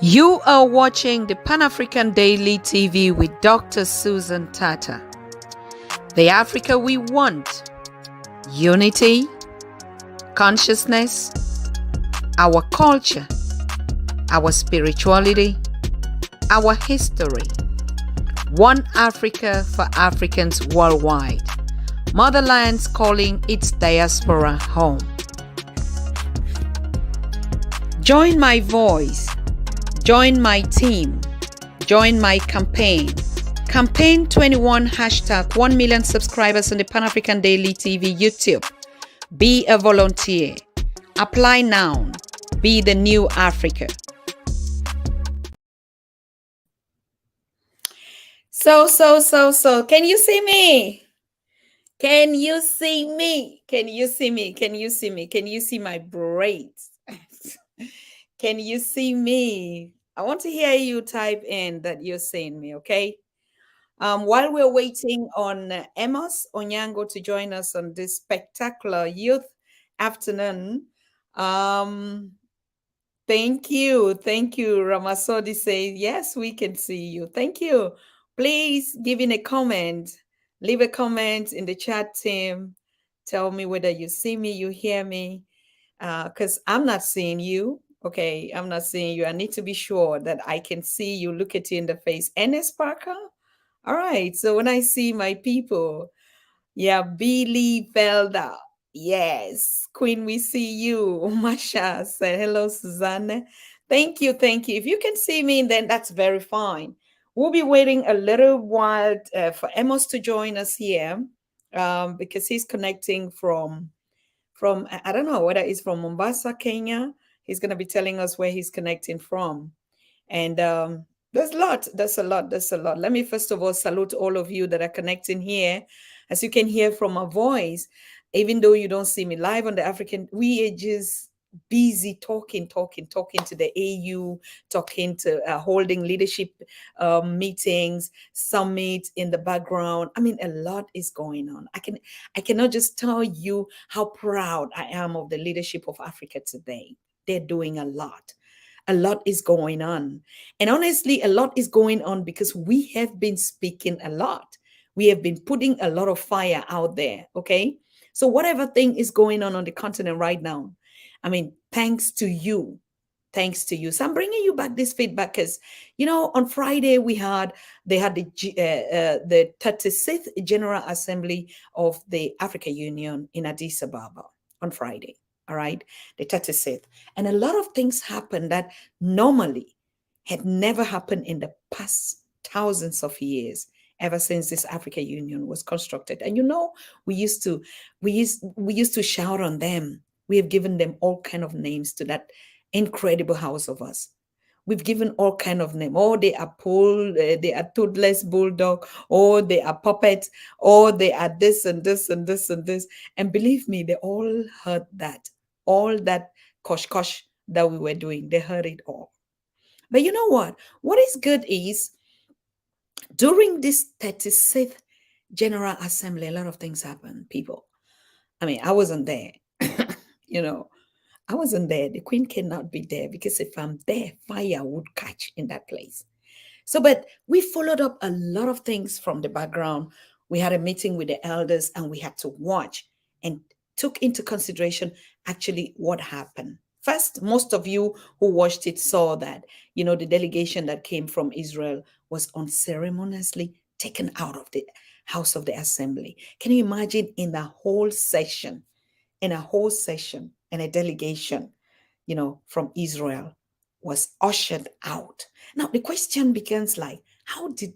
You are watching the Pan-African Daily TV with Dr. Susan Tatah. The Africa we want: unity, consciousness, our culture, our spirituality, our history. One Africa for Africans worldwide. Motherlands calling its diaspora home. Join my voice. Join my team. Join my campaign. Campaign 21 hashtag 1 million subscribers on the Pan-African Daily TV YouTube. Be a volunteer. Apply now. Be the new Africa. So, can you see me? Can you see me? Can you see me? Can you see me? Can you see my braids? Can you see me? I want to hear you type in that you're seeing me, okay? While we're waiting on Amos Onyango to join us on this spectacular youth afternoon, thank you. Ramasodi says, yes, we can see you. Thank you. Please give in a comment. Leave a comment in the chat, team. Tell me whether you see me, you hear me, because I'm not seeing you. Okay, I'm not seeing you. I need to be sure that I can see you, look at you in the face. Ennis Parker? All right, so when I see my people, yeah, Billy Felder. Yes, Queen, we see you. Masha said, hello, Suzanne. Thank you. If you can see me, then that's very fine. We'll be waiting a little while for Amos to join us here because he's connecting from I don't know whether it's from Mombasa, Kenya. He's going to be telling us where he's connecting from. And there's a lot. Let me first of all salute all of you that are connecting here. As you can hear from my voice, even though you don't see me live on the African, we are just busy talking to the AU, talking to holding leadership meetings, summit in the background. I mean, a lot is going on. I cannot just tell you how proud I am of the leadership of Africa today. They're doing a lot. A lot is going on. And honestly, a lot is going on because we have been speaking a lot. We have been putting a lot of fire out there, okay? So whatever thing is going on the continent right now, I mean, thanks to you. So I'm bringing you back this feedback because, on Friday they had the 36th General Assembly of the African Union in Addis Ababa on Friday. All right, the 36th. And a lot of things happened that normally had never happened in the past thousands of years, ever since this African Union was constructed. And we used to shout on them. We have given them all kind of names to that incredible house of us. We've given all kind of names. Oh, they are they are toothless bulldog, or they are puppets, or they are this and this and this and this. And believe me, they all heard that. All that kosh that we were doing, they heard it all. But you know what? What is good is during this 36th General Assembly, a lot of things happened, people. I mean, I wasn't there. I wasn't there. The Queen cannot be there because if I'm there, fire would catch in that place. So, but we followed up a lot of things from the background. We had a meeting with the elders and we had to watch and took into consideration actually what happened. First, most of you who watched it saw that, the delegation that came from Israel was unceremoniously taken out of the house of the assembly. Can you imagine in a whole session, and a delegation, from Israel was ushered out? Now, the question begins like,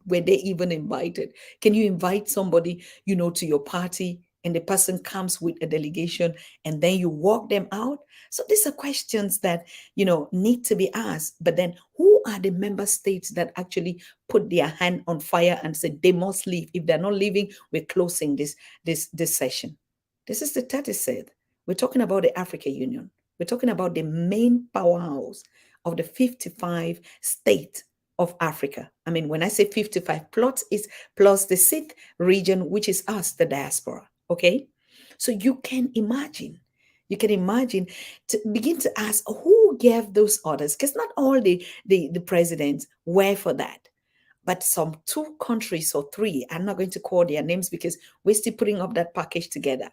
were they even invited? Can you invite somebody, to your party and the person comes with a delegation and then you walk them out? So these are questions that, need to be asked. But then who are the member states that actually put their hand on fire and said they must leave? If they're not leaving, we're closing this session. This is the 36th. We're talking about the African Union. We're talking about the main powerhouse of the 55 states of Africa. I mean, when I say 55, plus the 6th region, which is us, the diaspora. Okay. So you can imagine You can imagine, to begin to ask who gave those orders, because not all the presidents were for that, but some two countries or three. I'm not going to call their names because we're still putting up that package together.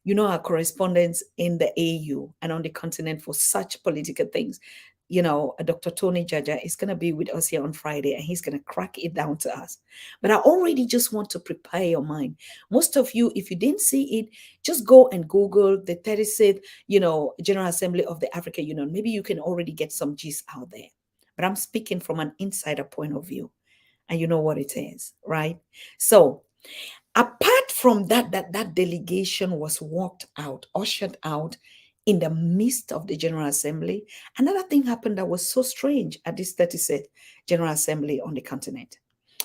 You know, our correspondents in the AU and on the continent for such political things. You know, Dr. Tony Jaja is going to be with us here on Friday, and he's going to crack it down to us. But I already just want to prepare your mind. Most of you, if you didn't see it, just go and Google the 36th, General Assembly of the African Union. Maybe you can already get some gist out there. But I'm speaking from an insider point of view, and you know what it is, right? So apart from that delegation was walked out, ushered out in the midst of the General Assembly, another thing happened that was so strange at this 36th General Assembly on the continent.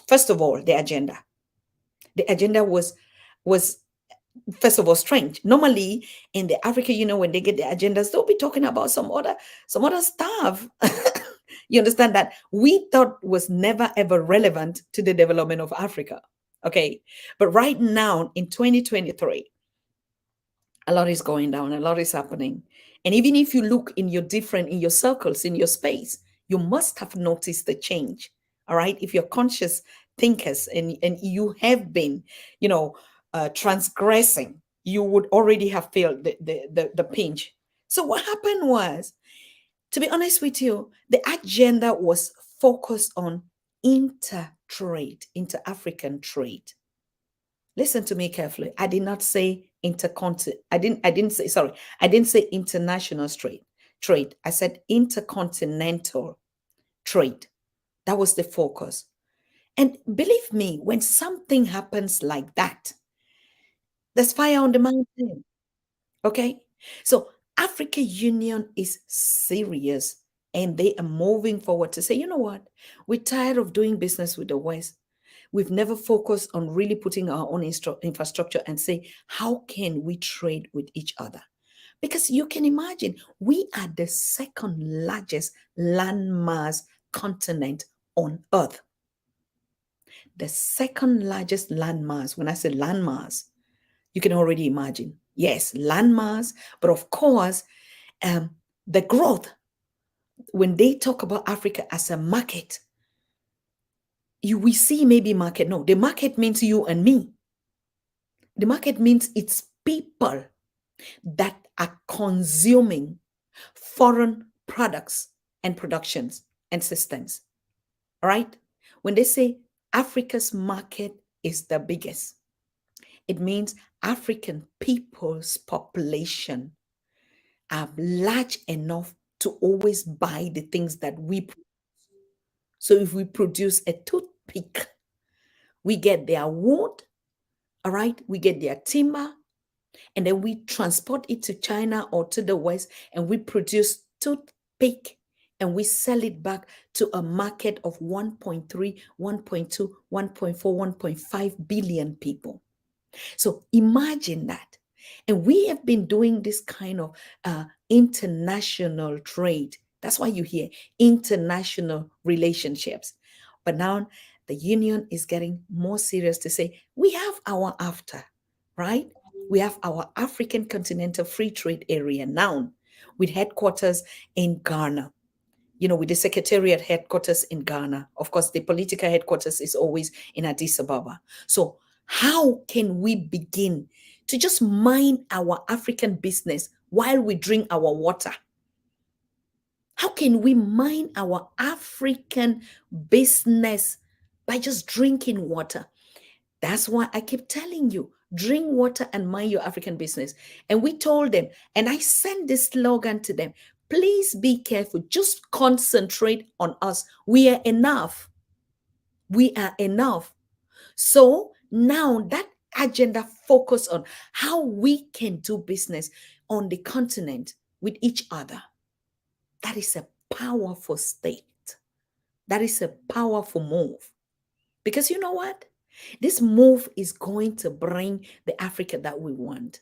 First of all, the agenda. The agenda was first of all strange. Normally in the African Union, when they get the agendas, they'll be talking about some other stuff. You understand that we thought was never ever relevant to the development of Africa. Okay. But right now in 2023, a lot is going down, a lot is happening. And even if you look in your circles, in your space, you must have noticed the change. All right. If you're conscious thinkers and you have been, transgressing, you would already have felt the pinch. So what happened was, to be honest with you, the agenda was focused on inter-trade, inter-African trade. Listen to me carefully. I did not say intercontinental. I didn't say international trade. I said intercontinental trade. That was the focus. And believe me, when something happens like that, there's fire on the mountain. Okay? So African Union is serious, and they are moving forward to say, you know what? We're tired of doing business with the West. We've never focused on really putting our own infrastructure and say, how can we trade with each other? Because you can imagine, we are the second largest landmass continent on Earth. The second largest landmass. When I say landmass, you can already imagine. Yes, landmass, but of course, the growth, when they talk about Africa as a market, we see maybe market. No, the market means you and me. The market means it's people that are consuming foreign products and productions and systems. All right? When they say Africa's market is the biggest, it means African people's population are large enough to always buy the things that we produce. So if we produce a toothpick, we get their wood, all right? We get their timber, and then we transport it to China or to the West, and we produce toothpick, and we sell it back to a market of 1.3, 1.2, 1.4, 1.5 billion people. So imagine that. And we have been doing this kind of international trade. That's why you hear international relationships. But now the union is getting more serious to say, we have our AFTA, right? We have our African Continental Free Trade Area now, with headquarters in Ghana, with the secretariat headquarters in Ghana. Of course, the political headquarters is always in Addis Ababa. So how can we begin to just mind our African business while we drink our water? How can we mind our African business by just drinking water? That's why I keep telling you, drink water and mind your African business. And we told them, and I sent this slogan to them, please be careful. Just concentrate on us. We are enough. We are enough. So now that agenda focus on how we can do business on the continent with each other. That is a powerful state. That is a powerful move. Because you know what? This move is going to bring the Africa that we want.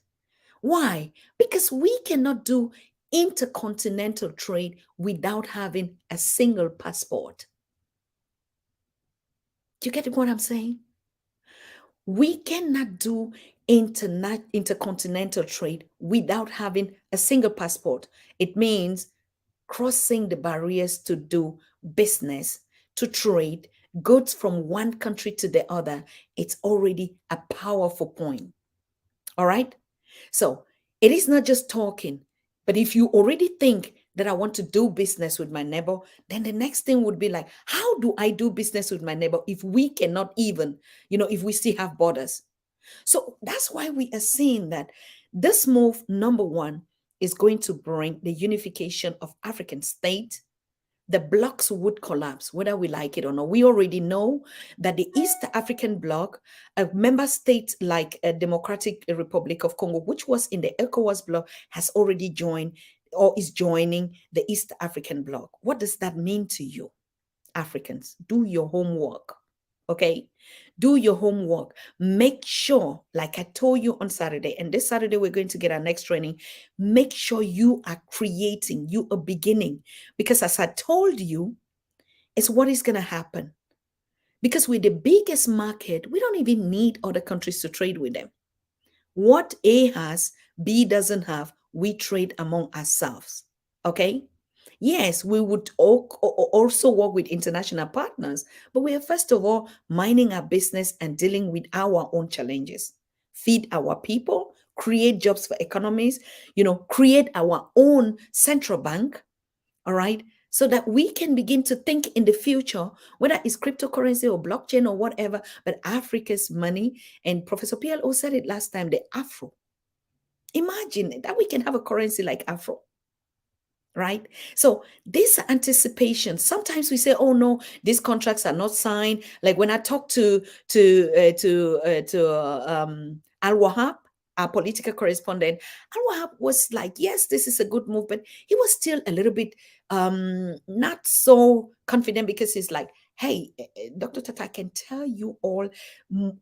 Why? Because we cannot do intercontinental trade without having a single passport. Do you get what I'm saying? We cannot do intercontinental trade without having a single passport. It means crossing the barriers to do business, to trade goods from one country to the other. It's already a powerful point. All right. So it is not just talking, but if you already think that I want to do business with my neighbor, then the next thing would be like, how do I do business with my neighbor if we cannot even, if we still have borders? So that's why we are seeing that this move, number one, is going to bring the unification of African states. The blocks would collapse, whether we like it or not. We already know that the East African bloc, a member state like a Democratic Republic of Congo, which was in the ECOWAS bloc, has already joined or is joining the East African bloc. What does that mean to you, Africans? Do your homework. Okay, do your homework. Make sure, like I told you on Saturday, and this Saturday we're going to get our next training. Make sure you are creating, you are beginning, because as I told you, it's what is going to happen. Because we're the biggest market, we don't even need other countries to trade with them. What A has, B doesn't have, we trade among ourselves. Okay. Yes, we would also work with international partners, but we are first of all minding our business and dealing with our own challenges. Feed our people, create jobs for economies, create our own central bank, all right, so that we can begin to think in the future, whether it's cryptocurrency or blockchain or whatever, but Africa's money. And Professor PLO said it last time, the Afro. Imagine that we can have a currency like Afro. Right? So this anticipation, sometimes we say, oh no, these contracts are not signed. Like when I talked to Al Wahab, our political correspondent, Al Wahab was like, yes, this is a good move, but he was still a little bit not so confident, because he's like, hey, Dr. Tatah, I can tell you all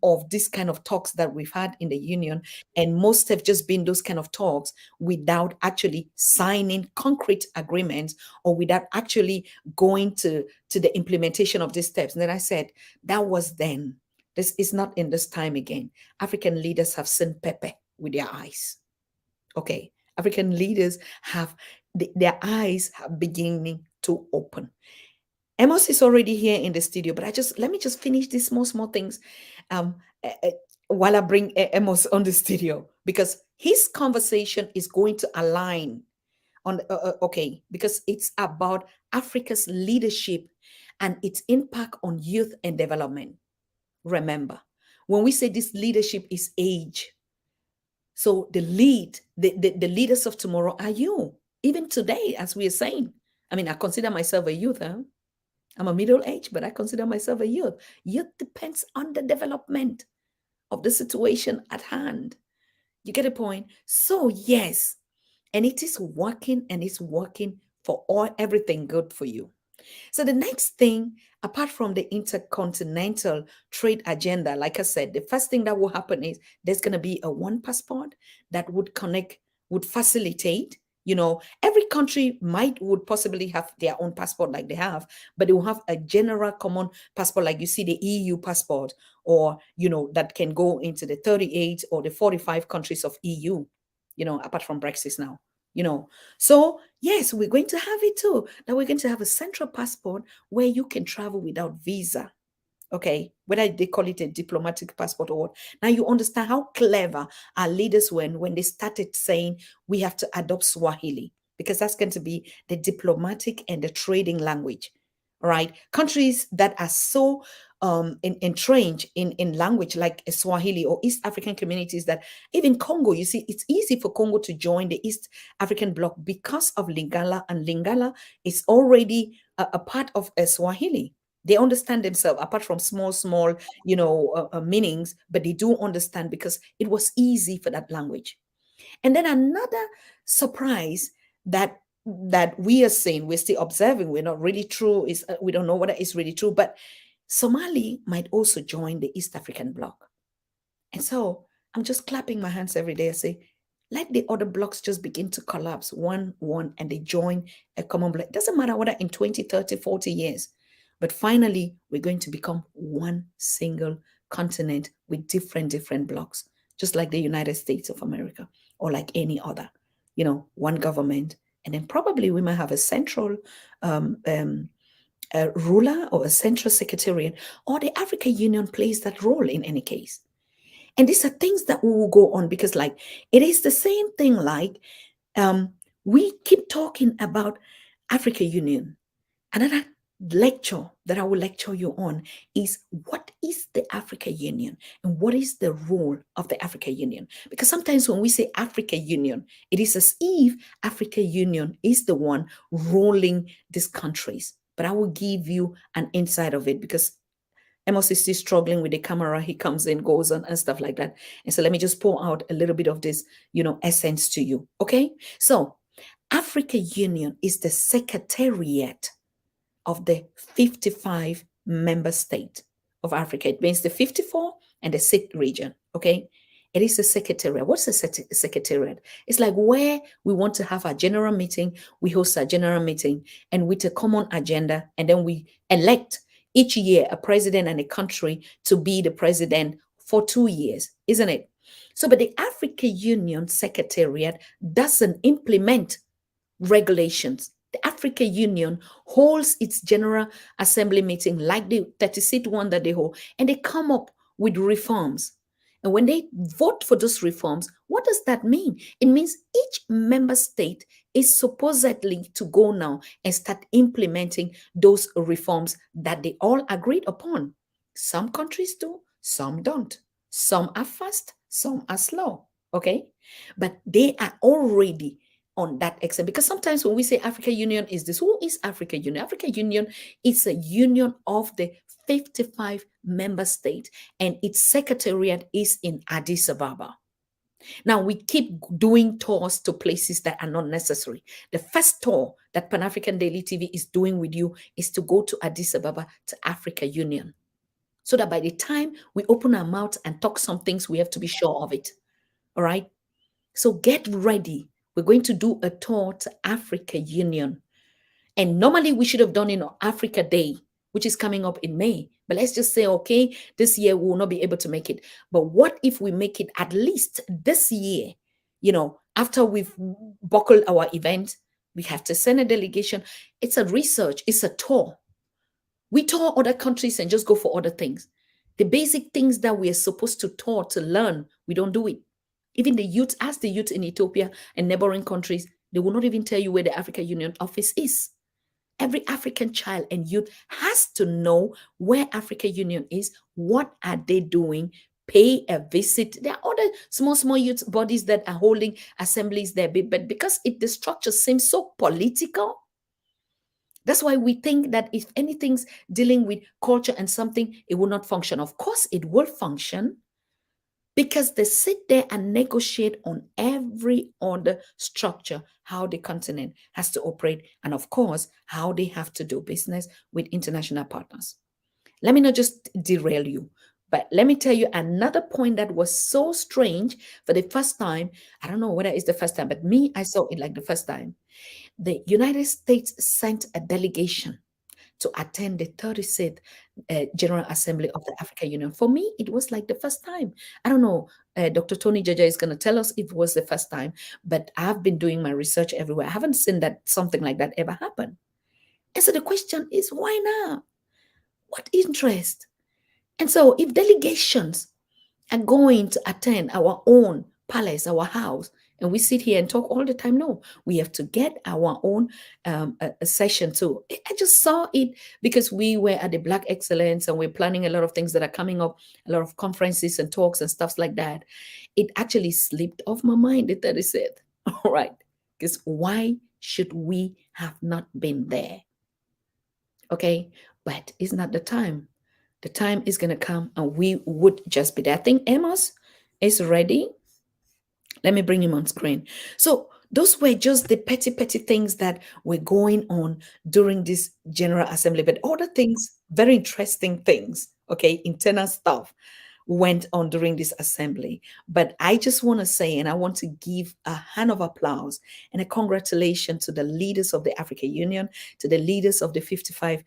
of this kind of talks that we've had in the union, and most have just been those kind of talks without actually signing concrete agreements, or without actually going to the implementation of these steps. And then I said, that was then. This is not in this time again. African leaders have seen Pepe with their eyes. Okay. African leaders have their eyes are beginning to open. Amos is already here in the studio, but let me just finish these small things um, uh, uh, while I bring Amos on the studio, because his conversation is going to align on okay, because it's about Africa's leadership and its impact on youth and development. Remember, when we say this leadership is age, so the leaders of tomorrow are you. Even today, as we are saying, I mean, I consider myself a youth. Huh? I'm a middle age, but I consider myself a youth. Youth depends on the development of the situation at hand. You get a point? So yes, and it is working, and it's working for everything good for you. So the next thing, apart from the intercontinental trade agenda, like I said, the first thing that will happen is there's going to be a one passport that would connect, would facilitate. Every country would possibly have their own passport like they have, but they will have a general common passport, like you see the EU passport, or that can go into the 38 or the 45 countries of EU, apart from Brexit now. So yes, we're going to have it too. Now we're going to have a central passport where you can travel without visa. Okay, whether they call it a diplomatic passport or what. Now you understand how clever our leaders were when they started saying we have to adopt Swahili, because that's going to be the diplomatic and the trading language. All right, countries that are so entrenched in language like Swahili, or East African communities, that even Congo, you see, it's easy for Congo to join the East African bloc because of Lingala, and Lingala is already a part of Swahili. They understand themselves, apart from small meanings, but they do understand because it was easy for that language. And then another surprise that we are seeing, we're still observing, we're not really true, is we don't know whether it's really true, but Somali might also join the East African bloc. And so I'm just clapping my hands every day and say, let the other blocks just begin to collapse one, and they join a common bloc. It doesn't matter whether in 20, 30, 40 years, but finally we're going to become one single continent with different blocks, just like the United States of America or like any other, one government. And then probably we might have a central um, um, ruler or a central secretariat, or the African Union plays that role in any case. And these are things that we will go on because, like, it is the same thing. Like, we keep talking about Africa Union. Another lecture that I will lecture you on is what is the Africa Union and what is the role of the Africa Union? Because sometimes when we say Africa Union, it is as if Africa Union is the one rolling these countries. But I will give you an insight of it because Amos is still struggling with the camera. He comes in, goes on, and stuff like that. And so let me just pour out a little bit of this, essence to you. Okay. So Africa Union is the secretariat of the 55 member state of Africa. It means the 54 and the 6th region. Okay. It is a secretariat. What's a secretariat? It's like where we want to have a general meeting, we host a general meeting and with a common agenda, and then we elect each year a president and a country to be the president for 2 years, isn't it? So, but the African Union Secretariat doesn't implement regulations. The African Union holds its General Assembly meeting like the 36th one that they hold, and they come up with reforms. And when they vote for those reforms, what does that mean? It means each member state is supposedly to go now and start implementing those reforms that they all agreed upon. Some countries do, some don't. Some are fast, some are slow. Okay. But they are already on that extent, because sometimes when we say Africa Union is this, who is Africa Union? Africa Union is a union of the 55 member states, and its secretariat is in Addis Ababa. Now we keep doing tours to places that are not necessary. The first tour that Pan African Daily TV is doing with you is to go to Addis Ababa to Africa Union, so that by the time we open our mouth and talk some things, we have to be sure of it. All right. So get ready. We're going to do a tour to Africa Union. And normally we should have done it on Africa Day, which is coming up in May. But let's just say, okay, this year we will not be able to make it. But what if we make it at least this year? After we've buckled our event, we have to send a delegation. It's a research, it's a tour. We tour other countries and just go for other things. The basic things that we are supposed to tour to learn, we don't do it. Even the youth, ask the youth in Ethiopia and neighboring countries, they will not even tell you where the African Union office is. Every African child and youth has to know where African Union is, what are they doing, pay a visit. There are other small youth bodies that are holding assemblies there, but because the structure seems so political, that's why we think that if anything's dealing with culture and something, it will not function. Of course, it will function, because they sit there and negotiate on every other structure, how the continent has to operate, and of course, how they have to do business with international partners. Let me not just derail you, but let me tell you another point that was so strange for the first time. I don't know whether it's the first time, but me, I saw it like the first time. The United States sent a delegation to attend the 36th General Assembly of the African Union. For me, it was like the first time. I don't know, Dr. Tony Jaja is going to tell us if it was the first time, but I've been doing my research everywhere. I haven't seen that something like that ever happen. And so the question is, why now? What interest? And so if delegations are going to attend our own palace, our house, and we sit here and talk all the time, no, we have to get our own a session too. I just saw it because we were at the Black Excellence and we're planning a lot of things that are coming up, a lot of conferences and talks and stuff like that. It actually slipped off my mind, the 37th. All right. Because why should we have not been there? Okay. But it's not the time. The time is going to come and we would just be there. I think Amos is ready. Let me bring him on screen. So those were just the petty things that were going on during this General Assembly. But other things, very interesting things, okay, internal stuff, went on during this assembly. But I just want to say, and I want to give a hand of applause and a congratulations to the leaders of the African Union, to the leaders of the 55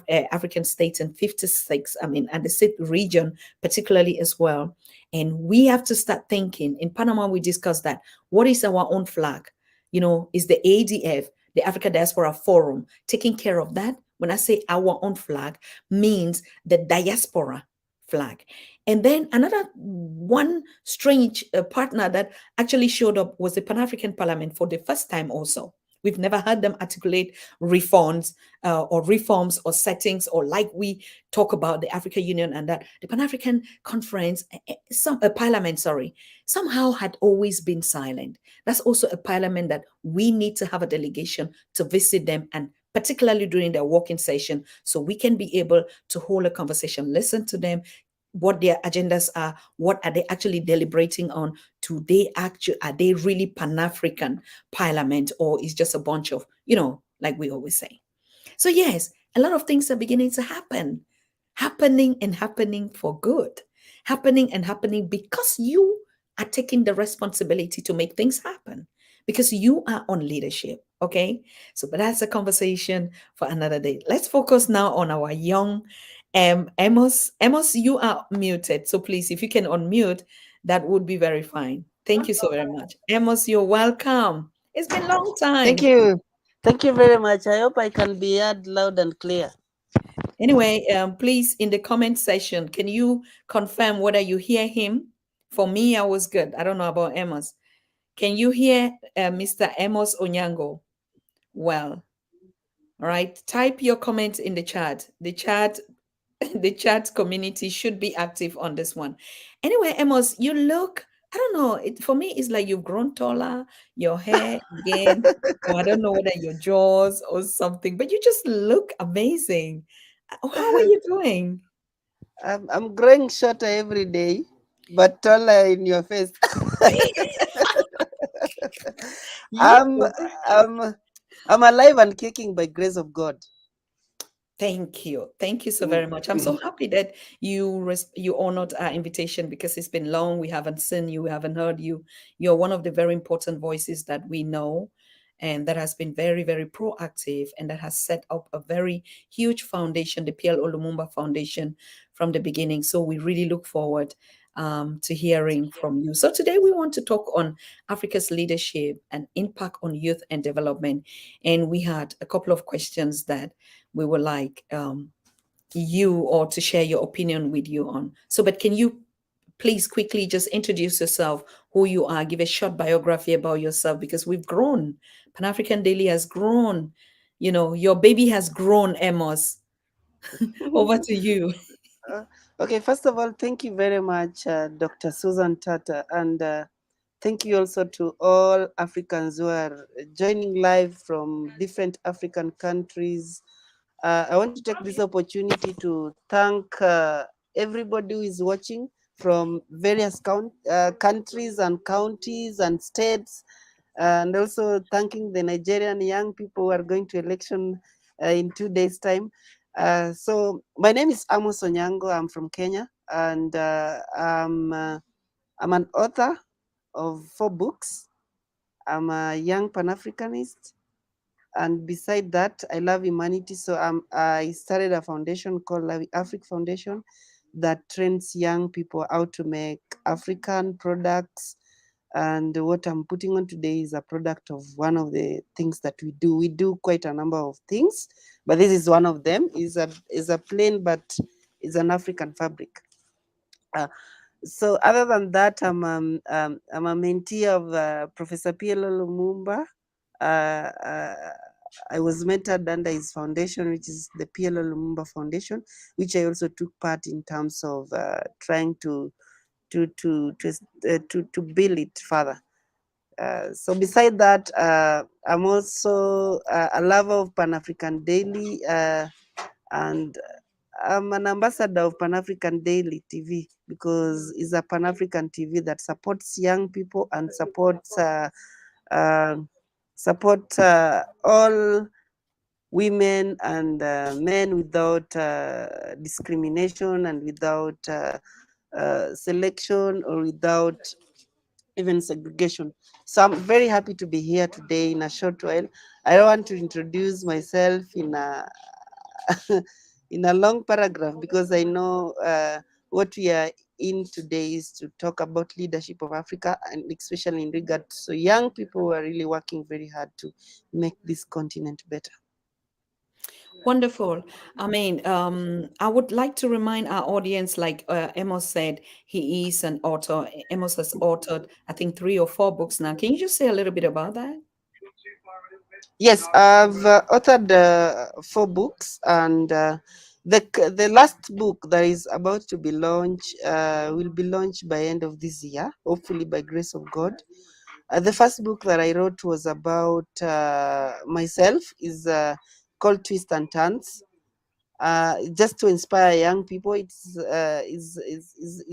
African states and 56, and the sixth region, particularly as well. And we have to start thinking. In Panama, we discussed that. What is our own flag? Is the ADF, the Africa Diaspora Forum, taking care of that? When I say our own flag, means the diaspora flag. And then another one strange partner that actually showed up was the Pan-African Parliament for the first time also. We've never heard them articulate reforms or settings, or like we talk about the African Union and that the Pan-African Conference, Parliament, sorry, somehow had always been silent. That's also a parliament that we need to have a delegation to visit them, and particularly during their working session, so we can be able to hold a conversation, listen to them, what their agendas are, what are they actually deliberating on. Are they really Pan-African parliament, or is just a bunch of, like we always say. So yes, a lot of things are beginning to happening for good, happening because you are taking the responsibility to make things happen, because you are on leadership. Okay, so but that's a conversation for another day. Let's focus now on our young Amos, you are muted, so please, if you can unmute, that would be very fine. Thank you so very much. Amos, you're welcome. It's been a long Thank time. you. Thank you very much. I hope I can be heard loud and clear. Anyway, please, in the comment section, can you confirm whether you hear him? For me, I was good. I don't know about Amos. Can you hear Mr. Amos Onyango? Well, all right. Type your comments in the chat. The chat community should be active on this one. Anyway, Amos, you look, I don't know, for me, it's like you've grown taller, your hair again, or I don't know whether your jaws or something, but you just look amazing. How are you doing? I'm growing shorter every day, but taller in your face. Yeah. I'm I'm I'm alive and kicking by grace of God. Thank you. Thank you so Mm. very much. I'm so happy that you honored our invitation, because it's been long. We haven't seen you, we haven't heard you. You're one of the very important voices that we know, and that has been very, very proactive, and that has set up a very huge foundation, the PLO Lumumba Foundation, from the beginning. So we really look forward to hearing from you. So today we want to talk on Africa's leadership and impact on youth and development. And we had a couple of questions that we would like you, or to share your opinion with you on. So, but can you please quickly just introduce yourself, who you are, give a short biography about yourself, because we've grown. Pan African Daily has grown. Your baby has grown, Amos. Over to you. Uh, okay, first of all, thank you very much, Dr. Susan Tatah, and thank you also to all Africans who are joining live from different African countries. I want to take this opportunity to thank everybody who is watching from various countries and counties and states, and also thanking the Nigerian young people who are going to election in 2 days' time. So my name is Amos Onyango. I'm from Kenya, and I'm an author of 4 books. I'm a young Pan-Africanist, and beside that, I love humanity. So I started a foundation called Love Africa Foundation that trains young people how to make African products. And what I'm putting on today is a product of one of the things that we do. We do quite a number of things, but this is one of them. Is a plain, but is an African fabric. Uh, so other than that, I'm a mentee of Professor PLO Lumumba. Uh, uh, I was mentored under his foundation, which is the PLO Lumumba Foundation, which I also took part in terms of trying to build it further. So beside that, I'm also a lover of Pan African Daily, and I'm an ambassador of Pan African Daily TV, because it's a Pan African TV that supports young people and uh, support all women and men without discrimination and without selection or without even segregation. So I'm very happy to be here today in a short while. I don't want to introduce myself in a in a long paragraph because I know what we are in today is to talk about leadership of Africa and especially in regard to so young people who are really working very hard to make this continent better. Wonderful. I mean, I would like to remind our audience, like Amos said, he is an author. Amos has authored, I think, 3 or 4 books now. Can you just say a little bit about that? Yes, I've authored 4 books, and the last book that is about to be launched will be launched by end of this year, hopefully by grace of God. The first book that I wrote was about myself, is called Twist and Turns. Just to inspire young people. Is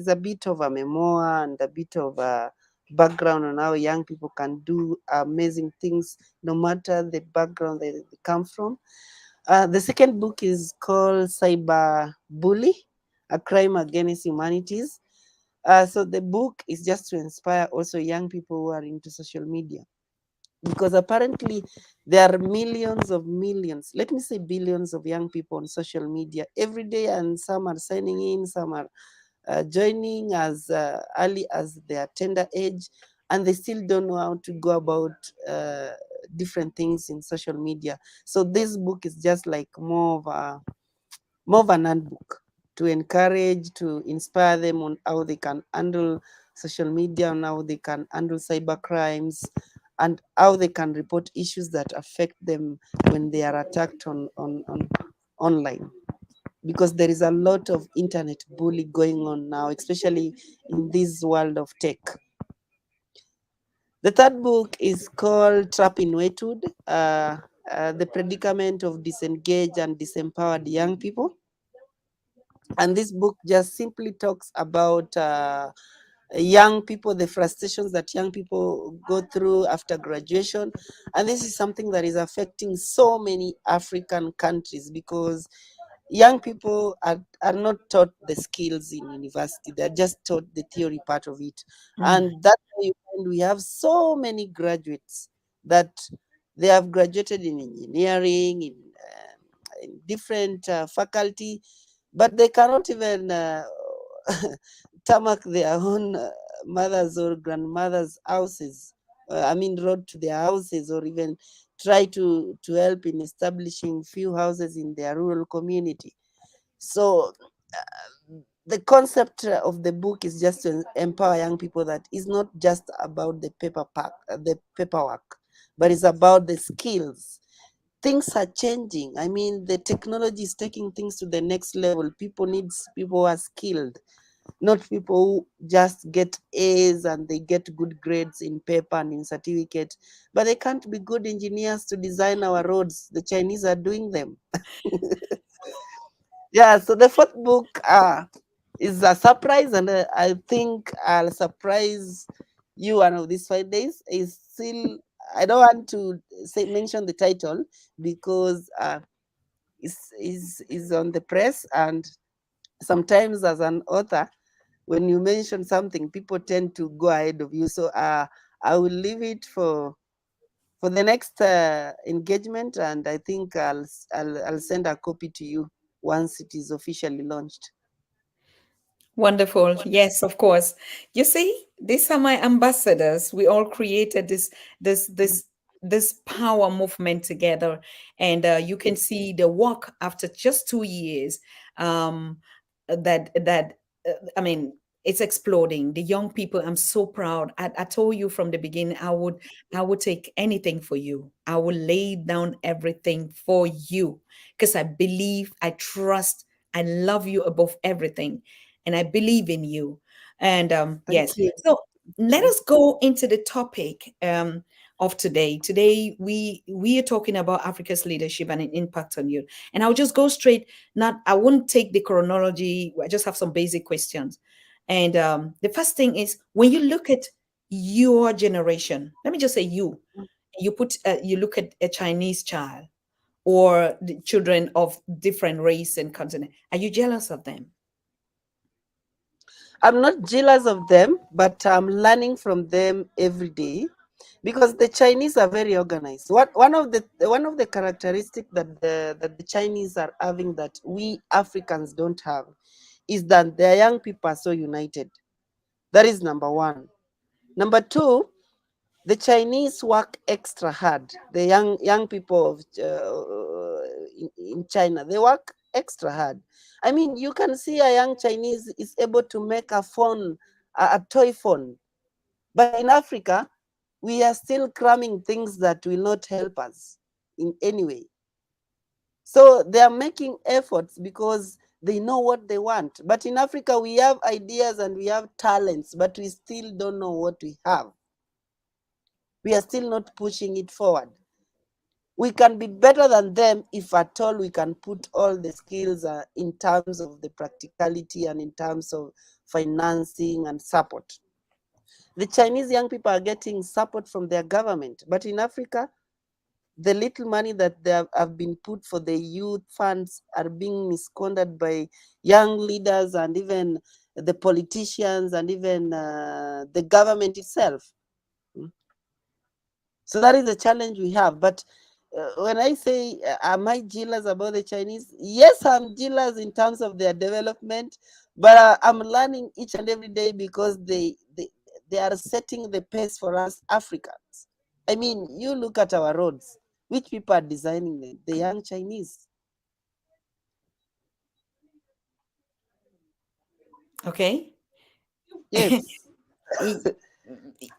a bit of a memoir and a bit of a background on how young people can do amazing things no matter the background they come from. The second book is called Cyber Bully, a crime against humanities. So the book is just to inspire also young people who are into social media, because apparently there are millions, let me say billions of young people on social media every day, and some are signing in, some are joining as early as their tender age, and they still don't know how to go about uh, different things in social media. So this book is just like more of an handbook to encourage, to inspire them on how they can handle social media, on how they can handle cyber crimes, and how they can report issues that affect them when they are attacked on online. Because there is a lot of internet bully going on now, especially in this world of tech. The third book is called Trap in Wetwood, the predicament of disengaged and disempowered young people. And this book just simply talks about young people, the frustrations that young people go through after graduation. And this is something that is affecting so many African countries, because young people are not taught the skills in university. They're just taught the theory part of it. Mm. And that's why you find we have so many graduates that they have graduated in engineering, in different faculty, but they cannot even tarmac their own mothers or grandmothers' houses. I mean, road to their houses, or even try to help in establishing few houses in their rural community. So the concept of the book is just to empower young people that it's not just about the paperwork, but it's about the skills. Things are changing. I mean, the technology is taking things to the next level. People needs people who are skilled, not people who just get A's and they get good grades in paper and in certificate, but they can't be good engineers to design our roads. The Chinese are doing them. Yeah, so the fourth book is a surprise, and I think I'll surprise you one of these 5 days. Is still, I don't want to say mention the title because is on the press, and sometimes as an author, when you mention something, people tend to go ahead of you. So I will leave it for the next engagement, and I think I'll send a copy to you once it is officially launched. Wonderful. Yes, of course. You see, these are my ambassadors. We all created this this this power movement together, and you can see the work after just 2 years. Um, that I mean, it's exploding. The young people, I'm so proud. I told you from the beginning, I would take anything for you. I will lay down everything for you because I believe, I trust, I love you above everything, and I believe in you. And Thank yes, you. so Thank let you. us go into the topic of today. Today we are talking about Africa's leadership and an impact on youth. And I'll just go straight. Not I won't take the chronology. I just have some basic questions. And the first thing is, when you look at your generation, let me just say you look at a Chinese child or the children of different race and continent. Are you jealous of them? I'm not jealous of them, but I'm learning from them every day because the Chinese are very organized. One of the characteristics that the Chinese are having that we Africans don't have is that their young people are so united. That is number one. Number two, the Chinese work extra hard. The young people of in China, they work extra hard. I mean, you can see a young Chinese is able to make a phone, a toy phone. But in Africa, we are still cramming things that will not help us in any way. So they are making efforts because they know what they want. But in Africa, we have ideas and we have talents, but we still don't know what we have. We are still not pushing it forward. We can be better than them if at all we can put all the skills in terms of the practicality and in terms of financing and support. The Chinese young people are getting support from their government, but in Africa, the little money that they have been put for the youth funds are being misconducted by young leaders and even the politicians and even the government itself. So that is the challenge we have. But when I say, am I jealous about the Chinese? Yes, I'm jealous in terms of their development, but I'm learning each and every day because they are setting the pace for us Africans. I mean, you look at our roads. Which people are designing them? The young Chinese. Okay. Yes. I-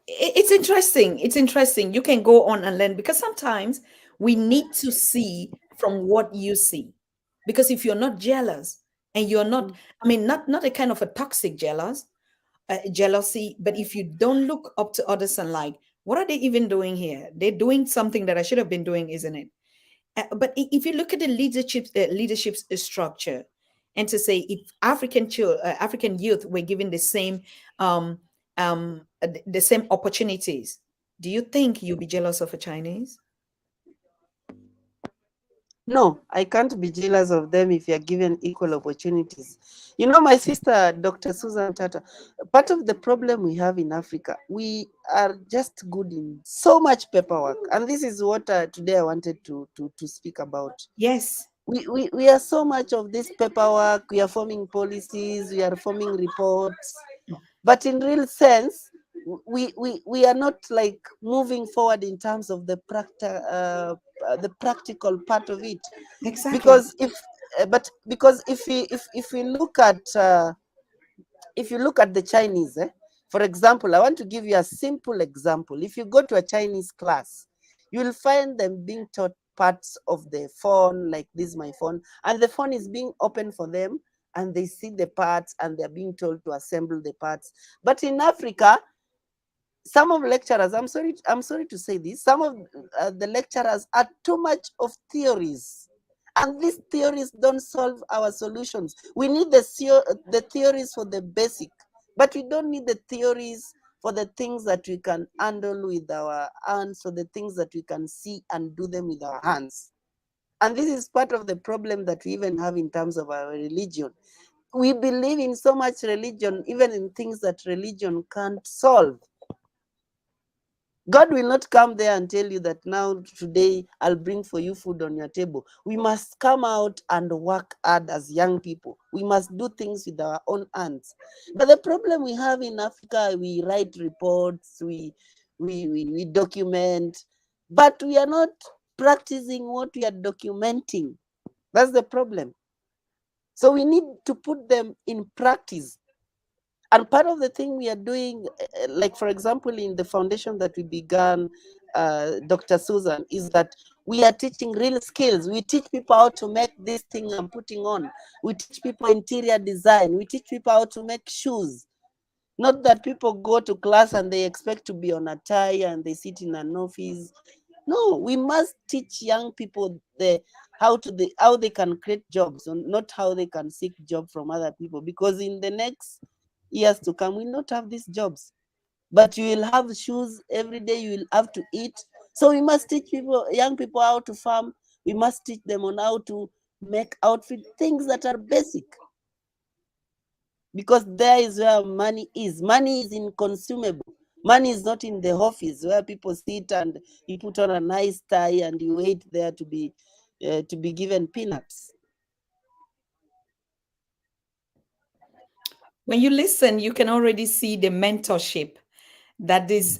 it's interesting. It's interesting. You can go on and learn because sometimes we need to see from what you see. Because if you're not jealous and you're not, I mean, not a kind of a toxic jealousy, but if you don't look up to others and like, what are they even doing here? They're doing something that I should have been doing, isn't it? But if you look at the leadership structure, and to say if African youth were given the same um, the same opportunities, do you think you'll be jealous of a Chinese? No, I can't be jealous of them if you're given equal opportunities. You know, my sister, Dr. Susan Tatah, part of the problem we have in Africa, we are just good in so much paperwork. And this is what today I wanted to speak about. Yes, We are so much of this paperwork, we are forming policies, we are forming reports, but in real sense, we are not like moving forward in terms of the practical part of it. exactly. Because if we look at if you look at the Chinese, for example, I want to give you a simple example. If you go to a Chinese class, you'll find them being taught parts of the phone, like this is my phone, and the phone is being opened for them, and they see the parts and they're being told to assemble the parts. But in Africa, some of lecturers, I'm sorry to say this, some of the lecturers are too much of theories, and these theories don't solve our solutions. We need the theories for the basic, but we don't need the theories for the things that we can handle with our hands, or the things that we can see and do them with our hands. And this is part of the problem that we even have in terms of our religion. We believe in so much religion, even in things that religion can't solve. God will not come there and tell you that now, today, I'll bring for you food on your table. We must come out and work hard as young people. We must do things with our own hands. But the problem we have in Africa, we write reports, we document, but we are not practicing what we are documenting. That's the problem. So we need to put them in practice. And part of the thing we are doing, like for example, in the foundation that we began, Dr. Susan, is that we are teaching real skills. We teach people how to make this thing I'm putting on. We teach people interior design. We teach people how to make shoes. Not that people go to class and they expect to be on a tie and they sit in an office. No, we must teach young people how they can create jobs, and not how they can seek job from other people. Because in the next years to come, we'll not have these jobs. But you will have shoes every day. You will have to eat. So we must teach young people, how to farm. We must teach them on how to make outfit, things that are basic. because there is where money is. Money is inconsumable. Money is not in the office where people sit and you put on a nice tie and you wait there to be given peanuts. When you listen, you can already see the mentorship that this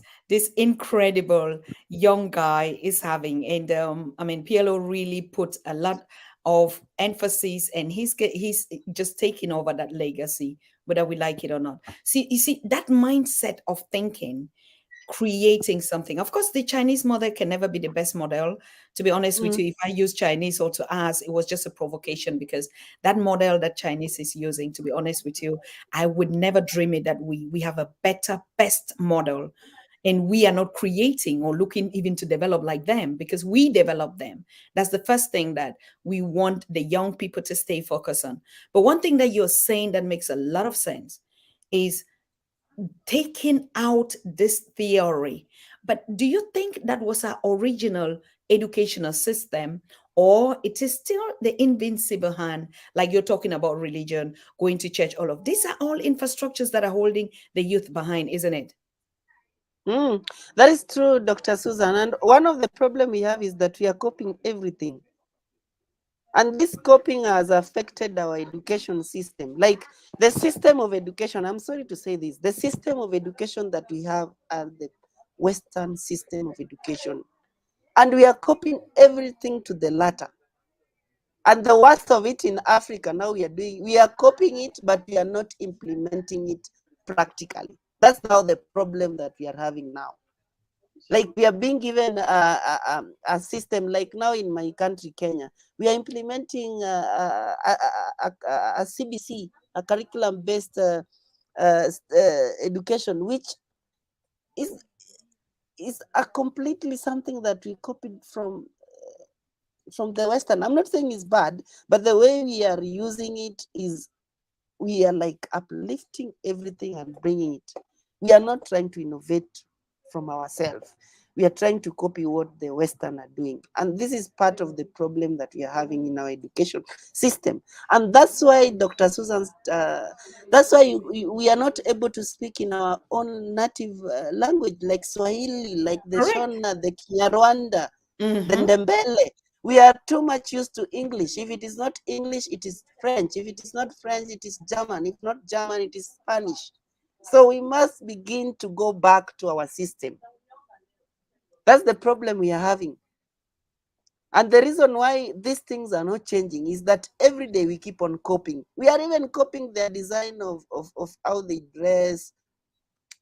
incredible young guy is having. And I mean, PLO really put a lot of emphasis, and he's just taking over that legacy, whether we like it or not. See, you see that mindset of thinking, creating something. Of course, the Chinese model can never be the best model. To be honest with Mm. you, if I use Chinese or to ask, it was just a provocation, because that model that Chinese is using, to be honest with you, I would never dream it that we have a better, best model. And we are not creating or looking even to develop like them, because we develop them. That's the first thing that we want the young people to stay focused on. But one thing that you're saying that makes a lot of sense is taking out this theory. But do you think that was our original educational system, or it is still the invincible hand, like you're talking about religion, going to church, all of these are all infrastructures that are holding the youth behind, isn't it? Mm. That is true, Dr. Susan. And one of the problem we have is that we are copying everything. And this copying has affected our education system. Like the system of education, I'm sorry to say this, the system of education that we have are the Western system of education. And we are copying everything to the latter. And the worst of it in Africa now we are copying it, but we are not implementing it practically. That's now the problem that we are having now. Like we are being given a system, like now in my country, Kenya, we are implementing a CBC, a curriculum based education, which is is a completely something that we copied from the Western. I'm not saying it's bad, but the way we are using it is we are like uplifting everything and bringing it. We are not trying to innovate from ourselves. We are trying to copy what the Western are doing. And this is part of the problem that we are having in our education system. And that's why, Dr. Susan, that's why we are not able to speak in our own native language, like Swahili, like the Correct. Shona, the Kinyarwanda, the Mm-hmm. Ndembele. We are too much used to English. If it is not English, it is French. If it is not French, it is German. If not German, it is Spanish. So we must begin to go back to our system. That's the problem we are having. And the reason why these things are not changing is that every day we keep on copying. We are even copying their design of how they dress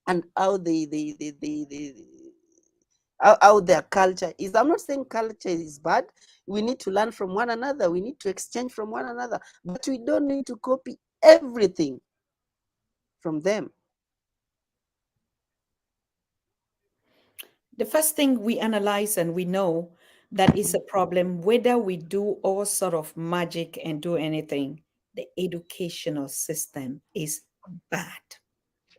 and how their culture is. I'm not saying culture is bad. We need to learn from one another. We need to exchange from one another. But we don't need to copy everything from them. The first thing we analyze and we know that is a problem, whether we do all sort of magic and do anything, the educational system is bad.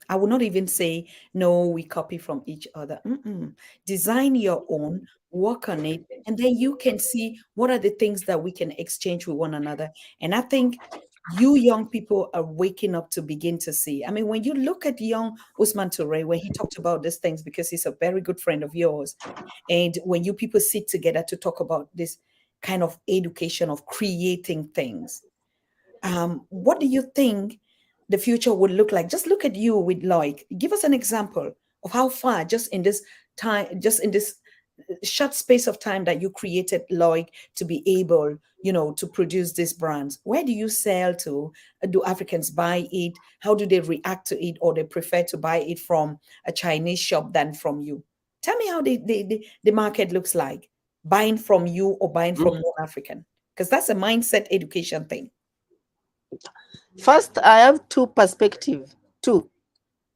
I would not even say, no, we copy from each other. Mm-mm. Design your own, work on it, and then you can see what are the things that we can exchange with one another. And I think you young people are waking up to begin to see. I mean, when you look at young Usman Toure, when he talked about these things, because he's a very good friend of yours, and when you people sit together to talk about this kind of education of creating things, what do you think the future would look like? Just look at you with Lloyd. Give us an example of how far, just in this time, just in this short space of time that you created Lloyd to be able, to produce these brands. Where do you sell to? Do Africans buy it? How do they react to it, or they prefer to buy it from a Chinese shop than from you? Tell me how the market looks like, buying from you or buying from non-African, because that's a mindset education thing. First, I have two perspectives. Two.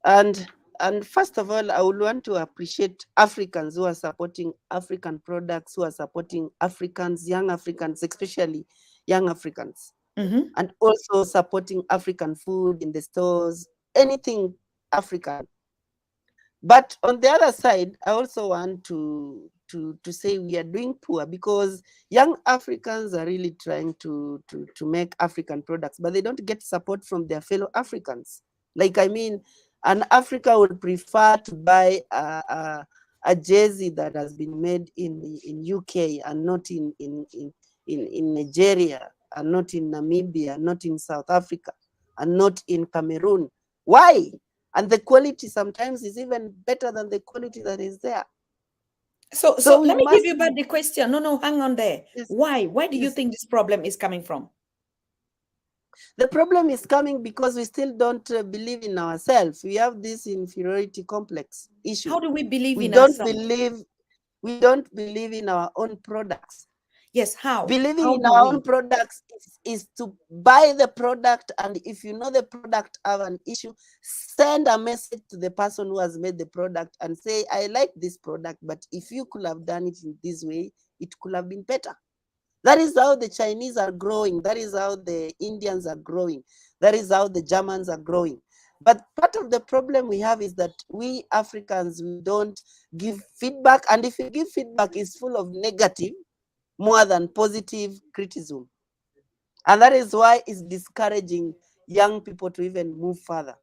And and first of all, I would want to appreciate Africans who are supporting African products, who are supporting Africans, young Africans, especially young Africans, Mm-hmm. and also supporting African food in the stores, anything African. But on the other side, I also want to say we are doing poor, because young Africans are really trying to make African products, but they don't get support from their fellow Africans. Like, I mean, an Africa would prefer to buy a jersey that has been made in UK and not in Nigeria, and not in Namibia, not in South Africa, and not in Cameroon. Why? And the quality sometimes is even better than the quality that is there. So So we let me give must you back the question. No, no, hang on there. yes, Why? Why do you yes. think this problem is coming from? The problem is coming because we still don't believe in ourselves. We have this inferiority complex issue. How do we believe We in don't ourselves? believe we don't believe in our own products. Yes, how? Believing How in do our own we? products is to buy the product, and if you know the product have an issue, send a message to the person who has made the product and say, I like this product, but if you could have done it in this way, it could have been better. That is how the Chinese are growing. That is how the Indians are growing. That is how the Germans are growing. But part of the problem we have is that we Africans, we don't give feedback. And if you give feedback, it's full of negative more than positive criticism. And that is why it's discouraging young people to even move further.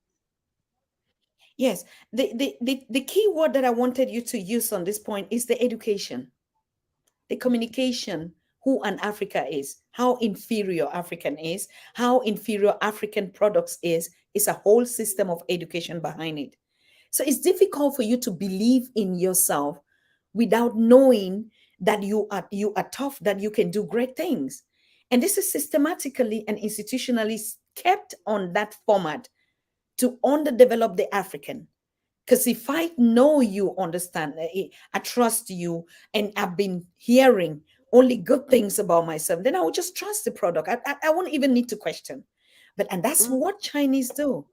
Yes, the key word that I wanted you to use on this point is the education, the communication, who an Africa is, how inferior African is, how inferior African products is a whole system of education behind it. So it's difficult for you to believe in yourself without knowing that you are tough, that you can do great things. And this is systematically and institutionally kept on that format to underdevelop the African. Because if I know you understand, I trust you, and I've been hearing only good things about myself, then I will just trust the product. I won't even need to question. And that's Mm, what Chinese do.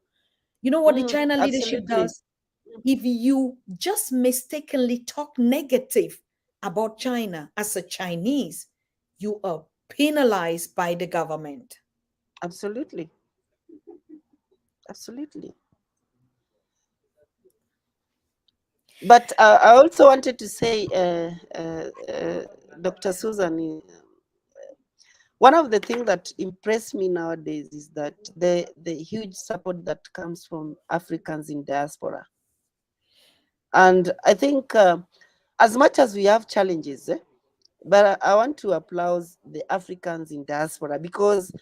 You know what the China leadership absolutely. does? If you just mistakenly talk negative about China as a Chinese, you are penalized by the government. Absolutely. Absolutely. But I also wanted to say, Dr. Susan, one of the things that impressed me nowadays is that the huge support that comes from Africans in diaspora. And I think as much as we have challenges, but I want to applaud the Africans in diaspora, because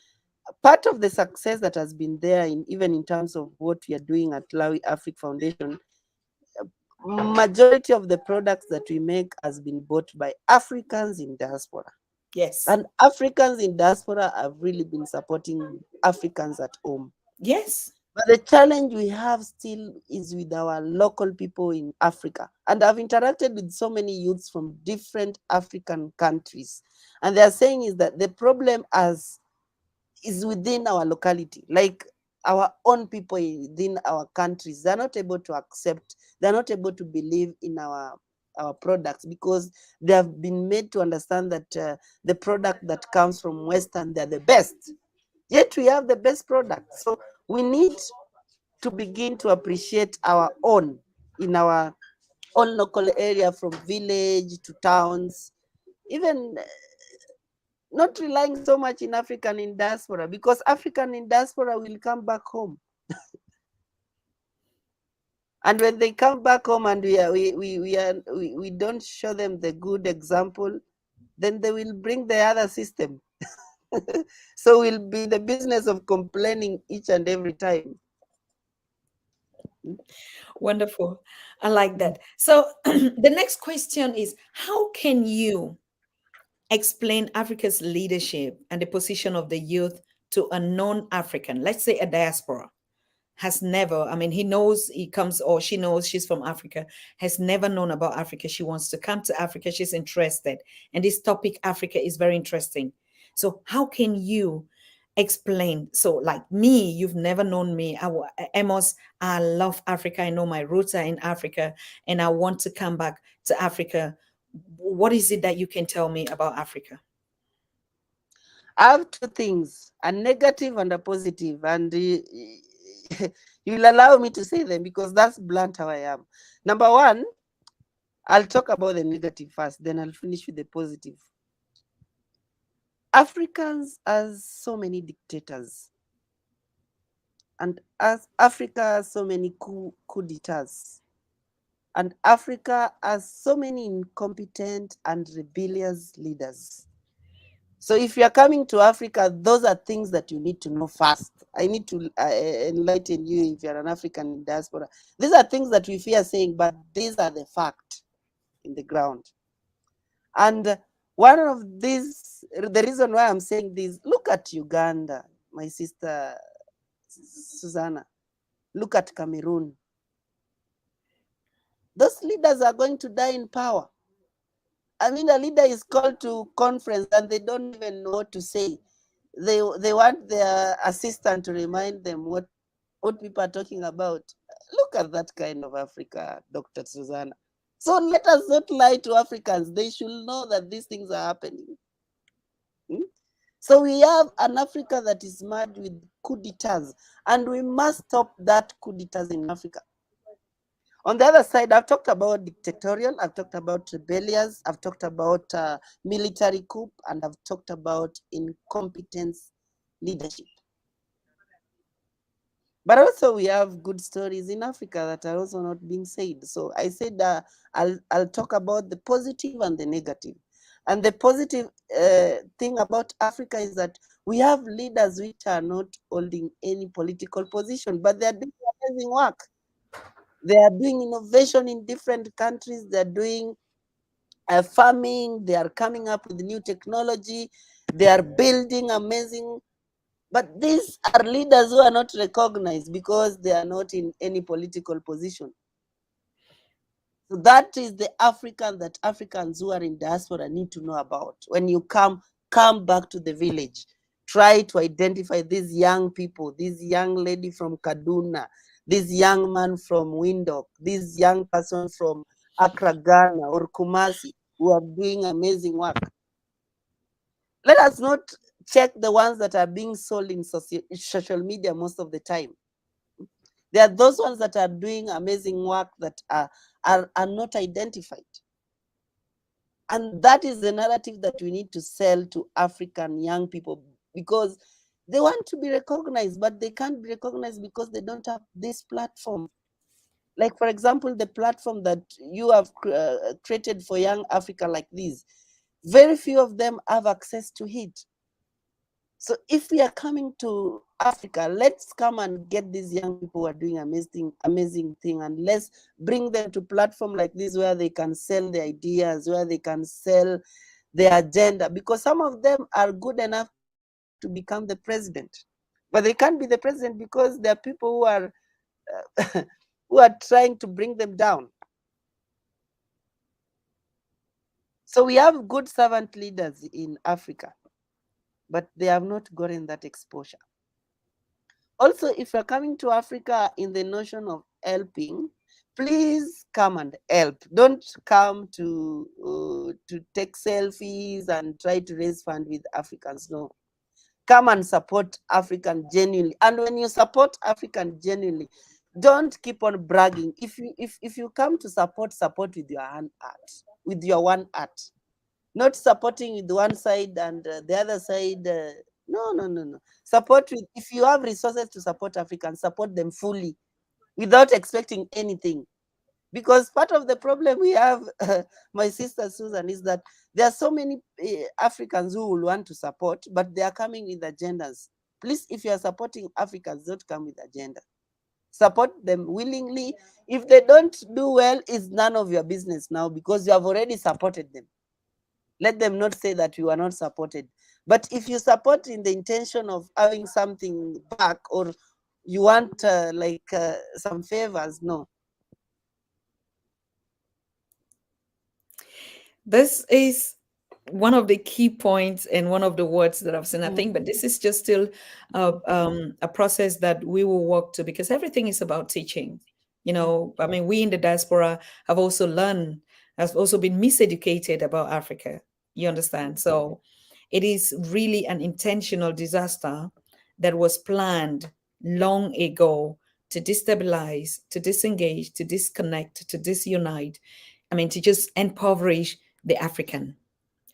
part of the success that has been there, in even in terms of what we are doing at Lawi Africa Foundation, majority of the products that we make has been bought by Africans in diaspora. Yes. And Africans in diaspora have really been supporting Africans at home. Yes. But the challenge we have still is with our local people in Africa. And I've interacted with so many youths from different African countries. And they're saying is that the problem is within our locality, like our own people within our countries. They're not able to accept, they're not able to believe in our products, because they have been made to understand that the product that comes from Western, they're the best. Yet we have the best product. So we need to begin to appreciate our own in our own local area, from village to towns, even not relying so much in African in diaspora, because African in diaspora will come back home. And when they come back home and we don't show them the good example, then they will bring the other system. So we'll be in the business of complaining each and every time. Wonderful. I like that. So the next question is, how can you explain Africa's leadership and the position of the youth to a non-African, let's say a diaspora, has never, I mean, he knows he comes, or she knows she's from Africa, has never known about Africa. She wants to come to Africa. She's interested. And this topic, Africa, is very interesting. So how can you explain? So like me, you've never known me. Amos, I love Africa. I know my roots are in Africa and I want to come back to Africa. What is it that you can tell me about Africa? I have two things, a negative and a positive, and you'll allow me to say them because that's blunt how I am. Number one, I'll talk about the negative first, then I'll finish with the positive. Africans has so many dictators, and as Africa has so many coup d'etats, and Africa has so many incompetent and rebellious leaders. So if you are coming to Africa, those are things that you need to know first. I need to enlighten you if you're an African in diaspora. These are things that we fear saying, but these are the fact in the ground. And one of these, the reason why I'm saying this, look at Uganda, my sister Susanna. Look at Cameroon. Those leaders are going to die in power. I mean, a leader is called to conference and they don't even know what to say. They want their assistant to remind them what people are talking about. Look at that kind of Africa, Dr. Susanna. So let us not lie to Africans. They should know that these things are happening. Hmm? So we have an Africa that is mad with coup d'etats, and we must stop that coup d'etats in Africa. On the other side, I've talked about dictatorial, I've talked about rebellious, I've talked about military coup, and I've talked about incompetence leadership. But also we have good stories in Africa that are also not being said. So I said I'll talk about the positive and the negative. And the positive thing about Africa is that we have leaders which are not holding any political position, but they are doing amazing work. They are doing innovation in different countries. They're doing farming. They are coming up with new technology. They are building amazing. But these are leaders who are not recognized because they are not in any political position. So that is the African that Africans who are in diaspora need to know about. When you come back to the village, try to identify these young people, this young lady from Kaduna, this young man from Windhoek, this young person from Accra, Ghana, or Kumasi, who are doing amazing work. Let us not check the ones that are being sold in social media most of the time. There are those ones that are doing amazing work that are not identified. And that is the narrative that we need to sell to African young people, because they want to be recognized, but they can't be recognized because they don't have this platform. Like, for example, the platform that you have created for young Africa like this, very few of them have access to it. So if we are coming to Africa, let's come and get these young people who are doing amazing thing, and let's bring them to platform like this where they can sell their ideas, where they can sell their agenda, because some of them are good enough to become the president, but they can't be the president because there are people who are who are trying to bring them down. So we have good servant leaders in Africa, but they have not gotten that exposure. Also, if you're coming to Africa in the notion of helping, please come and help. Don't come to take selfies and try to raise fund with Africans. No, come and support African genuinely. And when you support African genuinely, don't keep on bragging. If you come to support with your hand art, with your one art, not supporting with one side and the other side. No. Support with, if you have resources to support Africans, support them fully without expecting anything. Because part of the problem we have, my sister Susan, is that there are so many Africans who will want to support, but they are coming with agendas. Please, if you are supporting Africans, don't come with agenda. Support them willingly. If they don't do well, it's none of your business now, because you have already supported them. Let them not say that you are not supported. But if you support in the intention of having something back, or you want some favors, no. This is one of the key points and one of the words that I've seen, I think, but this is just still a process that we will work to, because everything is about teaching. I mean, we in the diaspora have also learned, has also been miseducated about Africa. You understand? So it is really an intentional disaster that was planned long ago to destabilize, to disengage, to disconnect, to disunite, I mean, to just impoverish the African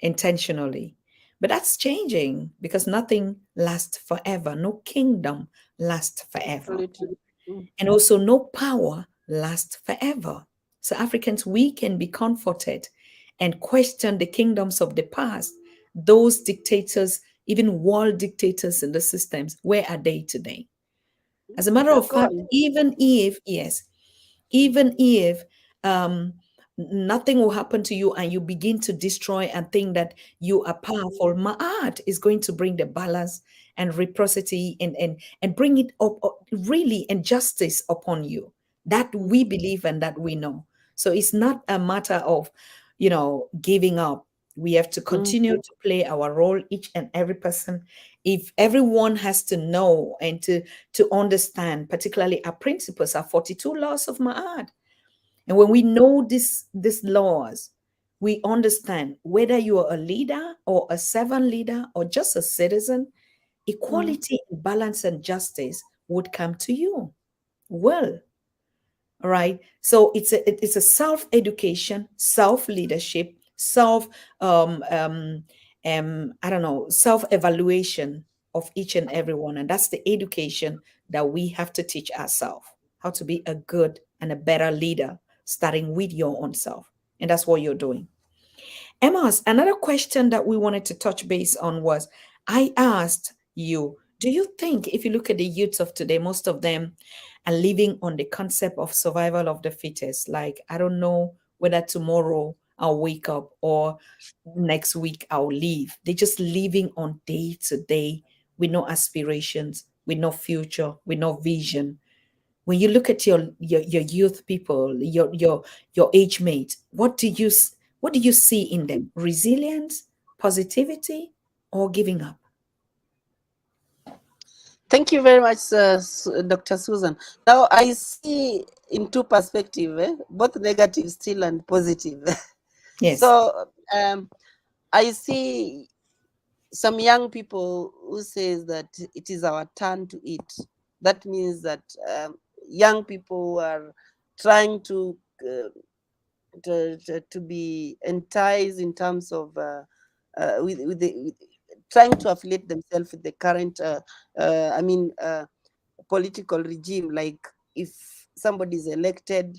intentionally. But that's changing because nothing lasts forever. No kingdom lasts forever. Absolutely. Mm. And also, no power lasts forever. So, Africans, we can be comforted and question the kingdoms of the past. Those dictators, even world dictators in the systems, where are they today? As a matter Yeah, of go fact, on. even if, yes, even if um, nothing will happen to you and you begin to destroy and think that you are powerful, Ma'at is going to bring the balance and reciprocity and bring it up really and justice upon you. That we believe and that we know. So it's not a matter of, giving up. We have to Mm. continue to play our role, each and every person. If everyone has to know and to understand, particularly our principles, our 42 laws of Ma'at. And when we know these laws, we understand whether you are a leader or a servant leader or just a citizen, Mm. equality, balance, and justice would come to you. Well, all right. So it's a self education, self leadership, self I don't know, self evaluation of each and every one, and that's the education that we have to teach ourselves how to be a good and a better leader, starting with your own self, and that's what you're doing. Emma's another question that we wanted to touch base on was, I asked you, do you think if you look at the youths of today, most of them are living on the concept of survival of the fittest? Like, I don't know whether tomorrow I'll wake up or next week I'll leave. They're just living on day to day with no aspirations, with no future, with no vision. When you look at your youth people, your age mates, what do you see in them? Resilience, positivity, or giving up? Thank you very much, Dr. Susan. Now I see in two perspectives, both negative still and positive. Yes. So I see some young people who says that it is our turn to eat. That means that young people are trying to be enticed in terms of trying to affiliate themselves with the current I mean political regime. Like if somebody is elected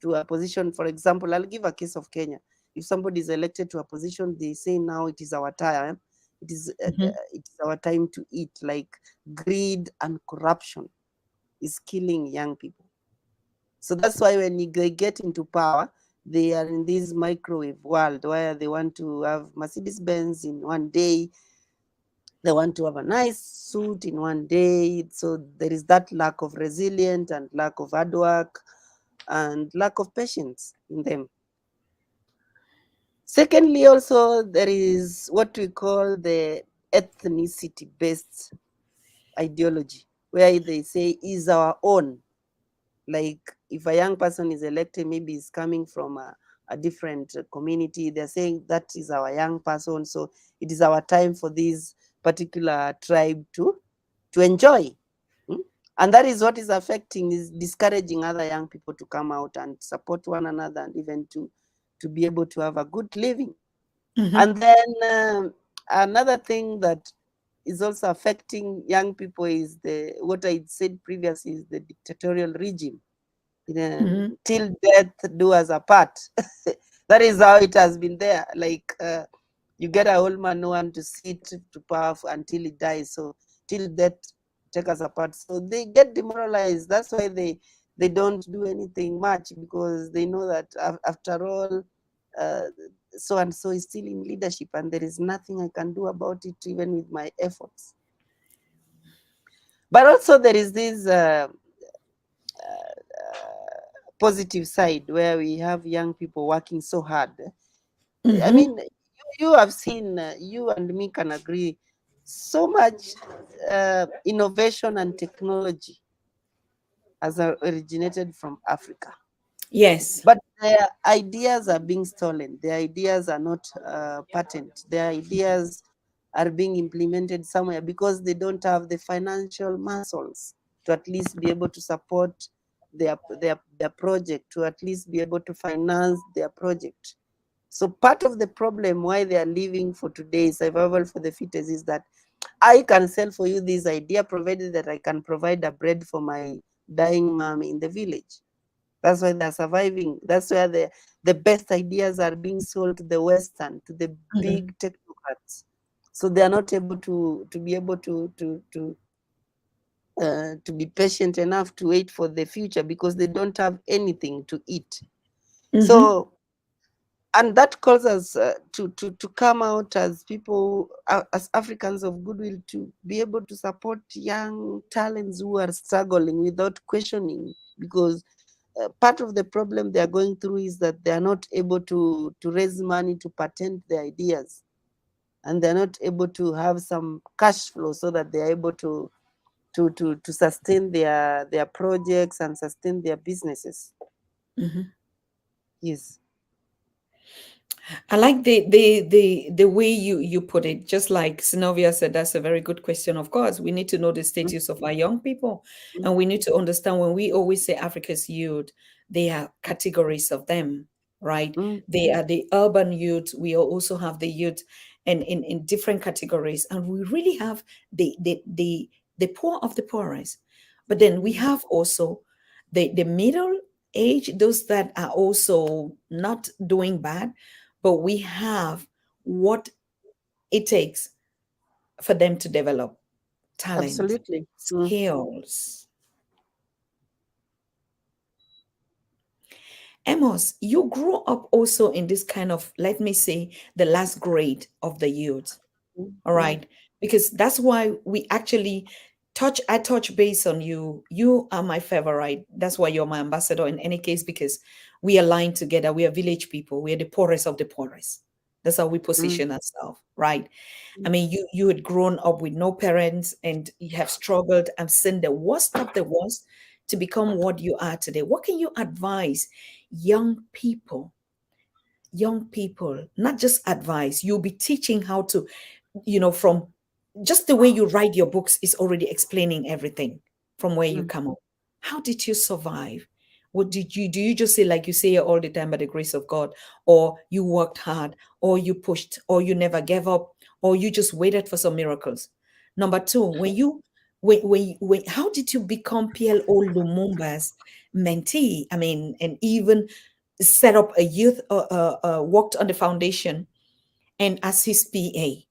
to a position, for example, I'll give a case of Kenya. If somebody is elected to a position, they say now it is our time. Mhm. It is our time to eat. Like greed and corruption is killing young people. So that's why when they get into power, they are in this microwave world where they want to have Mercedes Benz in one day, they want to have a nice suit in one day. So there is that lack of resilience and lack of hard work and lack of patience in them. Secondly, also, there is what we call the ethnicity based ideology, where they say is our own. Like if a young person is elected, maybe is coming from a different community, they're saying that is our young person, so it is our time for this particular tribe to enjoy. Mm? And that is what is affecting, is discouraging other young people to come out and support one another and even to be able to have a good living. Mhm. And then another thing that is also affecting young people is the what I said previously, is the dictatorial regime. Mhm. Till death do us apart. That is how it has been there. Like you get a old man, no one to sit to power until he dies. So till death take us apart. So they get demoralized. That's why they don't do anything much, because they know that after all, uh, so and so is still in leadership, and there is nothing I can do about it, even with my efforts. But also there is this positive side where we have young people working so hard. I Mhm. mean, you have seen, you and me can agree, so much innovation and technology has originated from Africa. Yes. But their ideas are being stolen. Their ideas are not patent. Their ideas are being implemented somewhere because they don't have the financial muscles to at least be able to support their project, to at least be able to finance their project. So part of the problem why they are leaving for today, survival for the fittest, is that I can sell for you this idea provided that I can provide a bread for my dying mom in the village. That's why they're surviving. That's where the best ideas are being sold to the Western, to the Mhm. big technocrats. So they are not able to be able to be patient enough to wait for the future because they don't have anything to eat. Mhm. So, and that calls us to come out as people, as Africans of goodwill, to be able to support young talents who are struggling without questioning, because part of the problem they are going through is that they are not able to raise money to patent their ideas, and they're not able to have some cash flow so that they are able to sustain their projects and sustain their businesses. Mhm. Yes. I like the way you put it. Just like Synovia said, that's a very good question. Of course, we need to know the Mm, status of our young people, mm, and we need to understand when we always say Africa's youth, there are categories of them, right? mm, They are the urban youth. We also have the youth, and in different categories, and we really have the poor of the poorest, but then we mm. have also the middle age, those that are also not doing bad, but we have what it takes for them to develop talent, Absolutely. Mm, skills. Amos, you grew up also in this kind of, let me say, the last grade of the youth. mm, All mm, right. Because that's why we actually I touch base on you. You are my favorite. That's why you're my ambassador in any case, because we align together. We are village people. We are the poorest of the poorest. That's how we mm, position ourselves, right? I mm, mean, you had grown up with no parents and you have struggled and seen the worst of the worst to become what you are today. What can you advise young people? Young people, not just advise, you'll be teaching how to, from just the way you write your books is already explaining everything from where you mm, come up. How did you survive? What did you do? You just say, like you say all the time, by the grace of God, or you worked hard, or you pushed, or you never gave up, or you just waited for some miracles? Number two, how did you become PLO Lumumba's mentee? I mean, and even set up a youth, worked on the foundation and as his PA.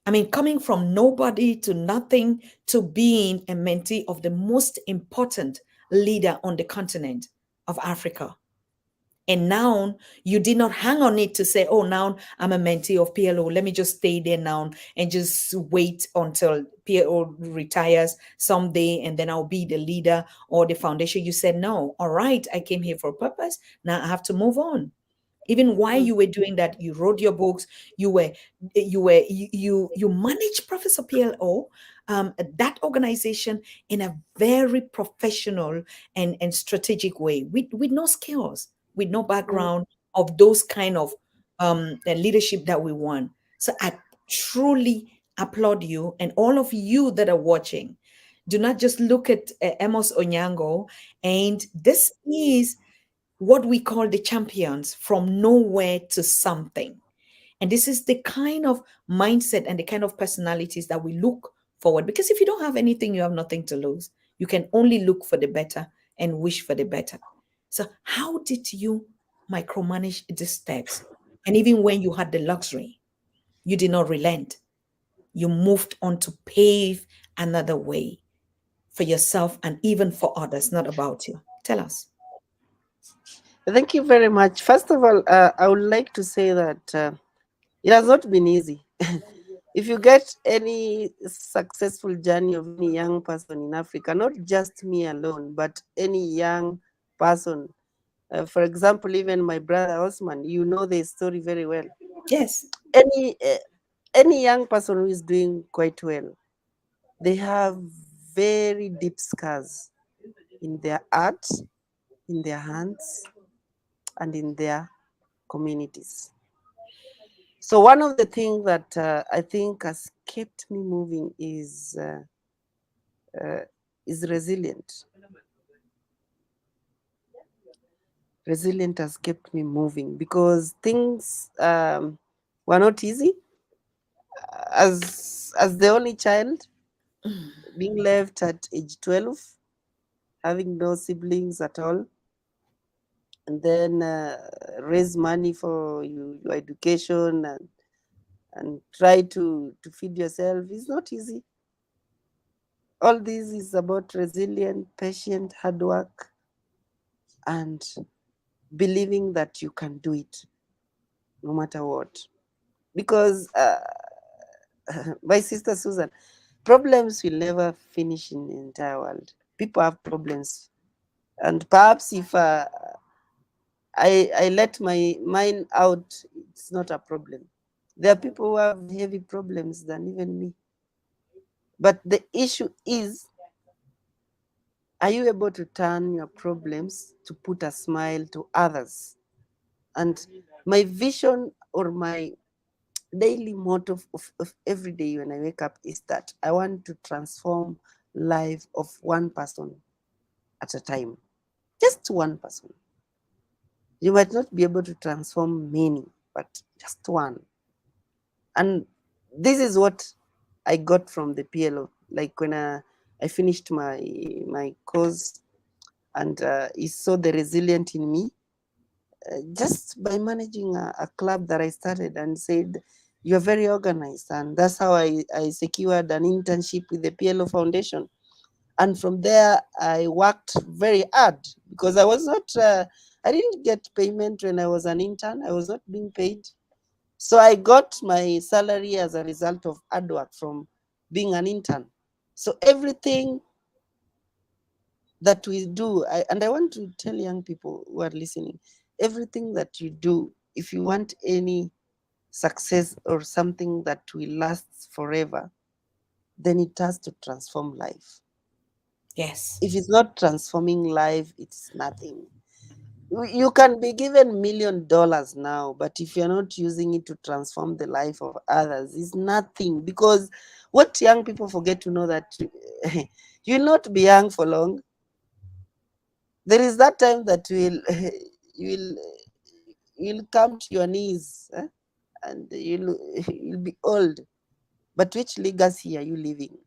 I mean, coming from nobody to nothing to being a mentee of the most important leader on the continent of Africa. And now you did not hang on it to say, oh, now I'm a mentee of PLO. Let me just stay there now and just wait until PLO retires someday and then I'll be the leader or the foundation. You said, no, all right, I came here for a purpose. Now I have to move on. Even while mm, you were doing that, you wrote your books, you managed Professor PLO, that organization, in a very professional and strategic way, with no skills, with no mm. background of those kind of leadership that we want. So I truly applaud you, and all of you that are watching. Do not just look at Amos Onyango, and this is what we call the champions, from nowhere to something. And this is the kind of mindset and the kind of personalities that we look forward. Because if you don't have anything, you have nothing to lose. You can only look for the better and wish for the better. So, how did you micromanage the steps? And even when you had the luxury, you did not relent. You moved on to pave another way for yourself and even for others, not about you. Tell us. Thank you very much. First of all, I would like to say that it has not been easy. If you get any successful journey of any young person in Africa, not just me alone, but any young person, for example, even my brother Osman, you know the story very well. Yes. Any young person who is doing quite well, they have very deep scars in their art, in their hands, and in their communities. So one of the things that I think has kept me moving uh, is resilient. Resilient has kept me moving because things were not easy. As the only child, being left at age 12, having no siblings at all, and then raise money for your education and try to feed yourself is not easy. All this is about resilient, patient, hard work, and believing that you can do it no matter what. Because my sister Susan, problems will never finish in the entire world. People have problems, and perhaps if I let my mind out, it's not a problem. There are people who have heavy problems than even me. But the issue is, are you able to turn your problems to put a smile to others? And my vision or my daily motto of every day when I wake up is that I want to transform life of one person at a time. Just one person. You might not be able to transform many, but just one. And this is what I got from the PLO. Like when I finished my course, and he saw the resilient in me, just by managing a club that I started, and said, "You're very organized." And that's how I secured an internship with the PLO Foundation. And from there, I worked very hard because I was not, I didn't get payment when I was an intern. I was not being paid. So I got my salary as a result of hard work from being an intern. So everything that we do, and I want to tell young people who are listening, everything that you do, if you want any success or something that will last forever, then it has to transform life. Yes. If it's not transforming life, it's nothing. You can be given $1 million now, but if you're not using it to transform the life of others, it's nothing. Because what young people forget to know that you'll not be young for long. There is that time that you will you'll come to your knees, and you'll be old. But which legacy are you leaving?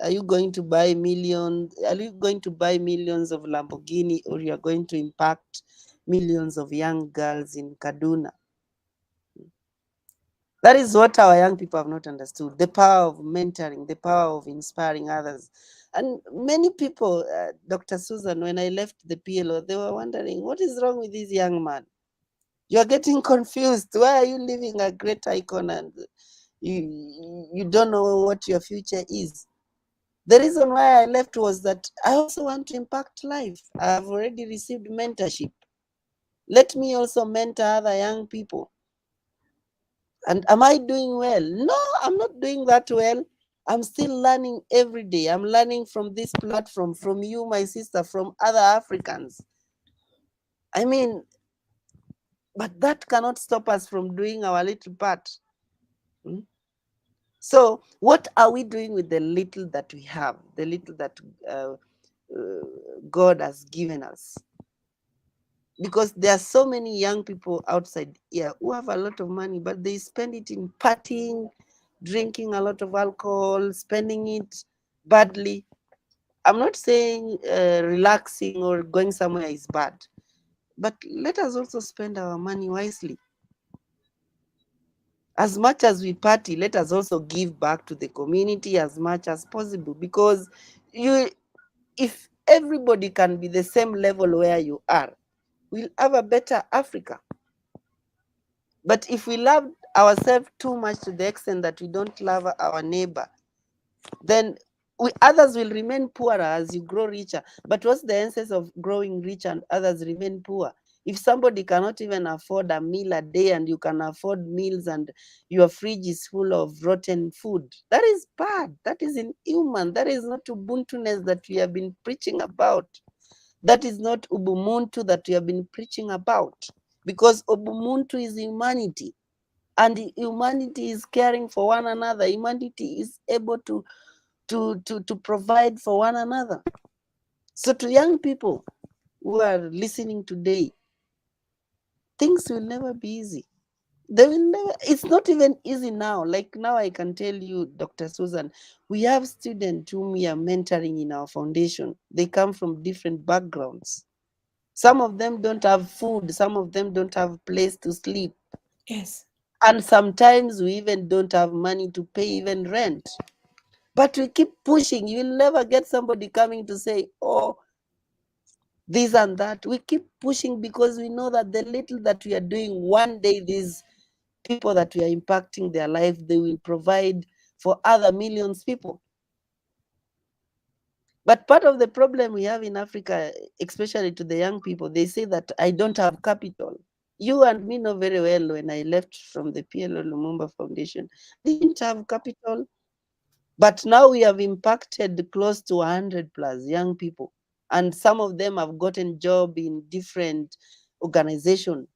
Are you going to buy millions? Are you going to buy millions of Lamborghini, or you are going to impact millions of young girls in Kaduna? That is what our young people have not understood: the power of mentoring, the power of inspiring others. And many people, Dr. Susan, when I left the PLO, they were wondering, what is wrong with this young man? You are getting confused. Why are you leaving a great icon and you don't know what your future is? The reason why I left was that I also want to impact life. I have already received mentorship. Let me also mentor other young people. And am I doing well? No, I'm not doing that well. I'm still learning every day. I'm learning from this platform, from you, my sister, from other Africans. I mean, but that cannot stop us from doing our little part. Hmm? So, what are we doing with the little that we have, the little that uh, God has given us? Because there are so many young people outside here who have a lot of money, but they spend it in partying, drinking a lot of alcohol, spending it badly. I'm not saying relaxing or going somewhere is bad, but let us also spend our money wisely. As much as we party, let us also give back to the community as much as possible, because you, if everybody can be the same level where you are, we'll have a better Africa. But if we love ourselves too much to the extent that we don't love our neighbor, then others will remain poorer as you grow richer. But what's the essence of growing rich and others remain poor? If somebody cannot even afford a meal a day and you can afford meals and your fridge is full of rotten food, that is bad. That is inhuman. That is not Ubuntu-ness that we have been preaching about. That is not Ubumuntu that we have been preaching about. Because Ubuntu is humanity. And humanity is caring for one another. Humanity is able to provide for one another. So to young people who are listening today, things will never be easy. They will never, it's not even easy now. Like now, I can tell you, Dr. Susan, we have students whom we are mentoring in our foundation. They come from different backgrounds. Some of them don't have food, some of them don't have place to sleep. Yes. And sometimes we even don't have money to pay even rent. But we keep pushing. You will never get somebody coming to say, oh, this and that. We keep pushing because we know that the little that we are doing, one day these people that we are impacting their life, they will provide for other millions people. But part of the problem we have in Africa, especially to the young people, they say that I don't have capital. You and me know very well when I left from the PLO Lumumba Foundation, I didn't have capital. But now we have impacted close to 100 plus young people. And some of them have gotten job in different organizations.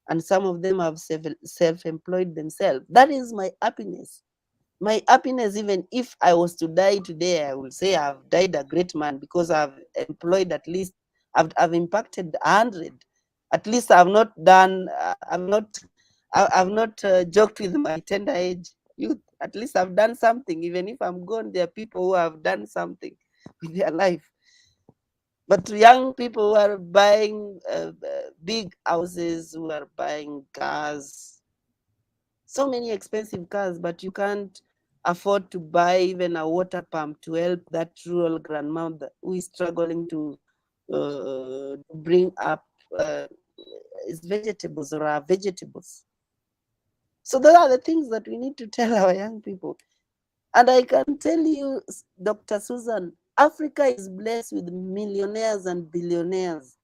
And some of them have self-employed themselves. That is my happiness. My happiness, even if I was to die today, I will say I've died a great man because I've employed at least, I've impacted 100. At least I've not done, I've not joked with my tender age youth. At least I've done something. Even if I'm gone, there are people who have done something with their life. But young people who are buying big houses, who are buying cars, so many expensive cars, but you can't afford to buy even a water pump to help that rural grandmother who is struggling to bring up his vegetables or our vegetables. So those are the things that we need to tell our young people. And I can tell you, Dr. Susan, Africa is blessed with millionaires and billionaires,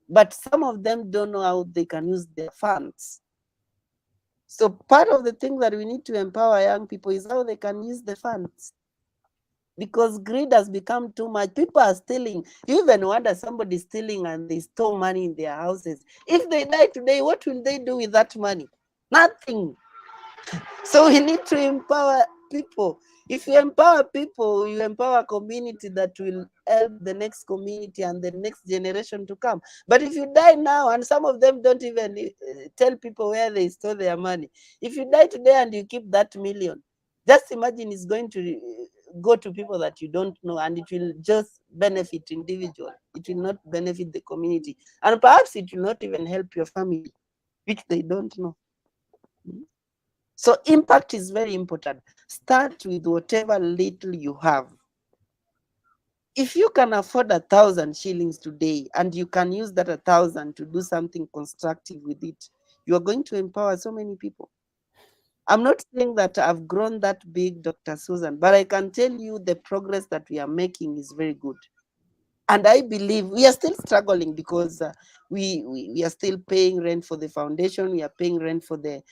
but some of them don't know how they can use their funds. So part of the thing that we need to empower young people is how they can use the funds. Because greed has become too much. People are stealing. You even wonder somebody stealing and they store money in their houses. If they die today, what will they do with that money? Nothing. So we need to empower people. If you empower people, you empower a community that will help the next community and the next generation to come. But if you die now, and some of them don't even tell people where they store their money. If you die today and you keep that million, just imagine it's going to go to people that you don't know, and it will just benefit individual. It will not benefit the community. And perhaps it will not even help your family, which they don't know. So impact is very important. Start with whatever little you have. If you can afford 1,000 shillings today and you can use that 1,000 to do something constructive with it, you are going to empower so many people. I'm not saying that I've grown that big, Dr. Susan, but I can tell you the progress that we are making is very good. And I believe we are still struggling because we are still paying rent for the foundation. We are paying rent for the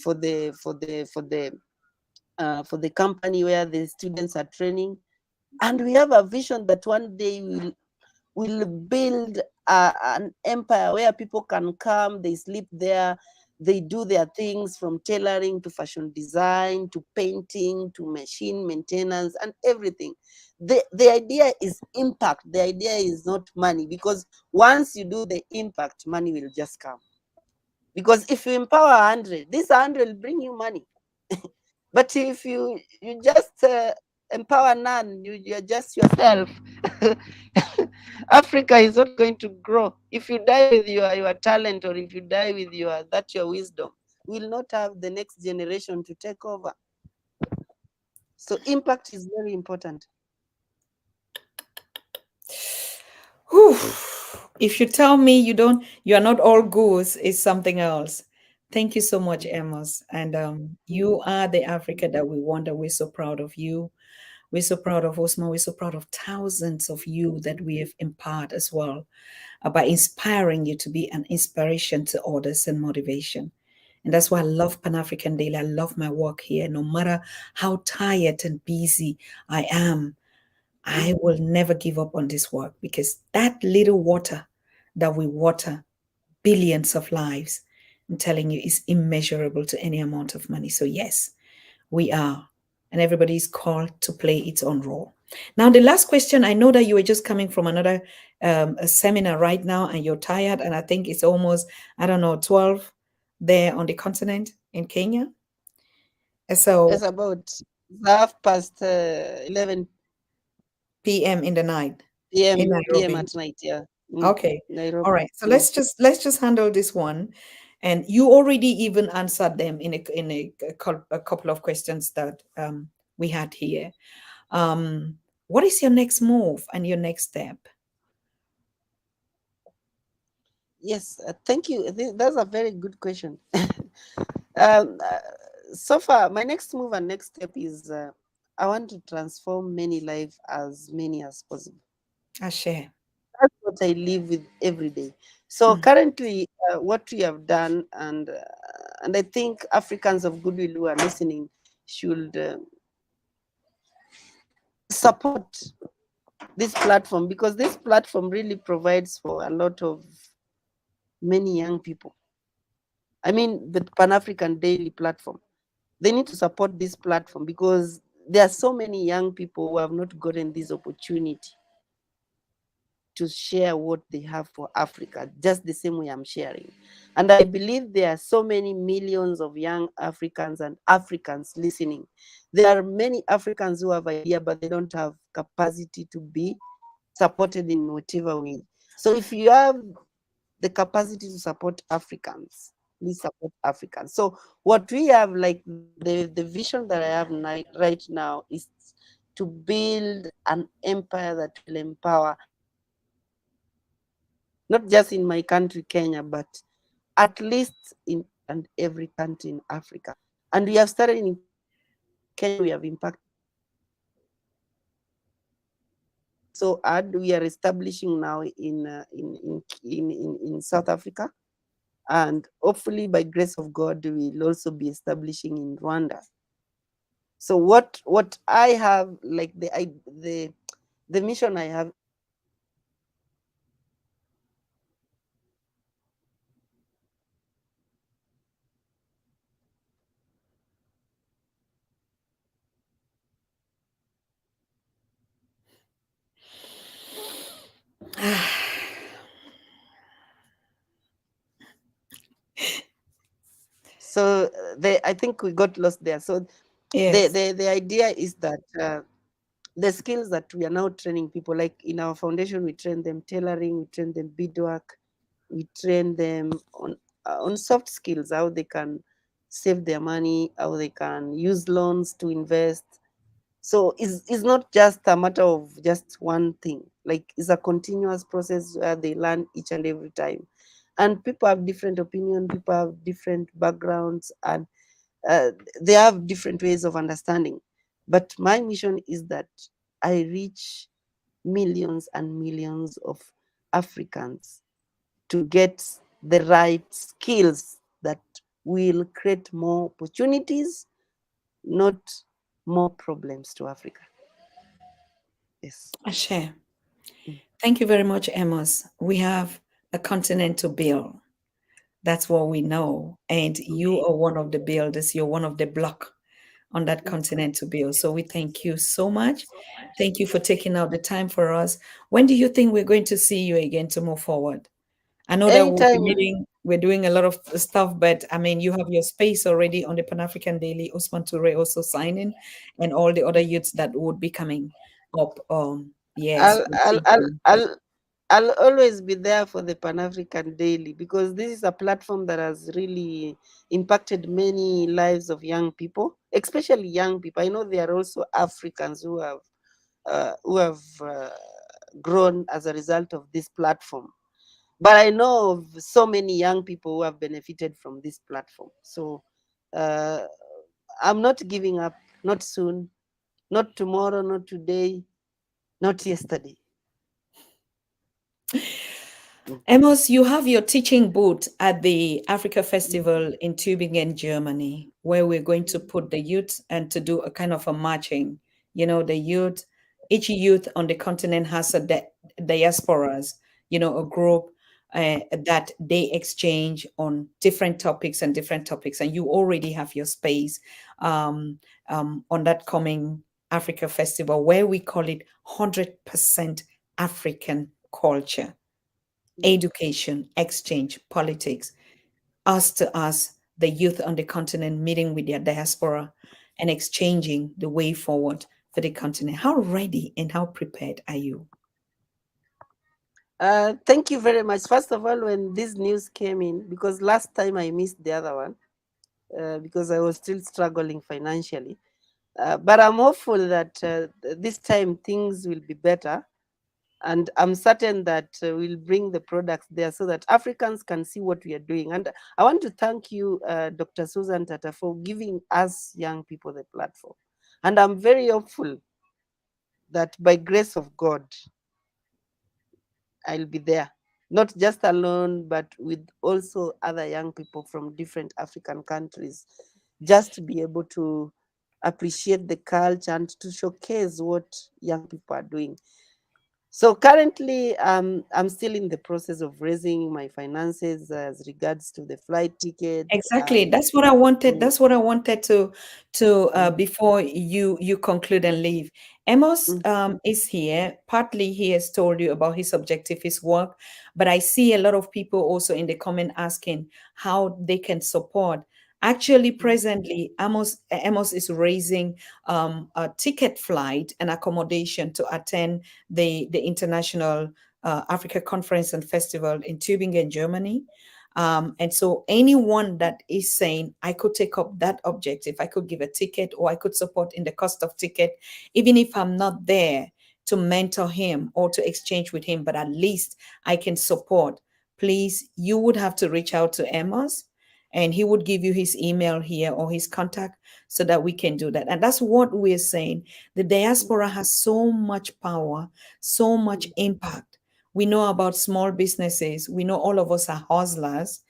for the for the for the for the company where the students are training. And we have a vision that one day we'll build an empire where people can come, they sleep there, they do their things from tailoring to fashion design to painting to machine maintenance and everything. The idea is impact. The idea is not money, because once you do the impact, money will just come. Because if you empower 100, this 100 will bring you money. But if you just empower none, you're just yourself. Africa is not going to grow. If you die with your talent, or if you die with your wisdom, we will not have the next generation to take over. So impact is very important. Whew. If you tell me you are not all goose, it's something else. Thank you so much, Amos. And you are the Africa that we want, and we're so proud of you. We're so proud of Osman. We're so proud of thousands of you that we have imparted as well, by inspiring you to be an inspiration to others and motivation. And that's why I love Pan African Daily. I love my work here. No matter how tired and busy I am, I will never give up on this work, because that little water that we water billions of lives, I'm telling you, is immeasurable to any amount of money. So, yes, we are. and everybody is called to play its own role. Now, the last question, I know that you were just coming from another a seminar right now and you're tired, and I think it's almost, I don't know, 12 there on the continent in Kenya. And It's so about 11 PM in the night in p.m. Nairobi. at night. Yeah, in Okay. All Nairobi. right. So Mm. let's just handle this one. And you already even answered them in a couple of questions that we had here. What is your next move and your next step? Yes, thank you. That's a very good question. um, uh, so far, my next move and next step is I want to transform many lives as many as possible. I share. That's what I live with every day. So Mm, currently, what we have done, and I think Africans of goodwill who are listening should support this platform, because this platform really provides for a lot of many young people. I mean, the Pan African Daily platform. They need to support this platform because there are so many young people who have not gotten this opportunity to share what they have for Africa, just the same way I'm sharing. And I believe there are so many millions of young Africans and Africans listening. There are many Africans who have idea, but they don't have capacity to be supported in whatever way. So if you have the capacity to support Africans, please support Africans. So what we have, like the vision that I have right now is to build an empire that will empower not just in my country, Kenya, but at least in and every country in Africa. And we have started in Kenya, we have impacted so hard. We are establishing now in South Africa, and hopefully by grace of God, we will also be establishing in Rwanda. So what I have, like the mission I have is to build an empire that will empower Africans So I think we got lost there. So yes. the idea is that the skills that we are now training people, like in our foundation, we train them tailoring, we train them beadwork, we train them on soft skills, how they can save their money, how they can use loans to invest. So it's not just a matter of just one thing. Like it's a continuous process where they learn each and every time. And people have different opinion, people have different backgrounds, and uh, they have different ways of understanding. But my mission is that I reach millions and millions of Africans to get the right skills that will create more opportunities, not more problems to Africa. Yes. I share. Mm. Thank you very much, Amos. We have a continent to build. That's what we know. And you are one of the builders. You're one of the block on that continent to build. So we thank you so much. Thank you for taking out the time for us. When do you think we're going to see you again to move forward? I know that we'll be Anytime, meeting, we're doing a lot of stuff, but I mean, you have your space already on the Pan African Daily, Osman Toure also signing, and all the other youths that would be coming up. Yes, I'll, we'll I'll, see I'll, you. I'll, I'll always be there for the Pan African Daily, because this is a platform that has really impacted many lives of young people, especially young people. I know there are also Africans who have grown as a result of this platform. But I know of so many young people who have benefited from this platform. So uh, I'm not giving up, not soon, not tomorrow, not today, not yesterday. Amos, you have your teaching booth at the Africa Festival in Tübingen, Germany, where we're going to put the youth and to do a kind of a matching. You know, the youth, each youth on the continent has a diasporas, you know, a group. that they exchange on different topics and different topics. And you already have your space um, on that coming Africa Festival, where we call it 100% African culture, Yeah. education, exchange, politics, us to us, the youth on the continent meeting with their diaspora and exchanging the way forward for the continent. How ready and how prepared are you? Thank you very much. First of all, when this news came in, because last time I missed the other one, because I was still struggling financially. But I'm hopeful that this time things will be better. And I'm certain that we'll bring the products there so that Africans can see what we are doing. And I want to thank you, Dr. Susan Tatah, for giving us young people the platform. And I'm very hopeful that by grace of God, I'll be there, not just alone, but with also other young people from different African countries, just to be able to appreciate the culture and to showcase what young people are doing. So currently, I'm still in the process of raising my finances as regards to the flight tickets Exactly. and That's what I wanted. mm, That's what I wanted to mm, before you conclude and leave. Amos mm, is here. Partly he has told you about his objective, his work, but I see a lot of people also in the comment asking how they can support. Actually, mm, presently, Amos is raising a ticket flight and accommodation to attend the International Africa Conference and Festival in Tübingen, Germany. And so anyone that is saying, I could take up that objective, I could give a ticket or I could support in the cost of ticket, even if I'm not there to mentor him or to exchange with him, but at least I can support. Please, you would have to reach out to Amos and he would give you his email here or his contact so that we can do that. And that's what we're saying. The diaspora has so much power, so much mm, impact. We know about small businesses. We know all of us are hustlers.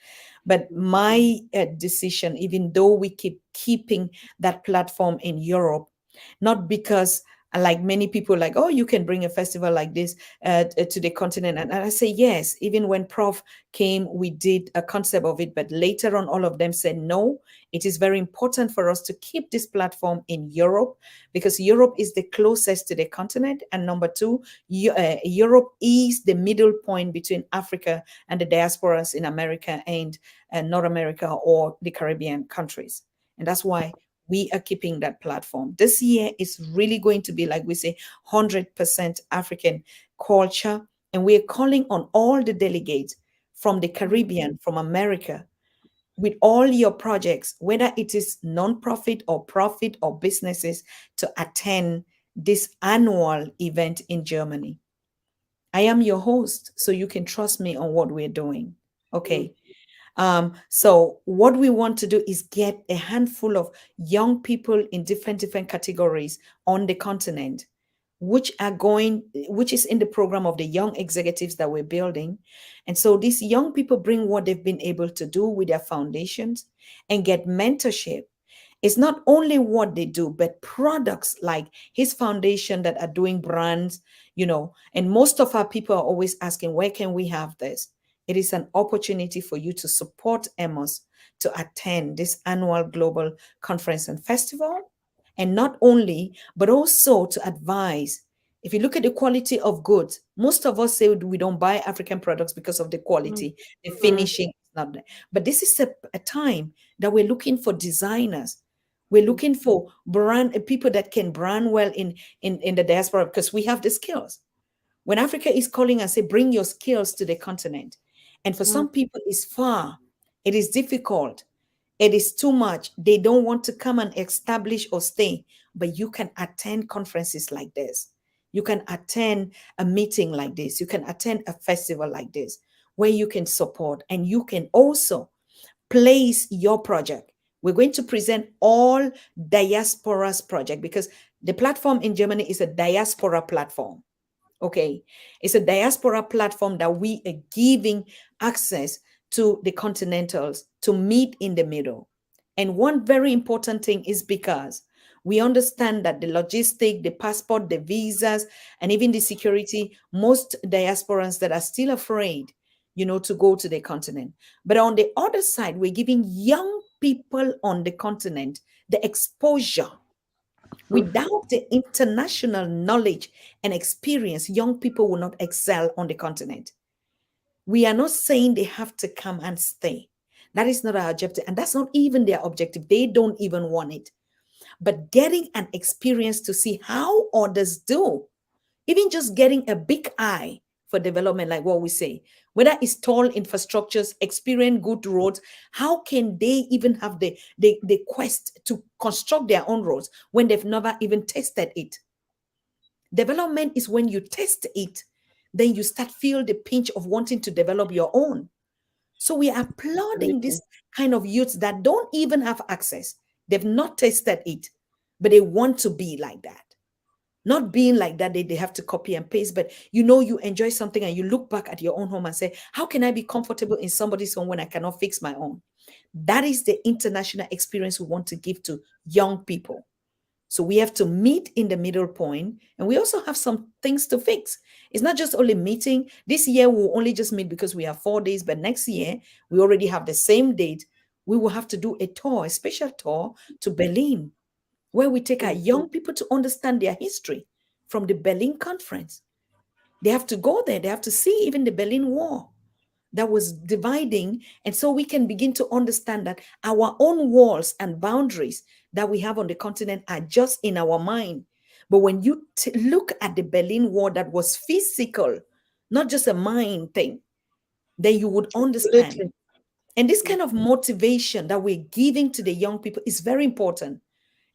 But mm, my decision, even though we keep keeping that platform in Europe, not because like many people like, oh, you can bring a festival like this to the continent. And I say, yes, even when Prof came, we did a concept of it. But later on, all of them said, no, it is very important for us to keep this platform in Europe because Europe is the closest to the continent. And number two, Europe is the middle point between Africa and the diasporas in America and North America or the Caribbean countries. And that's why we are keeping that platform. This year is really going to be, like we say, 100% African culture. And we're calling on all the delegates from the mm, Caribbean, from America, with all your projects, whether it is nonprofit or profit or businesses, to attend this annual event in Germany. I am your host, so you can trust me on what we're doing. mm, Okay. So what we want to do is get a handful of young people in different categories on the continent, which is in the program of the young executives that we're building. And so these young people bring what they've been able to do with their foundations and get mentorship. It's not only what they do, but products like his foundation that are doing brands, and most of our people are always asking, where can we have this? It is an opportunity for you to support Amos to attend this annual global conference and festival. And not only, but also to advise. If you look at the quality of goods, most of us say we don't buy African products because of the mm, quality, the mm, finishing is not there. But this is a time that we're looking for designers. We're mm, looking for people that can brand well in the diaspora because we have the skills. When Africa is calling and say, bring your skills to the continent. And for mm, some people, it's far. It is difficult. It is too much. They don't want to come and establish or stay. But you can attend conferences like this. You can attend a meeting like this. You can attend a festival like this where you can support and you can also place your project. We're going to present all diaspora's project because the platform in Germany is a diaspora platform. Okay. It's a diaspora platform that we are giving access to the continentals to meet in the middle. And one very important thing is because we understand that the logistic, the passport, the visas, and even the security, most diasporans that are still afraid, to go to the continent. But on the other side, we're giving young people on the continent the exposure. Without the international knowledge and experience, young people will not excel on the continent. We are not saying they have to come and stay. That is not our objective. And that's not even their objective. They don't even want it. But getting an experience to see how others do, even just getting a big eye for development, like what we say, whether it's tall infrastructures, experience good roads, how can they even have the quest to construct their own roads when they've never even tested it? Development is when you test it, then you start feel the pinch of wanting to develop your own. So we are applauding Absolutely. this kind of youths that don't even have access. They've not tested it, but they want to be like that. Not being like that, they have to copy and paste, but you enjoy something and you look back at your own home and say, how can I be comfortable in somebody's home when I cannot fix my own? That is the international experience we want to give to young people. So we have to meet in the middle point, and we also have some things to fix. It's not just only meeting. This year we'll only just meet because we have 4 days, but next year we already have the same date. We will have to do a tour, a special tour to Berlin, where we take our young people to understand their history from the Berlin Conference. They have to go there. They have to see even the Berlin Wall that was dividing. And so we can begin to understand that our own walls and boundaries that we have on the continent are just in our mind. But when you look at the Berlin Wall that was physical, not just a mind thing, then you would understand. Absolutely. And this kind of motivation that we're giving to the young people is very important.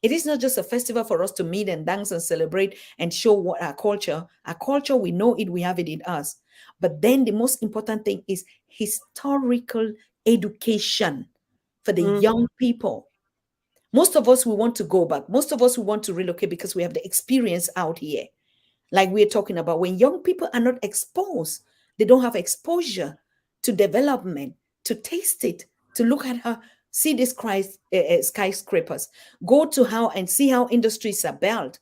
It is not just a festival for us to meet and dance and celebrate and show what our culture. Our culture, we know it, we have it in us. But then the most important thing is historical education for the Mm, young people. Most of us, we want to go back. Most of us, we want to relocate because we have the experience out here. Like we're talking about, when young people are not exposed, they don't have exposure to development, to taste it, to look at how, see these skyscrapers, go to how and see how industries are built.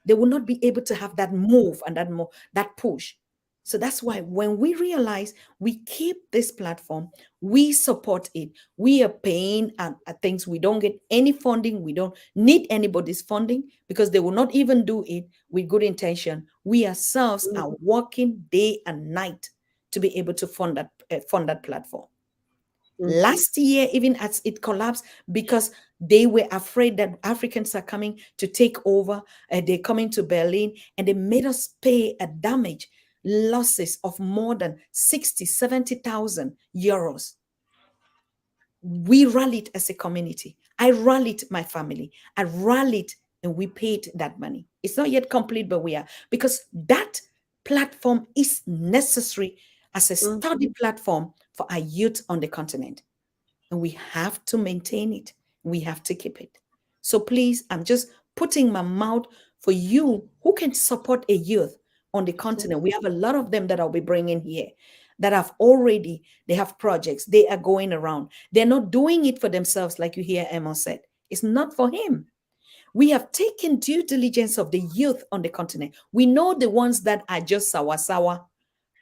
They will not be able to have that move and that push. So that's why when we realize we keep this platform, we support it, we are paying at things, we don't get any funding, we don't need anybody's funding because they will not even do it with good intention. We ourselves are working day and night to be able to fund that platform. mm, Last year, even as it collapsed, because they were afraid that Africans are coming to take over, they're coming to Berlin, and they made us pay a damage, losses of more than 60, 70,000 euros. We rallied as a community. I rallied my family. I rallied and we paid that money. It's not yet complete, but we are, because that platform is necessary as a mm. study platform for our youth on the continent. And we have to maintain it. We have to keep it. So please, I'm just putting my mouth for you who can support a youth on the continent. We have a lot of them that I'll be bringing here that have already, they have projects, they are going around. They're not doing it for themselves, like you hear Amos said. It's not for him. We have taken due diligence of the youth on the continent. We know the ones that are just sawa sawa.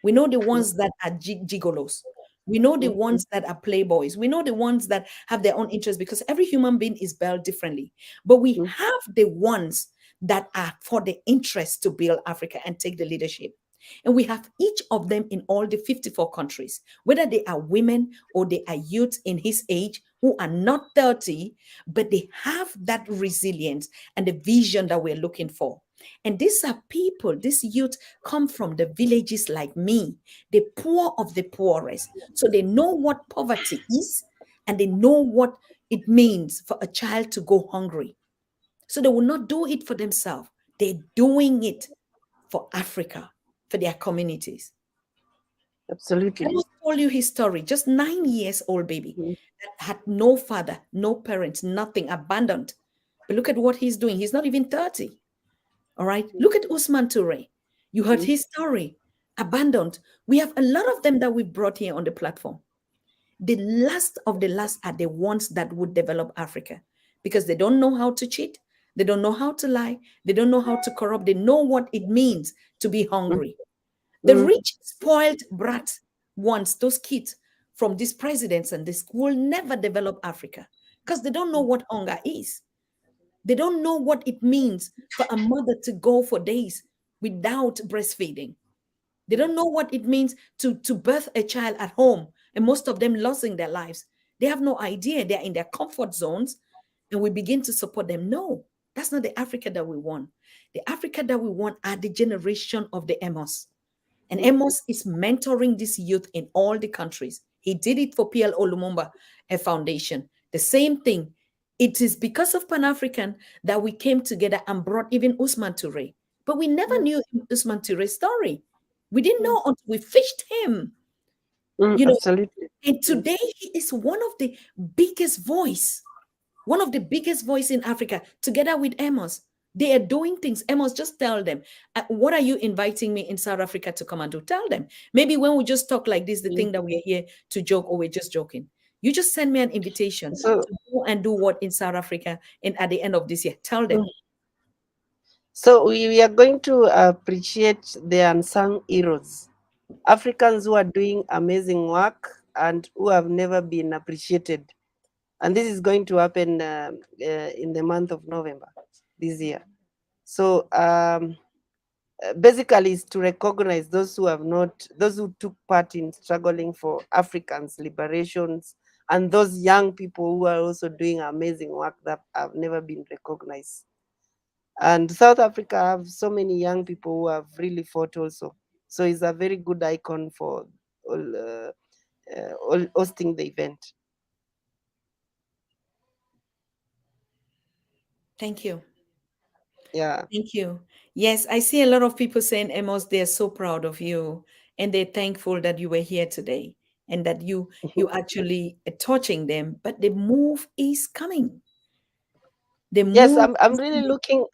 We know the ones that are gigolos. We know the ones that are playboys. We know the ones that have their own interests because every human being is built differently. But we have the ones that are for the interest to build Africa and take the leadership. And we have each of them in all the 54 countries, whether they are women or they are youth in his age who are not 30, but they have that resilience and the vision that we're looking for. And these are people, these youth come from the villages like me, the poor of the poorest. So they know what poverty is and they know what it means for a child to go hungry. So they will not do it for themselves. They're doing it for Africa, for their communities. I Absolutely. must tell you his story. Just 9 years old baby Mm, that had no father, no parents, nothing, abandoned. But look at what he's doing. He's not even 30. All right. Look at Usman Toure. You heard mm, his story. Abandoned. We have a lot of them that we brought here on the platform. The last of the last are the ones that would develop Africa because they don't know how to cheat. They don't know how to lie. They don't know how to corrupt. They know what it means to be mm, hungry. The mm, rich, spoiled brat. wants, those kids from these presidents and this will never develop Africa because they don't know what hunger is. They don't know what it means for a mother to go for days without breastfeeding. They don't know what it means to birth a child at home, and most of them losing their lives. They have no idea. They're in their comfort zones, and we begin to support them. No, that's not the Africa that we want. The Africa that we want are the generation of the Amos. And Amos is mentoring this youth in all the countries. He did it for PLO Lumumba, a foundation. The same thing. It is because of Pan African that we came together and brought even Usman Toure. But we never knew Usman Toure's story. We didn't know until we fished him. You know, Absolutely. and Yes. today he is biggest voice, one of the biggest voice in Africa, together with Amos. They are doing things. Amos, just tell them, what are you inviting me in South Africa to come and do? Tell them. Maybe when we just talk like this, the Mm. thing that we're here to joke or we're just joking. You just send me an invitation So, to go and do what in South Africa and at the end of this year. Tell them. mm. So we are going to appreciate the unsung heroes, Africans who are doing amazing work and who have never been appreciated. And this is going to happen in the month of November this year. So basically, is to recognize those who have not, those who took part in struggling for Africans' liberations, and those young people who are also doing amazing work that have never been recognized. And South Africa have so many young people who have really fought also. So it's a very good icon for all hosting the event. Thank you. Yeah. Thank you. Yes, I see a lot of people saying, Amos, they're so proud of you and they're thankful that you were here today and that you actually are touching them. But the move is coming. The Yes, move I'm is really coming. looking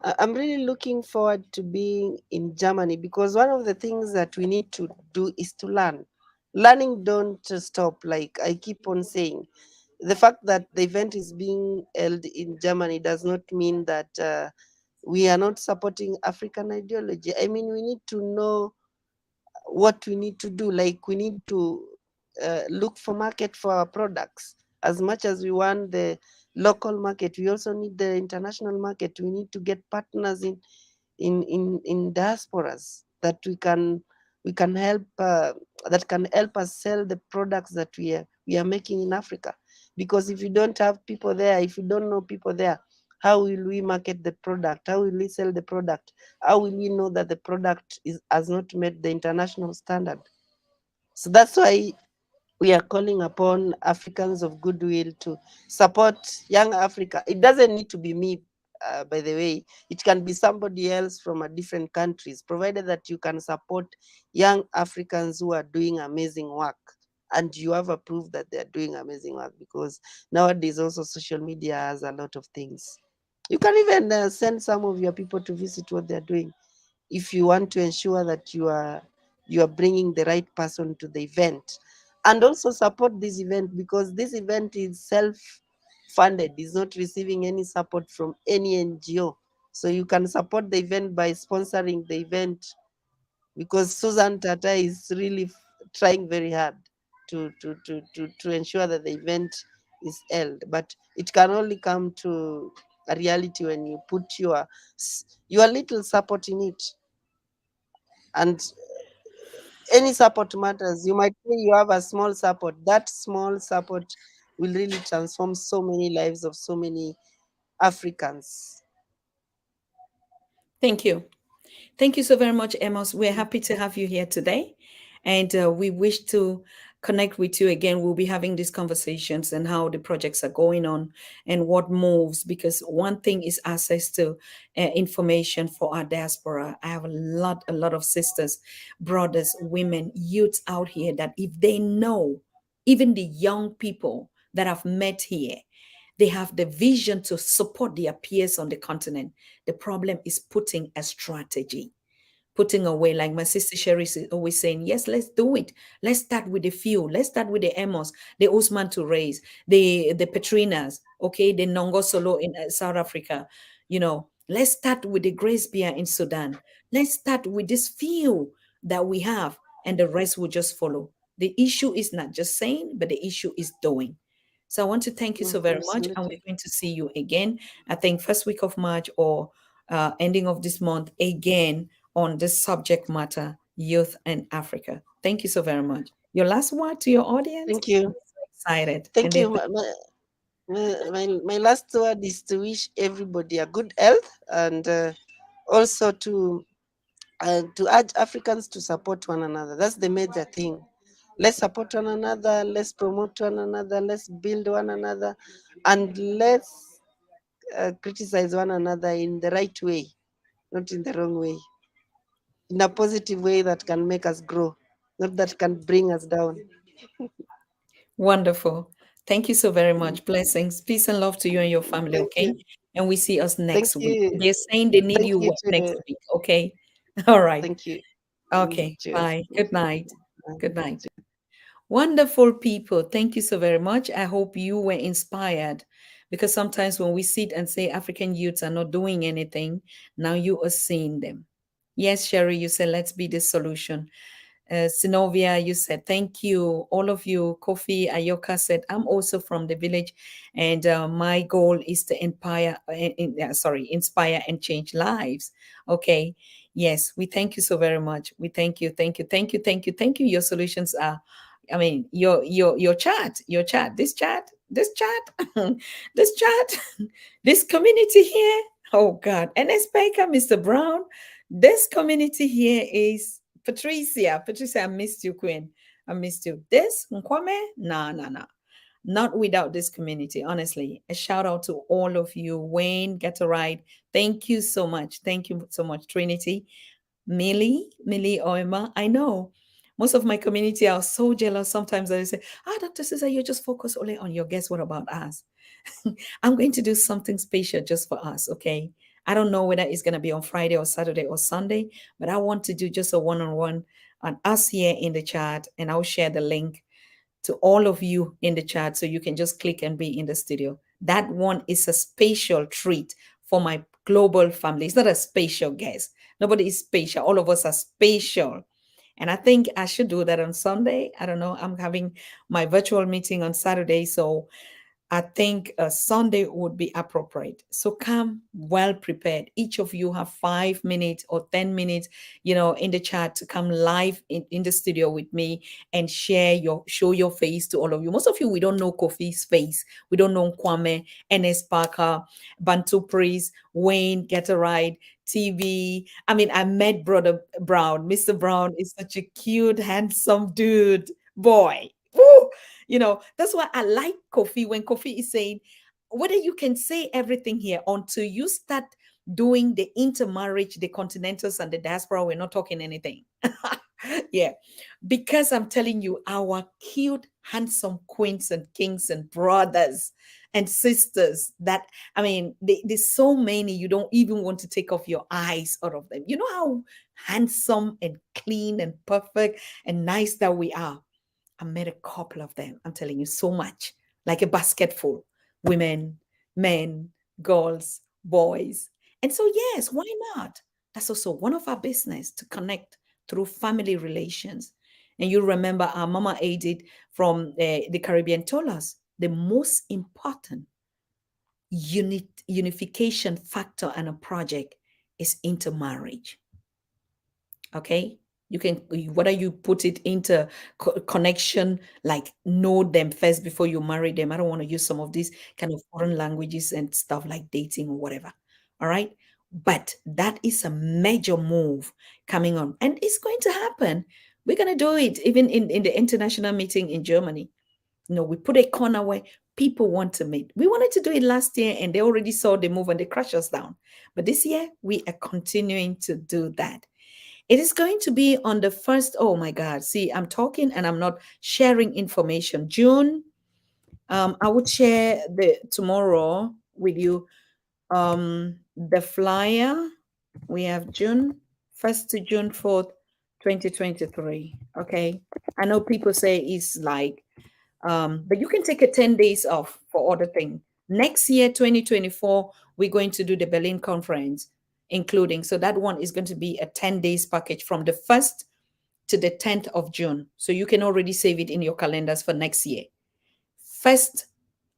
I'm really looking forward to being in Germany, because one of the things that we need to do is to learn. Learning don't stop, like I keep on saying. The fact that the event is being held in Germany does not mean that we are not supporting African ideology. I mean, we need to know what we need to do. Like, we need to look for market for our products. As much as we want the local market, we also need the international market. We need to get partners in diasporas that we can help that can help us sell the products that we are making in Africa. Because if you don't have people there, if you don't know people there, how will we market the product? How will we sell the product? How will we know that the product has not met the international standard? So that's why we are calling upon Africans of goodwill to support young Africa. It doesn't need to be me, by the way. It can be somebody else from a different countries, provided that you can support young Africans who are doing amazing work. And you have a proof that they are doing amazing work, because nowadays also social media has a lot of things. You can even send some of your people to visit what they're doing, if you want to ensure that you are bringing the right person to the event. And also support this event, because this event is self funded, is not receiving any support from any NGO. So you can support the event by sponsoring the event, because Susan Tatah is really trying very hard to ensure that the event is held. But it can only come to a reality when you put your little support in it. And any support matters. You might say you have a small support. That small support will really transform so many lives of so many Africans. Thank you. Thank you so very much, Amos. We're happy to have you here today. And we wish to connect with you again. We'll be having these conversations and how the projects are going on and what moves. Because one thing is access to information for our diaspora. I have a lot of sisters, brothers, women, youths out here that if they know, even the young people that I've met here, they have the vision to support their peers on the continent. The problem is putting a strategy, putting away, like my sister Sherry is always saying, yes, let's do it. Let's start with the few. Let's start with the Amos, the Usman Toure's, the Petrinas, okay, the Nongo Solo in South Africa. Let's start with the Grace Beer in Sudan. Let's start with this few that we have. and the rest will just follow. The issue is not just saying, but the issue is doing. So I want to thank you so very much, and we're Absolutely. going to see you again. I think first week of March or ending of this month again on this subject matter, youth and Africa. Thank you so very much. Your last word to your audience? Thank you. I'm so excited, and Thank they you. My last word is to wish everybody a good health, and also to urge Africans to support one another. That's the major thing. Let's support one another, let's promote one another, let's build one another, and let's criticize one another in the right way, not in the wrong way, in a positive way that can make us grow, not that can bring us down. wonderful. Thank you so very much. Blessings, peace, and love to you and your family. Thank Okay, you. and we see us Thank next week. you. They're saying they need Thank you you next too. week. Okay, all right. Thank you. Okay, Cheers. bye. Good night. Good night. Cheers. Wonderful people. Thank you so very much. I hope you were inspired because sometimes when we sit and say African youths are not doing anything, now you are seeing them. Yes, Sherry, you said let's be the solution. Sinovia, you said thank you. All of you. Kofi Ayoka said I'm also from the village, and my goal is to inspire and change lives. Okay. Yes, we thank you so very much. We thank you. Your solutions are, I mean, your chat, this chat, this chat, this community here. Oh God, NS Baker, Mr. Brown, this community here is Patricia. Patricia, I missed you, Queen. I missed you. This Nkwame? Nah, nah, nah. Not without this community, honestly. A shout out to all of you. Wayne, get a ride. Thank you so much. Thank you so much, Trinity. Millie Oima. I know most of my community are so jealous. Sometimes they say, Dr. Susan, you just focus only on your guests. What about us? I'm going to do something special just for us, okay? I don't know whether it's going to be on Friday or Saturday or Sunday, but I want to do just a one-on-one on us here in the chat, and I'll share the link to all of you in the chat so you can just click and be in the studio. That one is a special treat for my global family. It's not a special guest. Nobody is special. All of us are special. And I think I should do that on Sunday. I don't know. I'm having my virtual meeting on Saturday. So I think Sunday would be appropriate. So come well prepared. Each of you have 5 minutes or 10 minutes, in the chat to come live in the studio with me and show your face to all of you. Most of you, we don't know Kofi's face. We don't know Kwame, NS Parker, Bantu Priest, Wayne, Get a Ride, TV. I mean, I met Brother Brown. Mr. Brown is such a cute, handsome dude. Boy. Woo! That's why I like Kofi when Kofi is saying, whether you can say everything here until you start doing the intermarriage, the continentals and the diaspora, we're not talking anything. Yeah, because I'm telling you, our cute, handsome queens and kings and brothers and sisters that, I mean, there's so many, you don't even want to take off your eyes out of them. You know how handsome and clean and perfect and nice that we are. I met a couple of them. I'm telling you so much, like a basket full women, men, girls, boys. And so, yes, why not? That's also one of our business to connect through family relations. And you remember our Mama Edith from the Caribbean told us the most important unification factor in a project is intermarriage. Okay, you can, whether you put it into connection, like know them first before you marry them. I don't want to use some of these kind of foreign languages and stuff like dating or whatever. All right, but that is a major move coming on, and it's going to happen. We're going to do it even in the international meeting in Germany. We put a corner where people want to meet. We wanted to do it last year and they already saw the move and they crashed us down, but this year we are continuing to do that. It is going to be on the first. Oh my God. See, I'm talking and I'm not sharing information. June, I would share the tomorrow with you. The flyer. We have June 1st to June 4th, 2023. Okay. I know people say it's like, but you can take a 10 days off for other things. Next year, 2024, we're going to do the Berlin conference, including. So that one is going to be a 10 days package from the 1st to the 10th of June. So you can already save it in your calendars for next year. 1st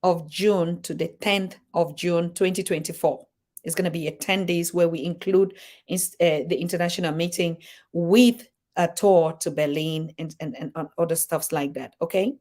of June to the 10th of June 2024. It's going to be a 10 days where we include the international meeting with a tour to Berlin and other stuffs like that. Okay.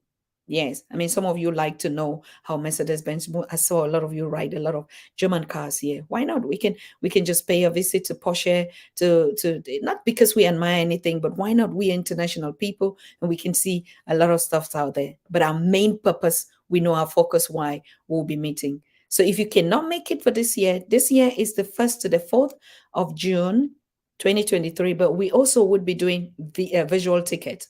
Yes, I mean, some of you like to know how Mercedes-Benz. I saw a lot of you ride a lot of German cars here. Why not? We can just pay a visit to Porsche to not because we admire anything, but why not? We are international people and we can see a lot of stuff out there. But our main purpose, we know our focus why we'll be meeting. So if you cannot make it for this year is the 1st to the 4th of June 2023, but we also would be doing the visual ticket.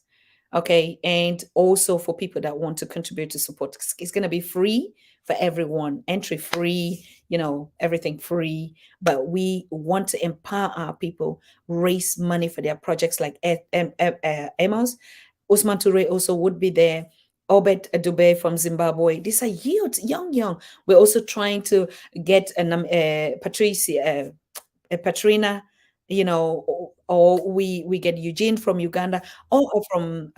Okay. And also for people that want to contribute to support, it's going to be free for everyone, entry free, everything free. But we want to empower our people, raise money for their projects like Amos. Usman Toure also would be there. Obed Dube from Zimbabwe. These are youth, young. We're also trying to get Patricia, Patrina, or we get Eugene from Uganda or from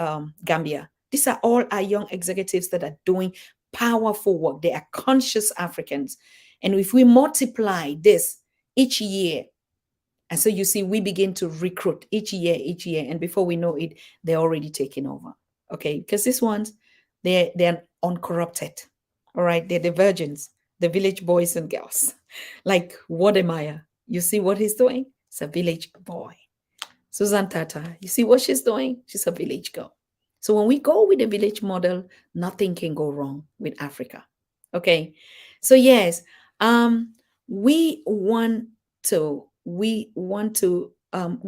Gambia. These are all our young executives that are doing powerful work. They are conscious Africans. And if we multiply this each year, and so you see, we begin to recruit each year, and before we know it, they're already taking over. Okay, because these ones, they're uncorrupted. All right, they're the virgins, the village boys and girls. Like Wademaya, you see what he's doing? It's a village boy. Susan Tatah, you see what she's doing? She's a village girl. So when we go with the village model, nothing can go wrong with Africa. Okay. So yes, we want to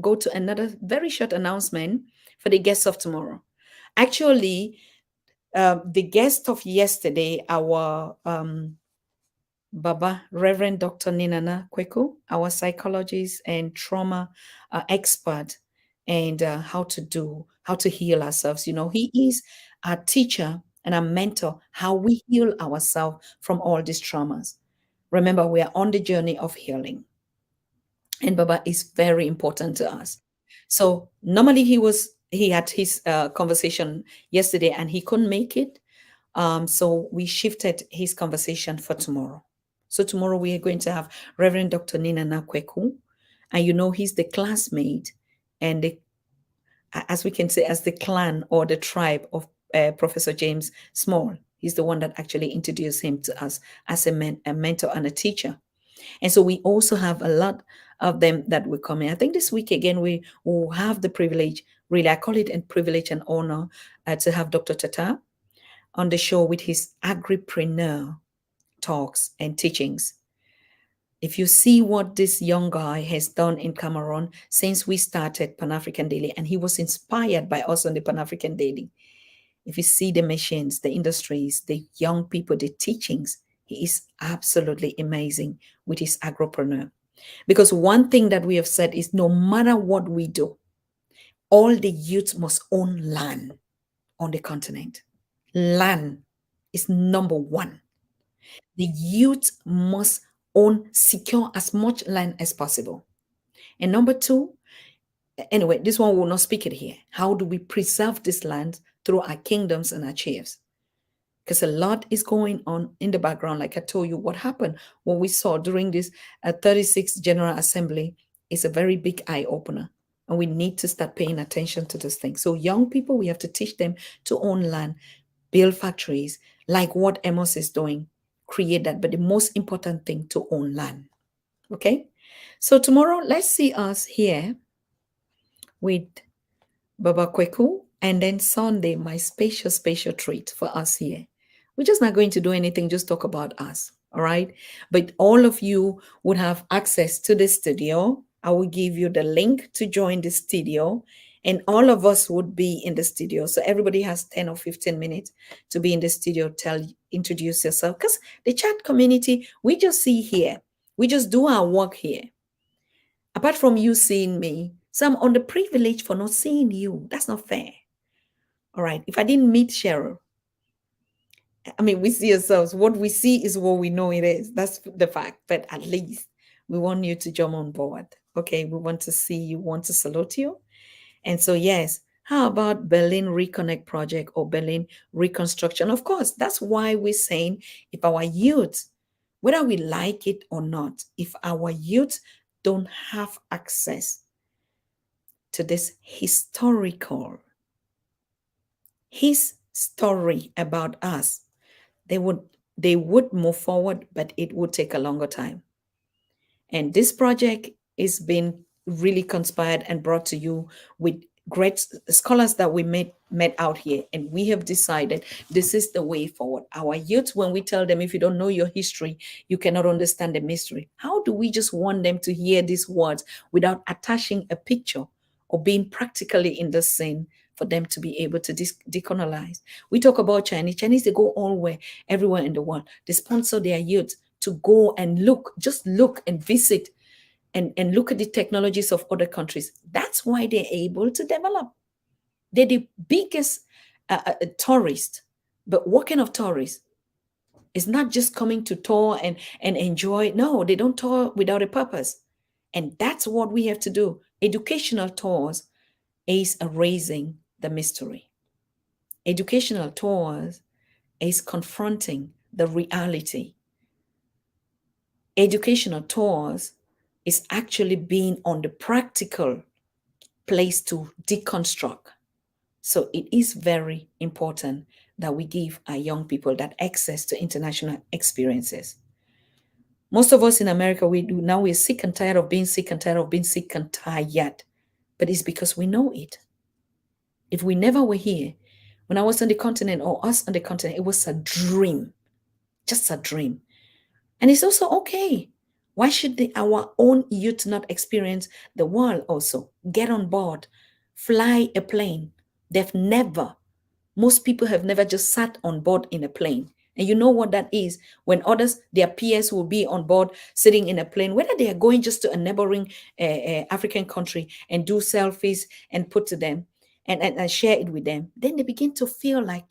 go to another very short announcement for the guests of tomorrow. Actually, the guest of yesterday, our Baba, Reverend Dr. Ninana Kweku, our psychologist and trauma expert, and how to heal ourselves. He is our teacher and our mentor, how we heal ourselves from all these traumas. Remember, we are on the journey of healing, and Baba is very important to us. So normally he had his conversation yesterday and he couldn't make it. So we shifted his conversation for tomorrow. So tomorrow we are going to have Reverend Dr. Nina Nakweku, and he's the classmate and as we can say, as the clan or the tribe of Professor James Small. He's the one that actually introduced him to us as a mentor and a teacher. And so we also have a lot of them that will come in. I think this week again, we will have the privilege, really, I call it a privilege and honor to have Dr. Tatah on the show with his agripreneur talks and teachings. If you see what this young guy has done in Cameroon since we started Pan African Daily, and he was inspired by us on the Pan African Daily. If you see the machines, the industries, the young people, the teachings, he is absolutely amazing with his agripreneur. Because one thing that we have said is no matter what we do, all the youth must own land on the continent. Land is number one. The youth must secure as much land as possible. And number two, anyway, this one will not speak it here. How do we preserve this land through our kingdoms and our chiefs? Because a lot is going on in the background. Like I told you, what happened, what we saw during this 36th General Assembly is a very big eye opener. And we need to start paying attention to this thing. So young people, we have to teach them to own land, build factories, like what Amos is doing, create that. But the most important thing, to own land. Okay? So tomorrow, let's see us here with Baba Kweku. And then Sunday, my special treat for us here. We're just not going to do anything, just talk about us. All right. But all of you would have access to the studio. I will give you the link to join the studio, and all of us would be in the studio. So everybody has 10 or 15 minutes to be in the studio. Introduce yourself. Because the chat community, we just see here. We just do our work here. Apart from you seeing me, so I'm on the privilege for not seeing you. That's not fair. All right. If I didn't meet Cheryl, I mean, we see ourselves. What we see is what we know it is. That's the fact. But at least we want you to jump on board. Okay. We want to see you, want to salute you. And so, yes, How about Berlin Reconnect Project or Berlin Reconstruction? Of course, that's why we're saying if our youth, whether we like it or not, if our youth don't have access to this his story about us, they would they would move forward, but it would take a longer time. And this project is being really conspired and brought to you with great scholars that we met out here. And we have decided this is the way forward. Our youth, when we tell them, if you don't know your history, you cannot understand the mystery. How do we just want them to hear these words without attaching a picture or being practically in the scene for them to be able to decolonize? We talk about Chinese, they go all where, everywhere in the world. They sponsor their youth to go and look, just look and visit and look at the technologies of other countries. That's why they're able to develop. They're the biggest tourist. But what kind of tourist? It's not just coming to tour and enjoy. No, they don't tour without a purpose. And that's what we have to do. Educational tours is erasing the mystery. Educational tours is confronting the reality. Educational tours is actually being on the practical place to deconstruct. So it is very important that we give our young people that access to international experiences. Most of us in America, we're sick and tired of being sick and tired of being sick and tired, but it's because we know it. If we never were here, when I was on the continent or us on the continent, it was a dream, just a dream. And it's also okay. Why should our own youth not experience the world also? Get on board, fly a plane. They've never, most people have never just sat on board in a plane. And you know what that is? When others, their peers will be on board sitting in a plane, whether they are going just to a neighboring African country and do selfies and put to them and share it with them, then they begin to feel like,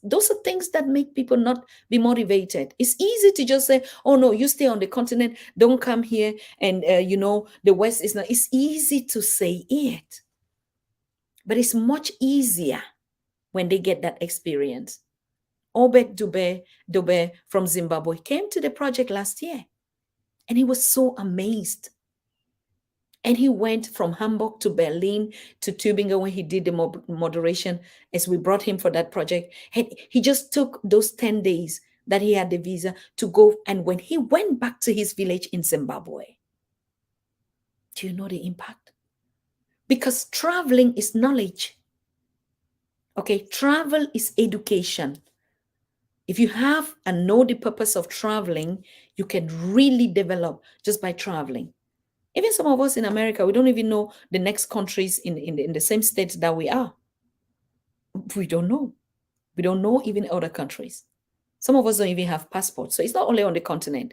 those are things that make people not be motivated. It's easy to just say, oh no, you stay on the continent, don't come here. And, the West is not, it's easy to say it, but it's much easier when they get that experience. Obed Dube from Zimbabwe came to the project last year and he was so amazed. And he went from Hamburg to Berlin to Tübingen when he did the moderation as we brought him for that project. And he just took those 10 days that he had the visa to go. And when he went back to his village in Zimbabwe, do you know the impact? Because traveling is knowledge. Okay, travel is education. If you have and know the purpose of traveling, you can really develop just by traveling. Even some of us in America, we don't even know the next countries in the same state that we are. We don't know. We don't know even other countries. Some of us don't even have passports. So it's not only on the continent,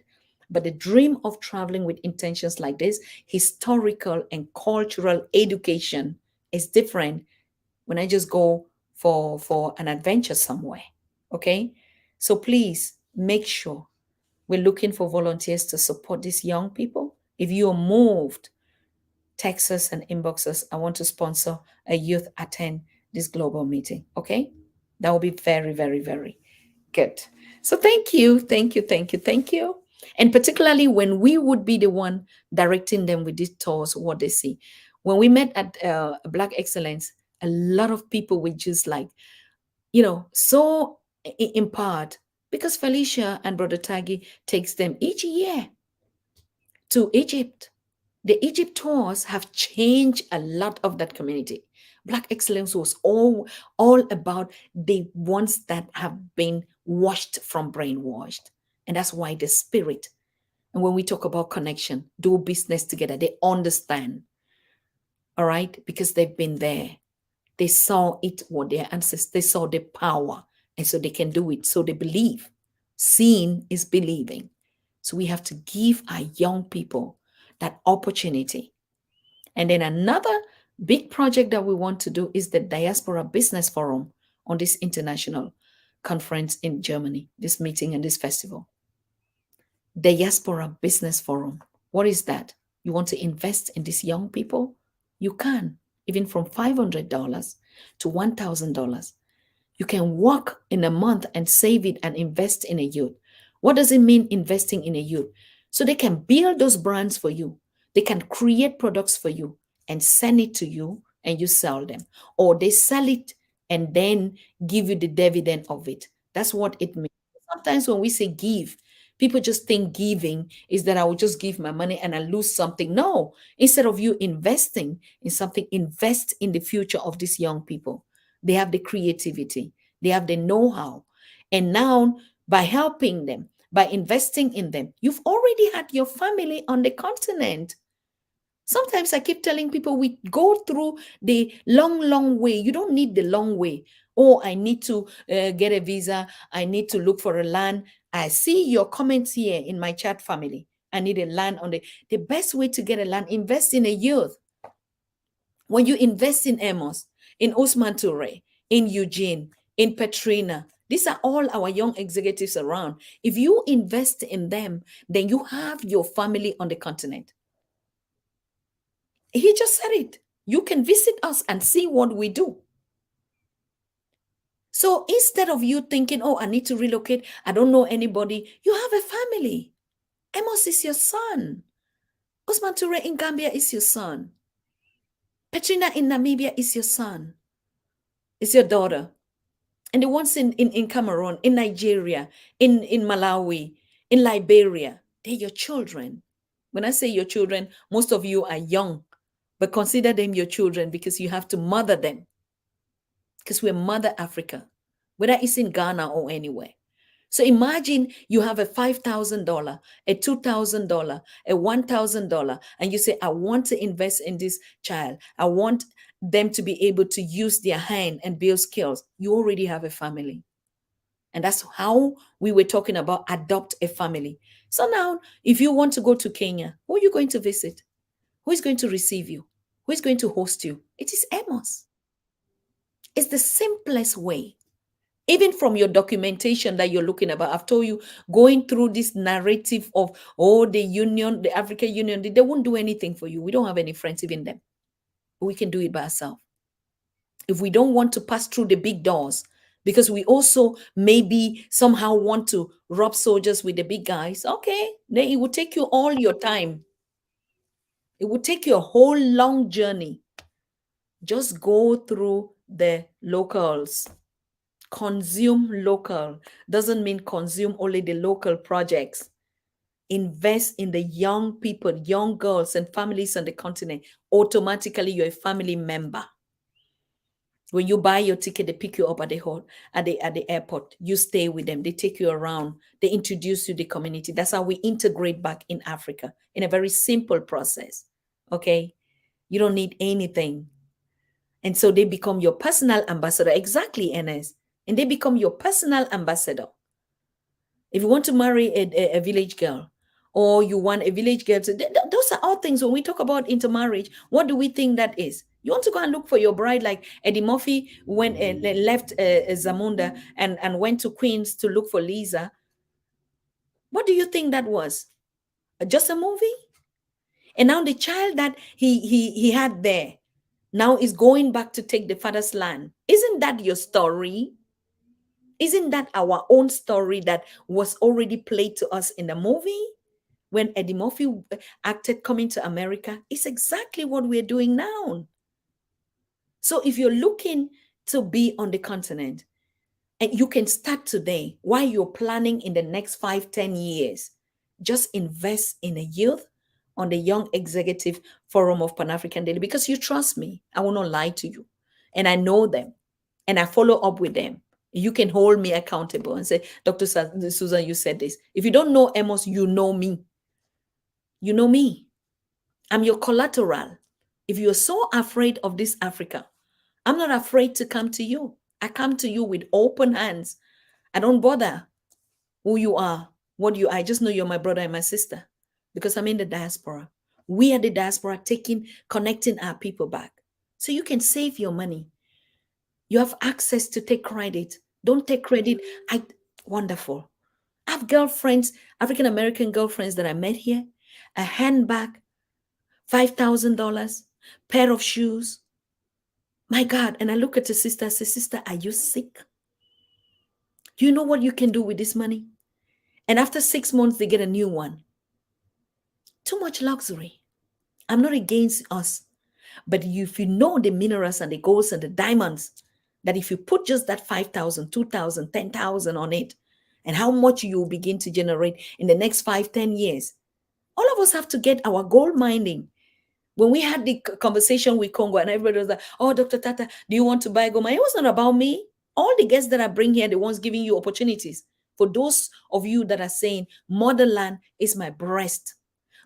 but the dream of traveling with intentions like this, historical and cultural education, is different when I just go for an adventure somewhere. Okay? So please make sure we're looking for volunteers to support these young people. If you are moved, text us and inbox us. I want to sponsor a youth attend this global meeting. Okay? That will be very, very, very good. So thank you, thank you, thank you, thank you. And particularly when we would be the one directing them with these tours, what they see. When we met at Black Excellence, a lot of people were just like, so empowered because Felicia and Brother Taggy takes them each year to Egypt. The Egypt tours have changed a lot of that community. Black Excellence was all about the ones that have been washed from brainwashed. And that's why the spirit, and when we talk about connection, do business together, they understand. All right? Because they've been there. They saw it, what their ancestors, they saw the power. And so they can do it. So they believe. Seeing is believing. So we have to give our young people that opportunity. And then another big project that we want to do is the Diaspora Business Forum on this international conference in Germany, this meeting and this festival. Diaspora Business Forum. What is that? You want to invest in these young people? You can. even from $500 to $1,000. You can work in a month and save it and invest in a youth. What does it mean investing in a youth? So they can build those brands for you. They can create products for you and send it to you and you sell them. Or they sell it and then give you the dividend of it. That's what it means. Sometimes when we say give, people just think giving is that I will just give my money and I lose something. No, instead of you investing in something, invest in the future of these young people. They have the creativity, they have the know how. And now, by helping them, by investing in them, you've already had your family on the continent. Sometimes I keep telling people we go through the long, long way. You don't need the long way. Oh, I need to get a visa. I need to look for a land. I see your comments here in my chat family. I need a land on the best way to get a land, invest in a youth. When you invest in Amos, in Osman Toure, in Eugene, in Petrina, these are all our young executives around. If you invest in them, then you have your family on the continent. He just said it. You can visit us and see what we do. So instead of you thinking, oh, I need to relocate, I don't know anybody, you have a family. Amos is your son. Osman Toure in Gambia is your son. Petrina in Namibia is your son. Is your daughter. And the ones in Cameroon, in Nigeria, in Malawi, in Liberia, they're your children. When I say your children, most of you are young, but consider them your children because you have to mother them. Because we're Mother Africa, whether it's in Ghana or anywhere. So imagine you have a $5,000, a $2,000, a $1,000, and you say, I want to invest in this child. I want them to be able to use their hand and build skills. You already have a family. And that's how we were talking about adopt a family. So now, if you want to go to Kenya, who are you going to visit? Who is going to receive you? Who is going to host you? It is Amos. It's the simplest way. Even from your documentation that you're looking about, I've told you, going through this narrative of, oh, the union, the African Union, they won't do anything for you. We don't have any friends, even them. We can do it by ourselves. If we don't want to pass through the big doors, because we also maybe somehow want to rub soldiers with the big guys, okay, then it will take you all your time. It will take you a whole long journey. Just go through the locals. Consume local doesn't mean consume only the local projects. Invest in the young people, young girls and families on the continent. Automatically, you're a family member. When you buy your ticket, they pick you up at the airport. You stay with them. They take you around. They introduce you to the community. That's how we integrate back in Africa in a very simple process. Okay, you don't need anything, and so they become your personal ambassador. Exactly, NS. And they become your personal ambassador. If you want to marry a village girl, or you want a village girl to, those are all things. When we talk about intermarriage, what do we think that is? You want to go and look for your bride, like Eddie Murphy when left Zamunda and went to Queens to look for Lisa. What do you think that was? Just a movie? And now the child that he had there now is going back to take the father's land. Isn't that your story? Isn't that our own story that was already played to us in the movie? When Eddie Murphy acted Coming to America, it's exactly what we're doing now. So if you're looking to be on the continent, and you can start today while you're planning in the next 5-10 years, just invest in a youth on the Young Executive Forum of Pan-African Daily, because you trust me. I will not lie to you. And I know them. And I follow up with them. You can hold me accountable and say, Dr. Susan, you said this. If you don't know Amos, you know me. You know me. I'm your collateral. If you're so afraid of this Africa, I'm not afraid to come to you. I come to you with open hands. I don't bother who you are, what you are. I just know you're my brother and my sister because I'm in the diaspora. We are the diaspora connecting our people back. So you can save your money. You have access to take credit. Don't take credit. Wonderful. I have girlfriends, African American girlfriends that I met here. A handbag, $5,000, pair of shoes. My God. And I look at the sister, I say, sister, are you sick? Do you know what you can do with this money? And after 6 months, they get a new one. Too much luxury. I'm not against us. But if you know the minerals and the golds and the diamonds, that if you put just that 5,000, 2,000, 10,000 on it, and how much you will begin to generate in the next 5, 10 years, all of us have to get our gold mining. When we had the conversation with Congo and everybody was like, oh, Dr. Tatah, do you want to buy gold? It was not about me. All the guests that I bring here, the ones giving you opportunities. For those of you that are saying, motherland is my breast.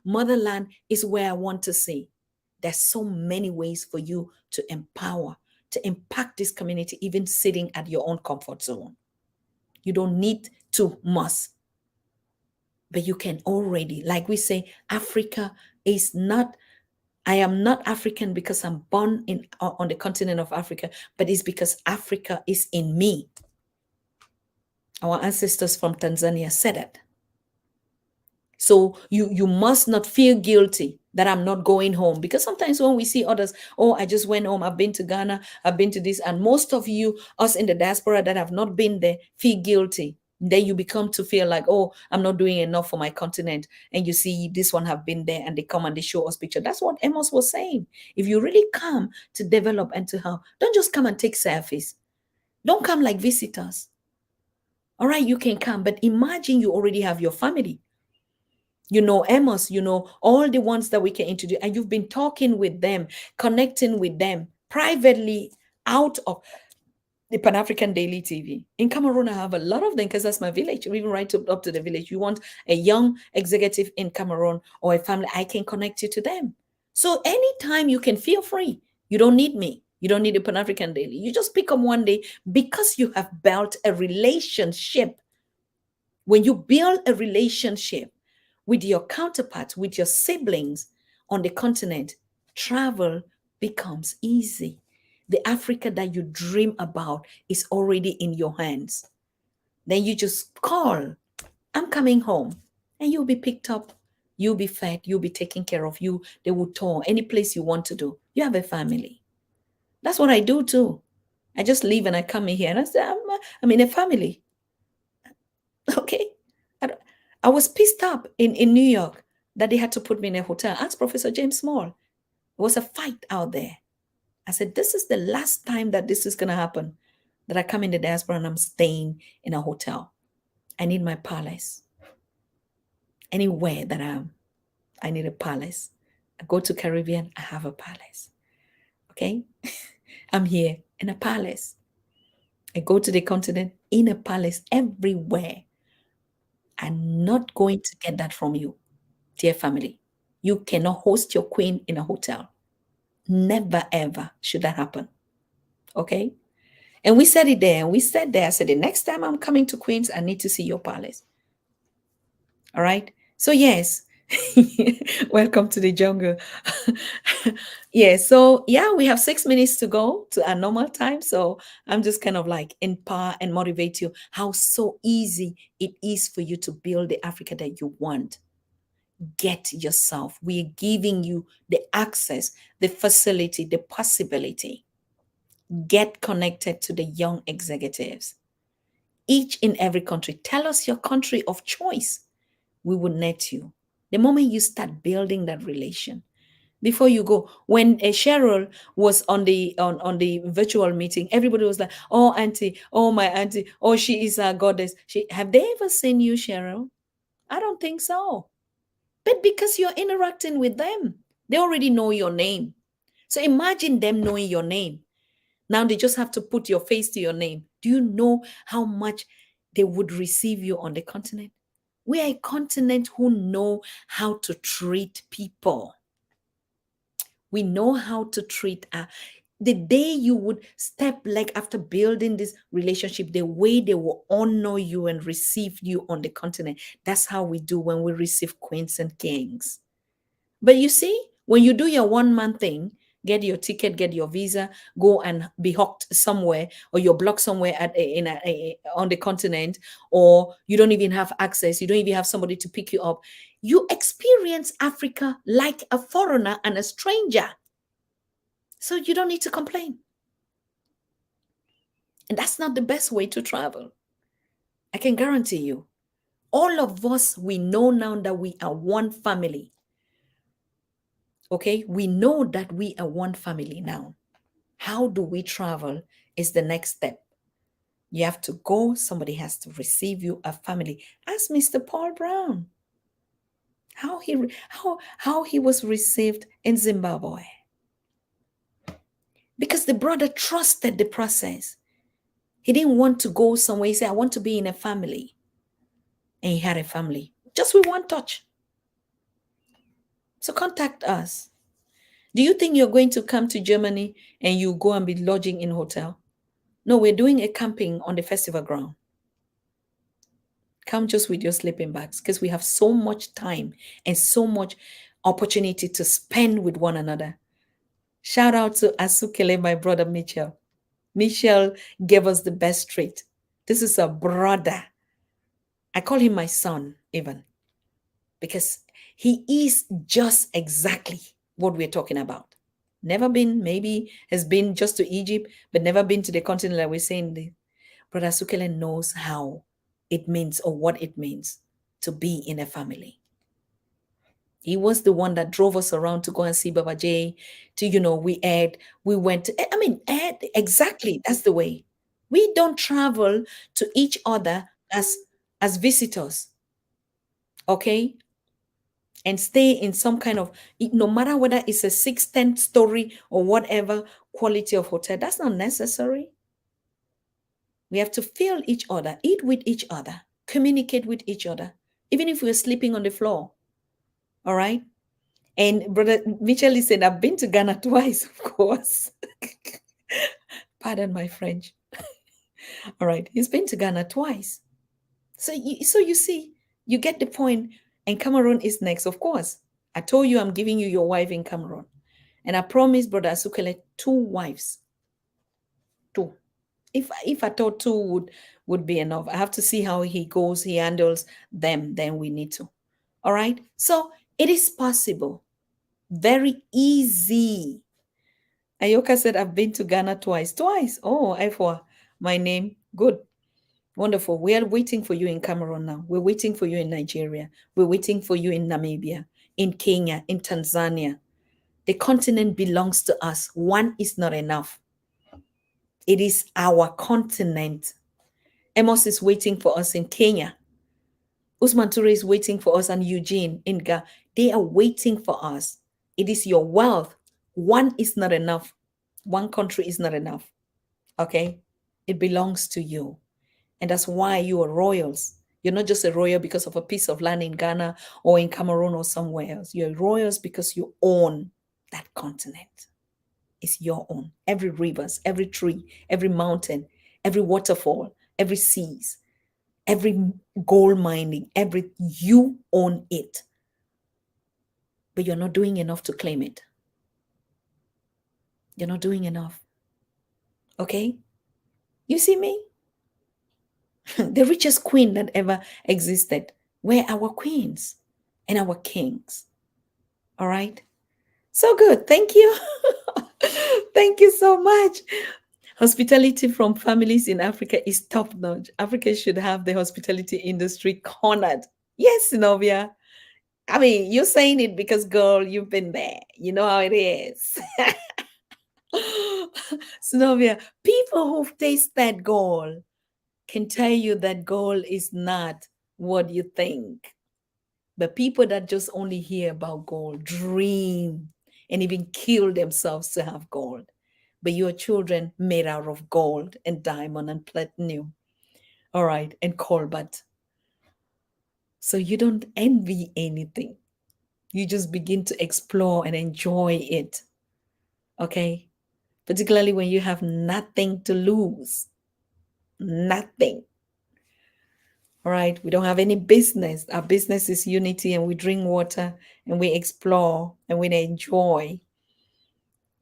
Motherland is where I want to see. There's so many ways for you to empower, to impact this community, even sitting at your own comfort zone. You don't need to must, but you can already, like we say, Africa is not, I am not African because I'm born on the continent of Africa, but it's because Africa is in me. Our ancestors from Tanzania said that. So you must not feel guilty that I'm not going home, because sometimes when we see others, oh, I just went home, I've been to Ghana, I've been to this, and most of you, us in the diaspora that have not been there, feel guilty. Then you become to feel like, oh, I'm not doing enough for my continent. And you see this one have been there and they come and they show us picture. That's what Amos was saying. If you really come to develop and to help, don't just come and take selfies. Don't come like visitors. All right, you can come, but imagine you already have your family. You know Amos, you know all the ones that we can introduce, and you've been talking with them, connecting with them privately out of the Pan-African Daily TV. In Cameroon, I have a lot of them because that's my village. Even right up to the village. You want a young executive in Cameroon or a family, I can connect you to them. So anytime you can feel free. You don't need me. You don't need a Pan-African Daily. You just pick up one day because you have built a relationship. When you build a relationship with your counterparts, with your siblings on the continent, travel becomes easy. The Africa that you dream about is already in your hands. Then you just call, I'm coming home, and you'll be picked up. You'll be fed. You'll be taken care of. You, they will tour any place you want to do. You have a family. That's what I do too. I just leave and I come in here and I say, I'm in a family. Okay. I, I was pissed up in New York that they had to put me in a hotel. Ask Professor James Small. It was a fight out there. I said, this is the last time that this is going to happen, that I come in the diaspora and I'm staying in a hotel. I need my palace. Anywhere that I need a palace. I go to Caribbean, I have a palace. Okay? I'm here in a palace. I go to the continent in a palace everywhere. I'm not going to get that from you, dear family. You cannot host your queen in a hotel. Never, ever should that happen. Okay? And we said it there. And we said there, I said, the next time I'm coming to Queens, I need to see your palace. All right? So, yes. Welcome to the jungle. Yeah. So, yeah, we have 6 minutes to go to our normal time. So, I'm just kind of like empower and motivate you how so easy it is for you to build the Africa that you want. Get yourself. We're giving you the access, the facility, the possibility. Get connected to the young executives. Each in every country. Tell us your country of choice. We will net you. The moment you start building that relation, before you go, when Cheryl was on the virtual meeting, everybody was like, "Oh, auntie, oh my auntie, oh she is a goddess." Have they ever seen you, Cheryl? I don't think so. But because you're interacting with them, they already know your name. So imagine them knowing your name. Now they just have to put your face to your name. Do you know how much they would receive you on the continent? We are a continent who know how to treat people. We know how to treat the day you would step like after building this relationship, the way they will honor you and receive you on the continent. That's how we do when we receive queens and kings. But you see, when you do your 1 month thing, get your ticket, get your visa, go and be hooked somewhere, or you're blocked somewhere on the continent, or you don't even have access, you don't even have somebody to pick you up. You experience Africa like a foreigner and a stranger. So you don't need to complain. And that's not the best way to travel. I can guarantee you. All of us, we know now that we are one family. Okay? We know that we are one family now. How do we travel is the next step. You have to go, somebody has to receive you, a family. Ask Mr. Paul Brown how he was received in Zimbabwe. Because the brother trusted the process. He didn't want to go somewhere. He said, I want to be in a family. And he had a family just with one touch. So contact us. Do you think you're going to come to Germany and you go and be lodging in a hotel? No, we're doing a camping on the festival ground. Come just with your sleeping bags because we have so much time and so much opportunity to spend with one another. Shout out to Asukele, my brother Mitchell. Michelle gave us the best treat. This is a brother. I call him my son, even, because he is just exactly what we're talking about. Never been, maybe has been just to Egypt, but never been to the continent that we're saying. Brother Sukele knows how it means or what it means to be in a family. He was the one that drove us around to go and see Baba J, we went to, Ed, exactly, that's the way. We don't travel to each other as visitors, okay? And stay in some kind of, no matter whether it's a 6, 10 story or whatever quality of hotel, that's not necessary. We have to feel each other, eat with each other, communicate with each other, even if we're sleeping on the floor. All right. And Brother Mitchell said, I've been to Ghana twice, of course. Pardon my French. All right. He's been to Ghana twice. So you see, you get the point. And Cameroon is next, of course. I told you I'm giving you your wife in Cameroon. And I promised Brother Asukele 2 wives. 2. If I thought 2 would be enough, I have to see how he goes, he handles them, then we need to. All right. So it is possible. Very easy. Ayoka said, I've been to Ghana twice. Twice. Oh, Ifwa, my name. Good. Wonderful. We are waiting for you in Cameroon now. We're waiting for you in Nigeria. We're waiting for you in Namibia, in Kenya, in Tanzania. The continent belongs to us. One is not enough. It is our continent. Amos is waiting for us in Kenya. Usman Ture is waiting for us, and Eugene in Ghana. They are waiting for us. It is your wealth. One is not enough. One country is not enough. Okay? It belongs to you. And that's why you are royals. You're not just a royal because of a piece of land in Ghana or in Cameroon or somewhere else. You're royals because you own that continent. It's your own. Every rivers, every tree, every mountain, every waterfall, every seas, every gold mining, you own it. But you're not doing enough to claim it. You're not doing enough. Okay? You see me? The richest queen that ever existed were our queens and our kings. All right? So good. Thank you. Thank you so much. Hospitality from families in Africa is top notch. Africa should have the hospitality industry cornered. Yes, Novia. I mean, you're saying it because, girl, you've been there. You know how it is. Synovia, people who've tasted gold can tell you that gold is not what you think. But people that just only hear about gold dream and even kill themselves to have gold. But your children made out of gold and diamond and platinum. All right, and cobalt. So you don't envy anything. You just begin to explore and enjoy it. Okay? Particularly when you have nothing to lose. Nothing. All right? We don't have any business. Our business is unity, and we drink water and we explore and we enjoy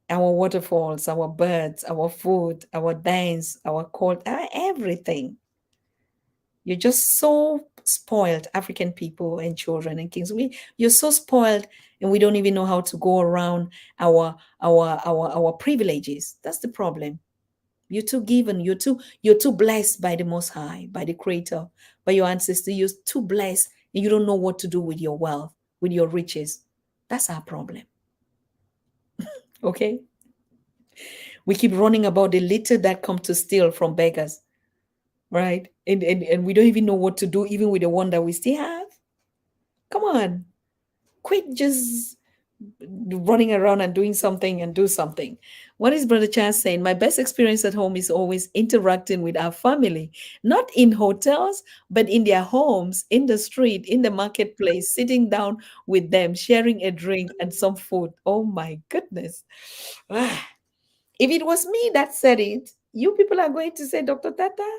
our waterfalls, our birds, our food, our dance, our court, everything. You're just so spoiled, African people and children and kings. You're so spoiled, and we don't even know how to go around our privileges. That's the problem. You're too given. You're too blessed by the Most High, by the Creator, by your ancestors. You're too blessed, and you don't know what to do with your wealth, with your riches. That's our problem. Okay, we keep running about the little that come to steal from beggars, right? And we don't even know what to do, even with the one that we still have. Come on, quit just running around and doing something and do something. What is Brother Chaz saying? My best experience at home is always interacting with our family, not in hotels, but in their homes, in the street, in the marketplace, sitting down with them, sharing a drink and some food. Oh my goodness. Ah, if it was me that said it, you people are going to say, Dr. Tata,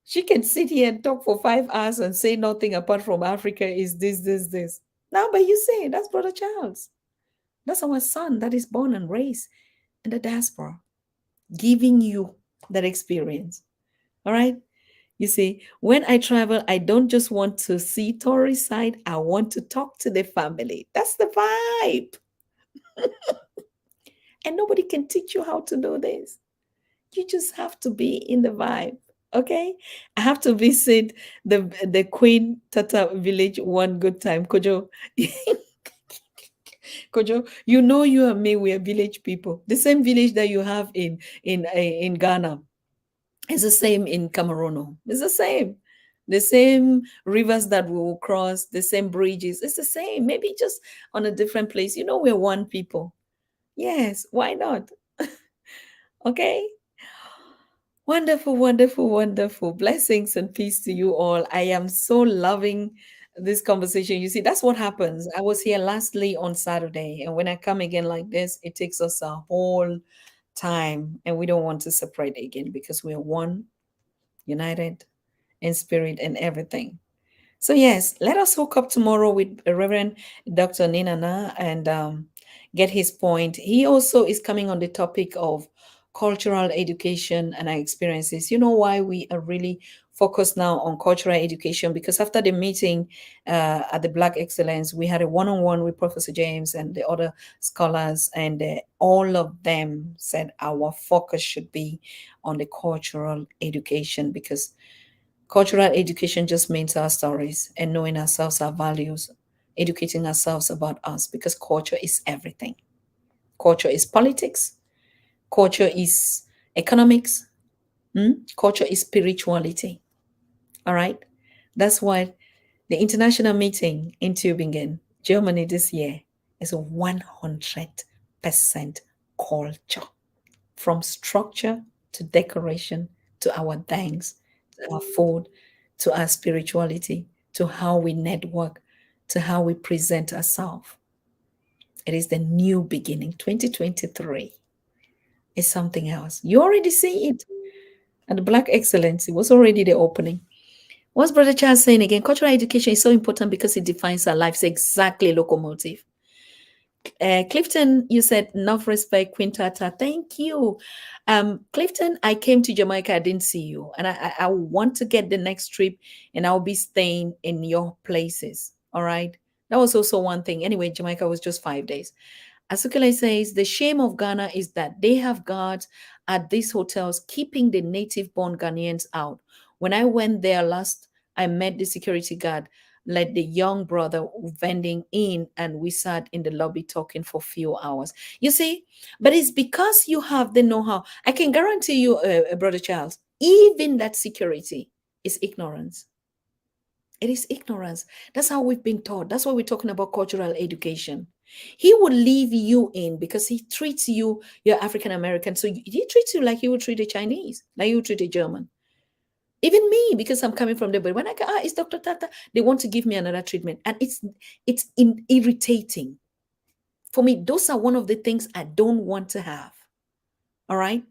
she can sit here and talk for 5 hours and say nothing apart from Africa is this, this, this. Now, but you say that's Brother Charles. That's our son that is born and raised in the diaspora, giving you that experience. All right. You see, when I travel, I don't just want to see tourist side. I want to talk to the family. That's the vibe. And nobody can teach you how to do this. You just have to be in the vibe. Okay. I have to visit the Queen Tata village one good time. Kojo. Kojo, you know you and me, we are village people. The same village that you have in Ghana. It's the same in Cameroon. Oh. It's the same. The same rivers that we will cross, the same bridges. It's the same. Maybe just on a different place. You know, we're one people. Yes, why not? Okay. Wonderful, wonderful, wonderful. Blessings and peace to you all. I am so loving this conversation. You see, that's what happens. I was here lastly on Saturday, and when I come again like this, it takes us a whole time, and we don't want to separate again because we're one, united in spirit and everything. So yes, let us hook up tomorrow with Reverend Dr. Ninana and get his point. He also is coming on the topic of cultural education and our experiences. You know why we are really focused now on cultural education? Because after the meeting at the Black Excellence, we had a one-on-one with Professor James and the other scholars, and all of them said our focus should be on the cultural education because cultural education just means our stories and knowing ourselves, our values, educating ourselves about us because culture is everything. Culture is politics, culture is economics, culture is spirituality. All right. That's why the international meeting in Tübingen, Germany this year is a 100% culture from structure to decoration to our thanks, to our food, to our spirituality, to how we network, to how we present ourselves. It is the new beginning. 2023 is something else. You already see it. And the Black Excellence, it was already the opening. What's Brother Charles saying again? Cultural education is so important because it defines our lives exactly, locomotive. Clifton, you said enough respect, Quintata. Thank you. Clifton, I came to Jamaica. I didn't see you, and I want to get the next trip, and I'll be staying in your places. All right. That was also one thing. Anyway, Jamaica was just 5 days. Asukele says the shame of Ghana is that they have guards at these hotels keeping the native born Ghanaians out. When I went there last, I met the security guard, let the young brother vending in, and we sat in the lobby talking for a few hours. You see, but it's because you have the know how. I can guarantee you, Brother Charles, even that security is ignorance. It is ignorance. That's how we've been taught. That's why we're talking about cultural education. He will leave you in because he treats you, you're African American. So he treats you like he would treat a Chinese, like he would treat a German. Even me, because I'm coming from there. But when I go, it's Dr. Tata, they want to give me another treatment. And it's irritating. For me, those are one of the things I don't want to have. All right.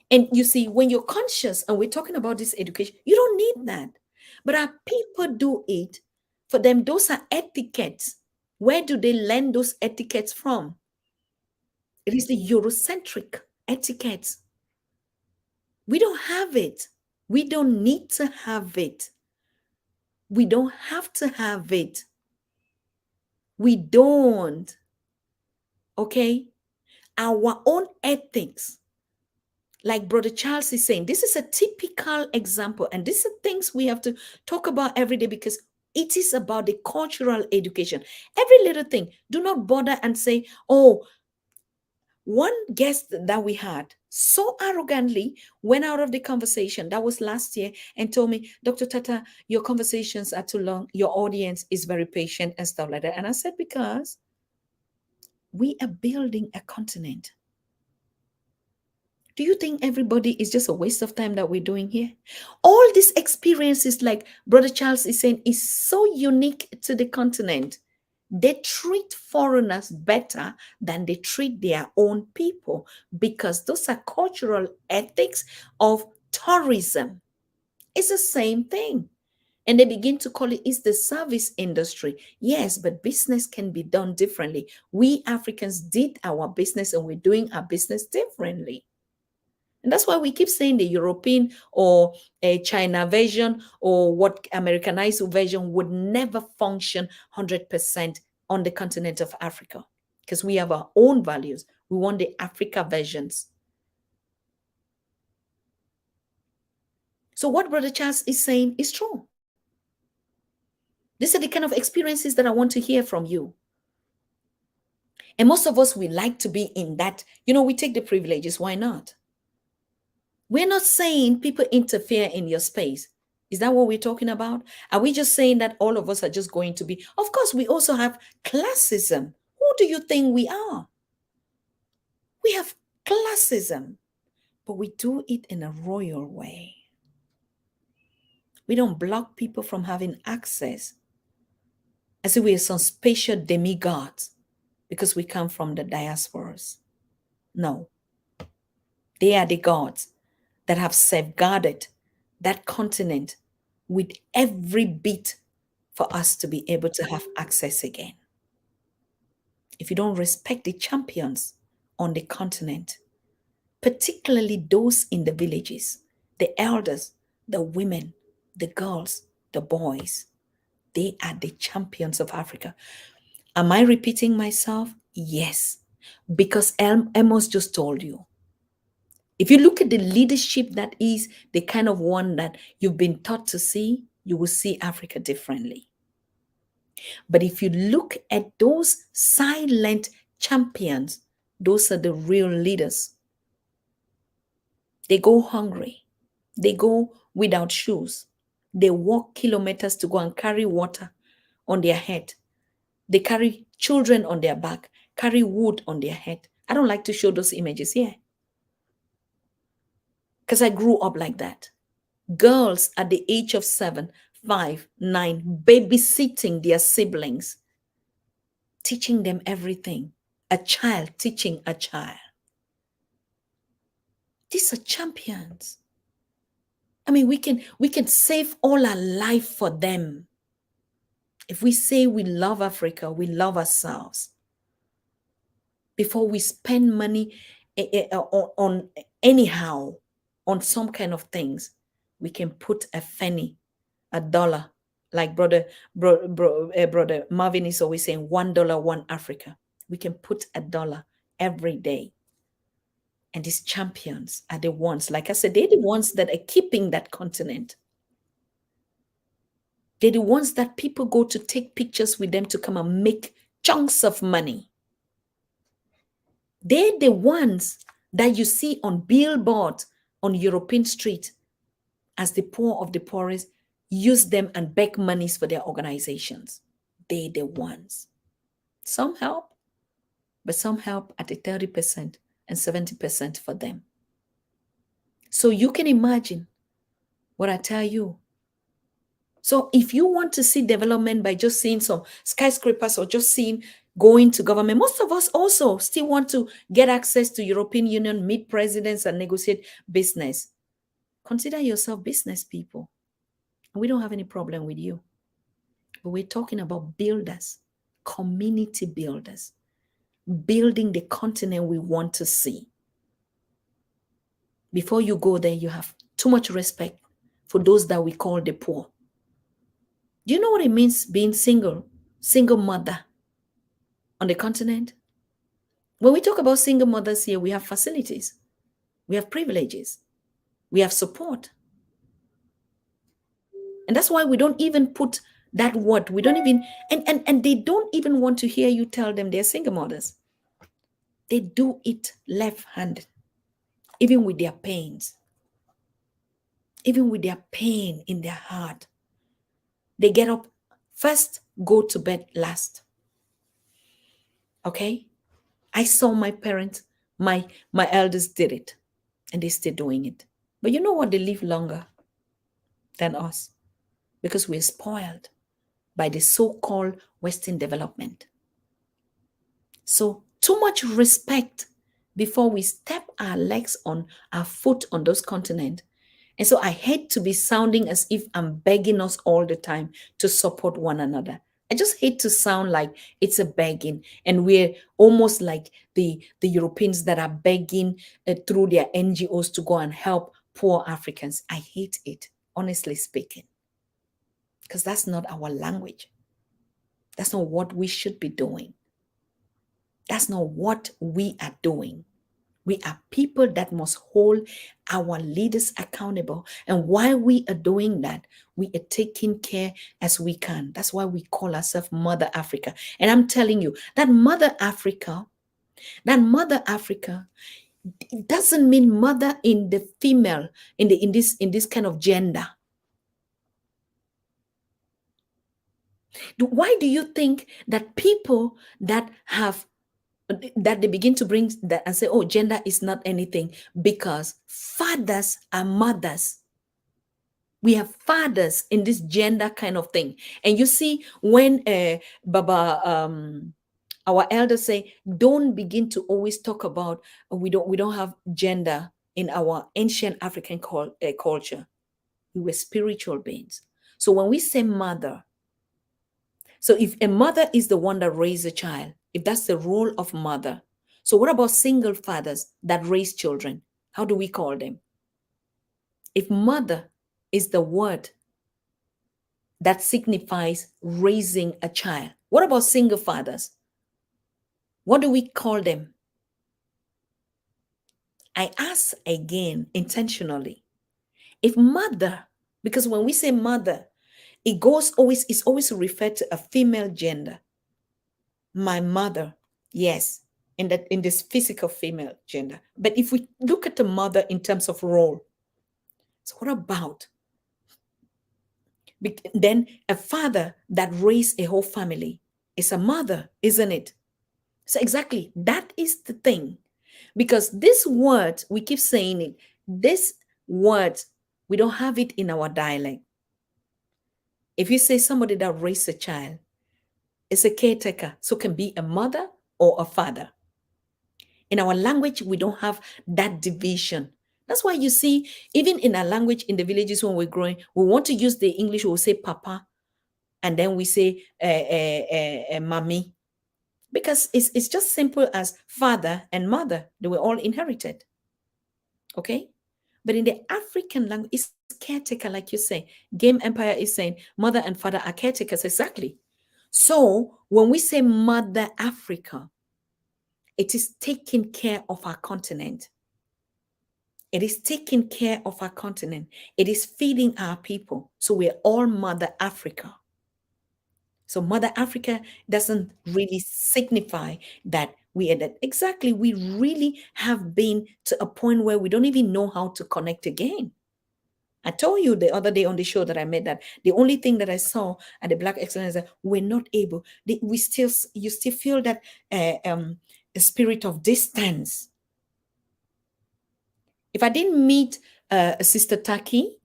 And you see, when you're conscious and we're talking about this education, you don't need that. But our people do it. For them, those are etiquettes. Where do they learn those etiquettes from? It is the Eurocentric etiquettes. We don't have it. We don't need to have it. We don't have to have it. We don't. Okay? Our own ethics Like Brother Charles is saying, this is a typical example, and these are things we have to talk about every day because it is about the cultural education. Every little thing, do not bother and say, oh, one guest that we had so arrogantly went out of the conversation. That was last year and told me, Dr. Tata, your conversations are too long. Your audience is very patient and stuff like that. And I said, because we are building a continent. Do you think everybody is just a waste of time that we're doing here? All these experiences, like Brother Charles is saying, is so unique to the continent. They treat foreigners better than they treat their own people because those are cultural ethics of tourism. It's the same thing. And they begin to call it, it's the service industry. Yes, but business can be done differently. We Africans did our business and we're doing our business differently. And that's why we keep saying the European or a China version or what Americanized version would never function 100% on the continent of Africa because we have our own values. We want the Africa versions. So what Brother Charles is saying is true. These are the kind of experiences that I want to hear from you. And most of us, we like to be in that, we take the privileges. Why not? We're not saying people interfere in your space. Is that what we're talking about? Are we just saying that all of us are just going to be? Of course, we also have classism. Who do you think we are? We have classism, but we do it in a royal way. We don't block people from having access as if we are some special demigods because we come from the diasporas. No, they are the gods that have safeguarded that continent with every bit for us to be able to have access again. If you don't respect the champions on the continent, particularly those in the villages, the elders, the women, the girls, the boys, they are the champions of Africa. Am I repeating myself? Yes, because Amos just told you. If you look at the leadership that is the kind of one that you've been taught to see, you will see Africa differently. But if you look at those silent champions, those are the real leaders. They go hungry. They go without shoes. They walk kilometers to go and carry water on their head. They carry children on their back, carry wood on their head. I don't like to show those images here because I grew up like that. Girls at the age of 7, 5, 9, babysitting their siblings, teaching them everything. A child teaching a child. These are champions. I mean, we can save all our life for them. If we say we love Africa, we love ourselves. Before we spend money on anyhow, on some kind of things, we can put a penny, a dollar, like brother Marvin is always saying, $1, one Africa. We can put a dollar every day. And these champions are the ones, like I said, they're the ones that are keeping that continent. They're the ones that people go to take pictures with them to come and make chunks of money. They're the ones that you see on billboards on European street as the poor of the poorest use them and beg monies for their organizations. They're the ones. Some help, but some help at the 30% and 70% for them. So you can imagine what I tell you. So if you want to see development by just seeing some skyscrapers or just seeing going to government, most of us also still want to get access to European Union, meet presidents and negotiate business. Consider yourself business people. We don't have any problem with you. But we're talking about builders, community builders, building the continent we want to see. Before you go there, you have too much respect for those that we call the poor. Do you know what it means being single mother on the continent? When we talk about single mothers here, we have facilities. We have privileges. We have support. And that's why we don't even put that word. We don't even, and they don't even want to hear you tell them they're single mothers. They do it left-handed, even with their pains, even with their pain in their heart. They get up first, go to bed last. Okay? I saw my parents, my elders did it, and they're still doing it. But you know what? They live longer than us because we're spoiled by the so-called Western development. So too much respect before we step our legs on our foot on those continents. And so I hate to be sounding as if I'm begging us all the time to support one another. I just hate to sound like it's a begging and we're almost like the Europeans that are begging through their NGOs to go and help poor Africans. I hate it, honestly speaking, because that's not our language. That's not what we should be doing. That's not what we are doing. We are people that must hold our leaders accountable. And while we are doing that, we are taking care as we can. That's why we call ourselves Mother Africa. And I'm telling you, that Mother Africa, it doesn't mean mother in the female, in this kind of gender. Why do you think that people that they begin to bring that and say, oh, gender is not anything? Because fathers are mothers. We have fathers in this gender kind of thing. And you see, when Baba, our elders say, don't begin to always talk about we don't have gender in our ancient African culture. We were spiritual beings. So when we say mother, so if a mother is the one that raised a child, if that's the role of mother, so what about single fathers that raise children? How do we call them? If mother is the word that signifies raising a child, what about single fathers? What do we call them? I ask again intentionally. If mother, because when we say mother, it's always referred to a female gender. My mother, yes, in this physical female gender. But if we look at the mother in terms of role, so what about then a father that raised a whole family is a mother, isn't it? So exactly, that is the thing. Because this word, we keep saying it, this word, we don't have it in our dialect. If you say somebody that raised a child, it's a caretaker, so it can be a mother or a father. In our language, we don't have that division. That's why you see, even in our language in the villages when we're growing, we want to use the English, we'll say papa, and then we say mommy, because it's just simple as father and mother. They were all inherited. Okay? But in the African language, it's caretaker, like you say. Game Empire is saying mother and father are caretakers, exactly. So when we say Mother Africa, it is taking care of our continent. It is taking care of our continent. It is feeding our people. So we're all Mother Africa. So Mother Africa doesn't really signify that we are that. Exactly. We really have been to a point where we don't even know how to connect again. I told you the other day on the show that I made that the only thing that I saw at the Black Excellence is that we're not able. You still feel that the spirit of distance. If I didn't meet Sister Taki,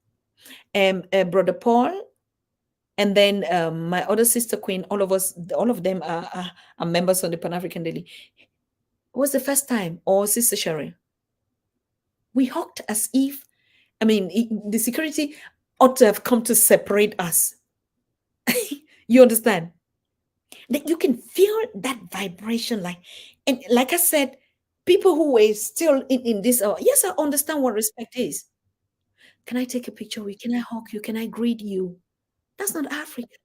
Brother Paul, and then my other sister Queen, all of them are members of the Pan African Daily. It was the first time, or Sister Sherry. We hugged as if, the security ought to have come to separate us. You understand? That you can feel that vibration, and like I said, people who were still in this, yes, I understand what respect is. Can I take a picture with you? Can I hug you? Can I greet you? That's not African.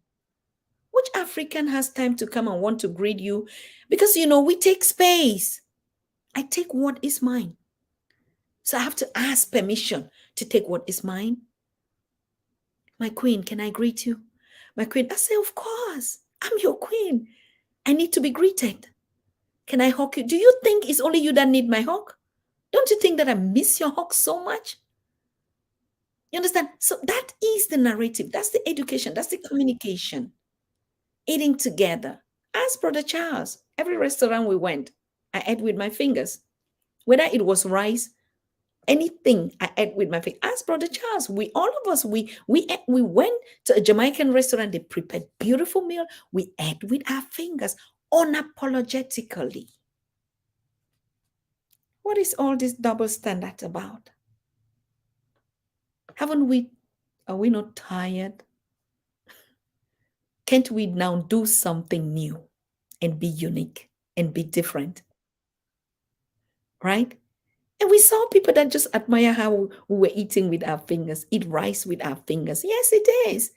Which African has time to come and want to greet you? Because we take space. I take what is mine. So I have to ask permission to take what is mine. My queen, can I greet you? My queen, I say, of course, I'm your queen. I need to be greeted. Can I hug you? Do you think it's only you that need my hug? Don't you think that I miss your hug so much? You understand? So that is the narrative. That's the education. That's the communication. Eating together. Ask Brother Charles. Every restaurant we went, I ate with my fingers. Whether it was rice, anything, I ate with my fingers. Ask Brother Charles. We all of us, we went to a Jamaican restaurant. They prepared beautiful meal. We ate with our fingers unapologetically. What is all this double standard about? Are we not tired? Can't we now do something new and be unique and be different? Right? And we saw people that just admire how we were eating with our fingers, eat rice with our fingers. Yes, it is.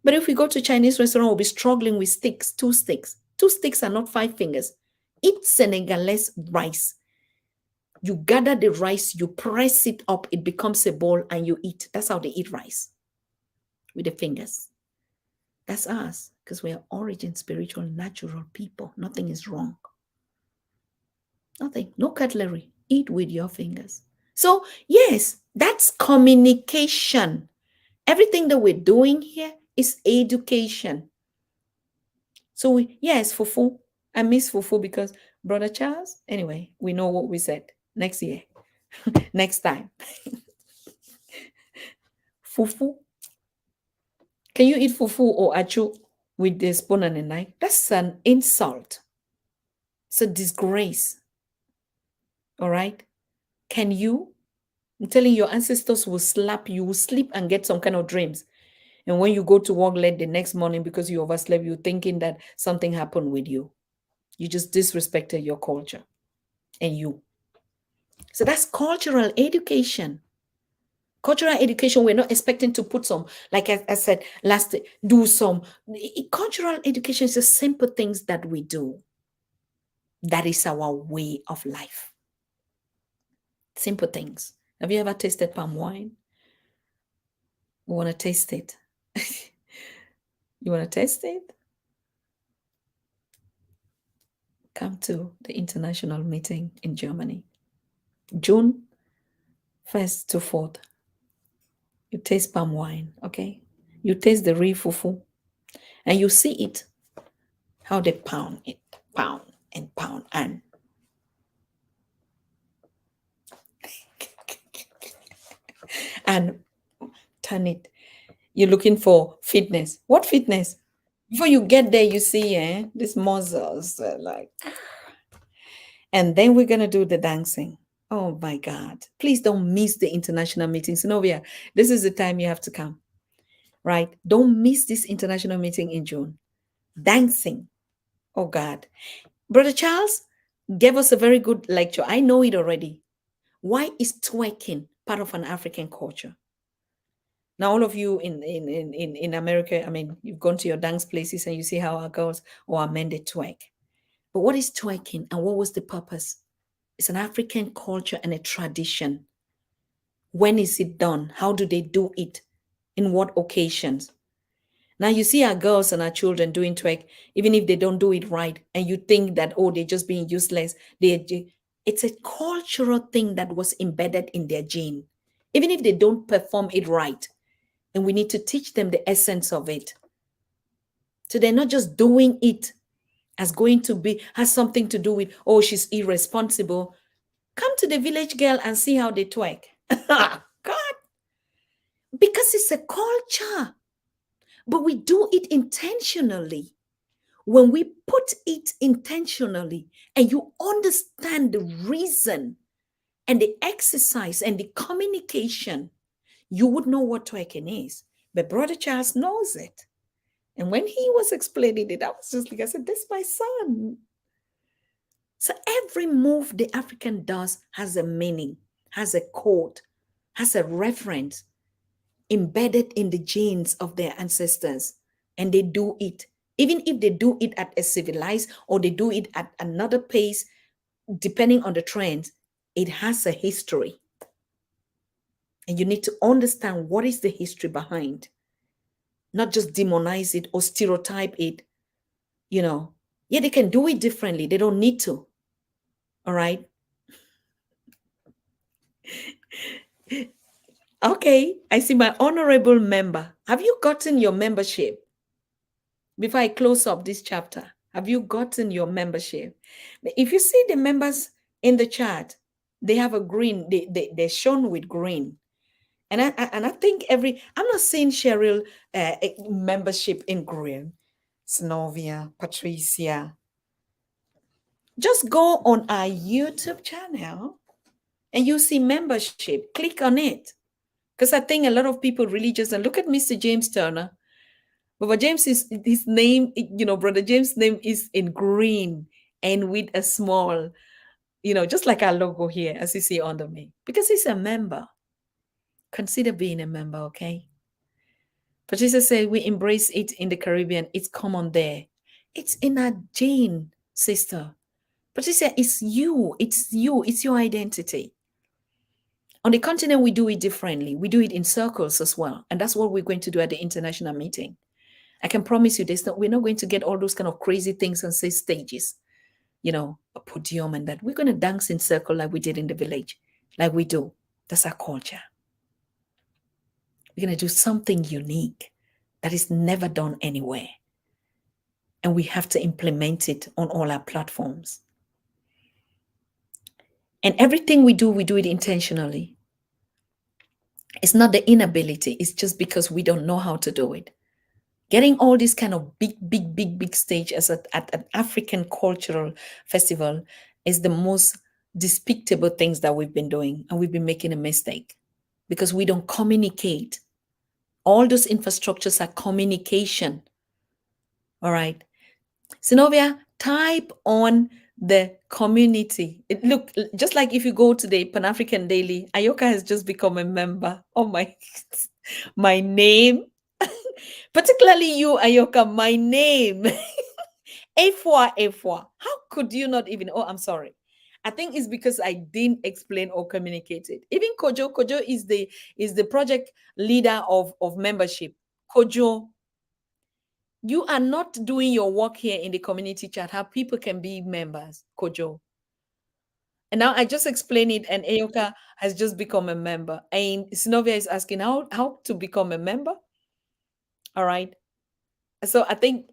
But if we go to Chinese restaurant, we'll be struggling with sticks, two sticks. Two sticks are not 5 fingers. Eat Senegalese rice. You gather the rice, you press it up, it becomes a ball, and you eat. That's how they eat rice, with the fingers. That's us, because we are origin, spiritual, natural people. Nothing is wrong. Nothing. No cutlery. Eat with your fingers. So, yes, that's communication. Everything that we're doing here is education. So, yes, fufu. I miss fufu because Brother Charles, anyway, we know what we said. Next year, next time. Fufu. Can you eat fufu or achu with the spoon and a knife? That's an insult. It's a disgrace. All right? Can you? I'm telling you, your ancestors will slap you, will sleep and get some kind of dreams. And when you go to work late the next morning because you overslept, you're thinking that something happened with you. You just disrespected your culture and you. So that's cultural education. Cultural education, we're not expecting to put some, like I said last, do some. Cultural education is the simple things that we do. That is our way of life. Simple things. Have you ever tasted palm wine? You want to taste it? You want to taste it? Come to the international meeting in Germany, June 1st to 4th. You taste palm wine, okay? You taste the real fufu, and you see it, how they pound it, pound and pound, and and turn it. You're looking for fitness. What fitness? Before you get there, you see these muscles, like, and then we're gonna do the dancing. Oh my God! Please don't miss the international meeting, Synovia. This is the time you have to come, right? Don't miss this international meeting in June. Dancing. Oh God, Brother Charles gave us a very good lecture. I know it already. Why is twerking part of an African culture? Now, all of you in America, I mean, you've gone to your dance places and you see how our girls or our men they twerk. But what is twerking and what was the purpose? It's an African culture and a tradition. When is it done? How do they do it? In what occasions? Now you see our girls and our children doing twerk, even if they don't do it right, and you think that, oh, they're just being useless. It's a cultural thing that was embedded in their gene, even if they don't perform it right. And we need to teach them the essence of it. So they're not just doing it as going to be, has something to do with, oh, she's irresponsible. Come to the village girl and see how they twerk. God. Because it's a culture. But we do it intentionally. When we put it intentionally and you understand the reason and the exercise and the communication, you would know what twerking is. But Brother Charles knows it. And when he was explaining it, I was just like, I said, this is my son. So every move the African does has a meaning, has a code, has a reference embedded in the genes of their ancestors. And they do it. Even if they do it at a civilized or they do it at another pace, depending on the trend, it has a history. And you need to understand what is the history behind, not just demonize it or stereotype it, you know. Yeah, they can do it differently. They don't need to. All right. Okay. I see my honorable member. Have you gotten your membership? Before I close up this chapter, have you gotten your membership? If you see the members in the chat, they have a green, they're shown with green. And I think I'm not seeing Cheryl membership in green. Snovia, Patricia. Just go on our YouTube channel and you see membership. Click on it. Because I think a lot of people really just, and look at Mr. James Turner. Brother James is his name, Brother James' name is in green and with a small, just like our logo here, as you see under me, because he's a member. Consider being a member, okay? Patricia said, we embrace it in the Caribbean. It's common there. It's in our gene, sister. Patricia, it's you. It's you. It's your identity. On the continent, we do it differently. We do it in circles as well. And that's what we're going to do at the international meeting. I can promise you this, we're not going to get all those kind of crazy things on say stages, a podium and that. We're going to dance in circle like we did in the village, like we do. That's our culture. We're going to do something unique that is never done anywhere. And we have to implement it on all our platforms. And everything we do it intentionally. It's not the inability. It's just because we don't know how to do it. Getting all this kind of big stage at an African cultural festival is the most despicable things that we've been doing. And we've been making a mistake because we don't communicate. All those infrastructures are communication. All right. Synovia, type on the community. Look, just like if you go to the Pan-African Daily, Ayoka has just become a member. Oh my name. Particularly you, Ayoka, my name. Efwa. How could you not even? Oh, I'm sorry. I think it's because I didn't explain or communicate it. Even Kojo is the project leader of membership. Kojo, you are not doing your work here in the community chat, how people can be members, Kojo. And now I just explained it, and Ayoka has just become a member. And Sinovia is asking how to become a member. All right. So I think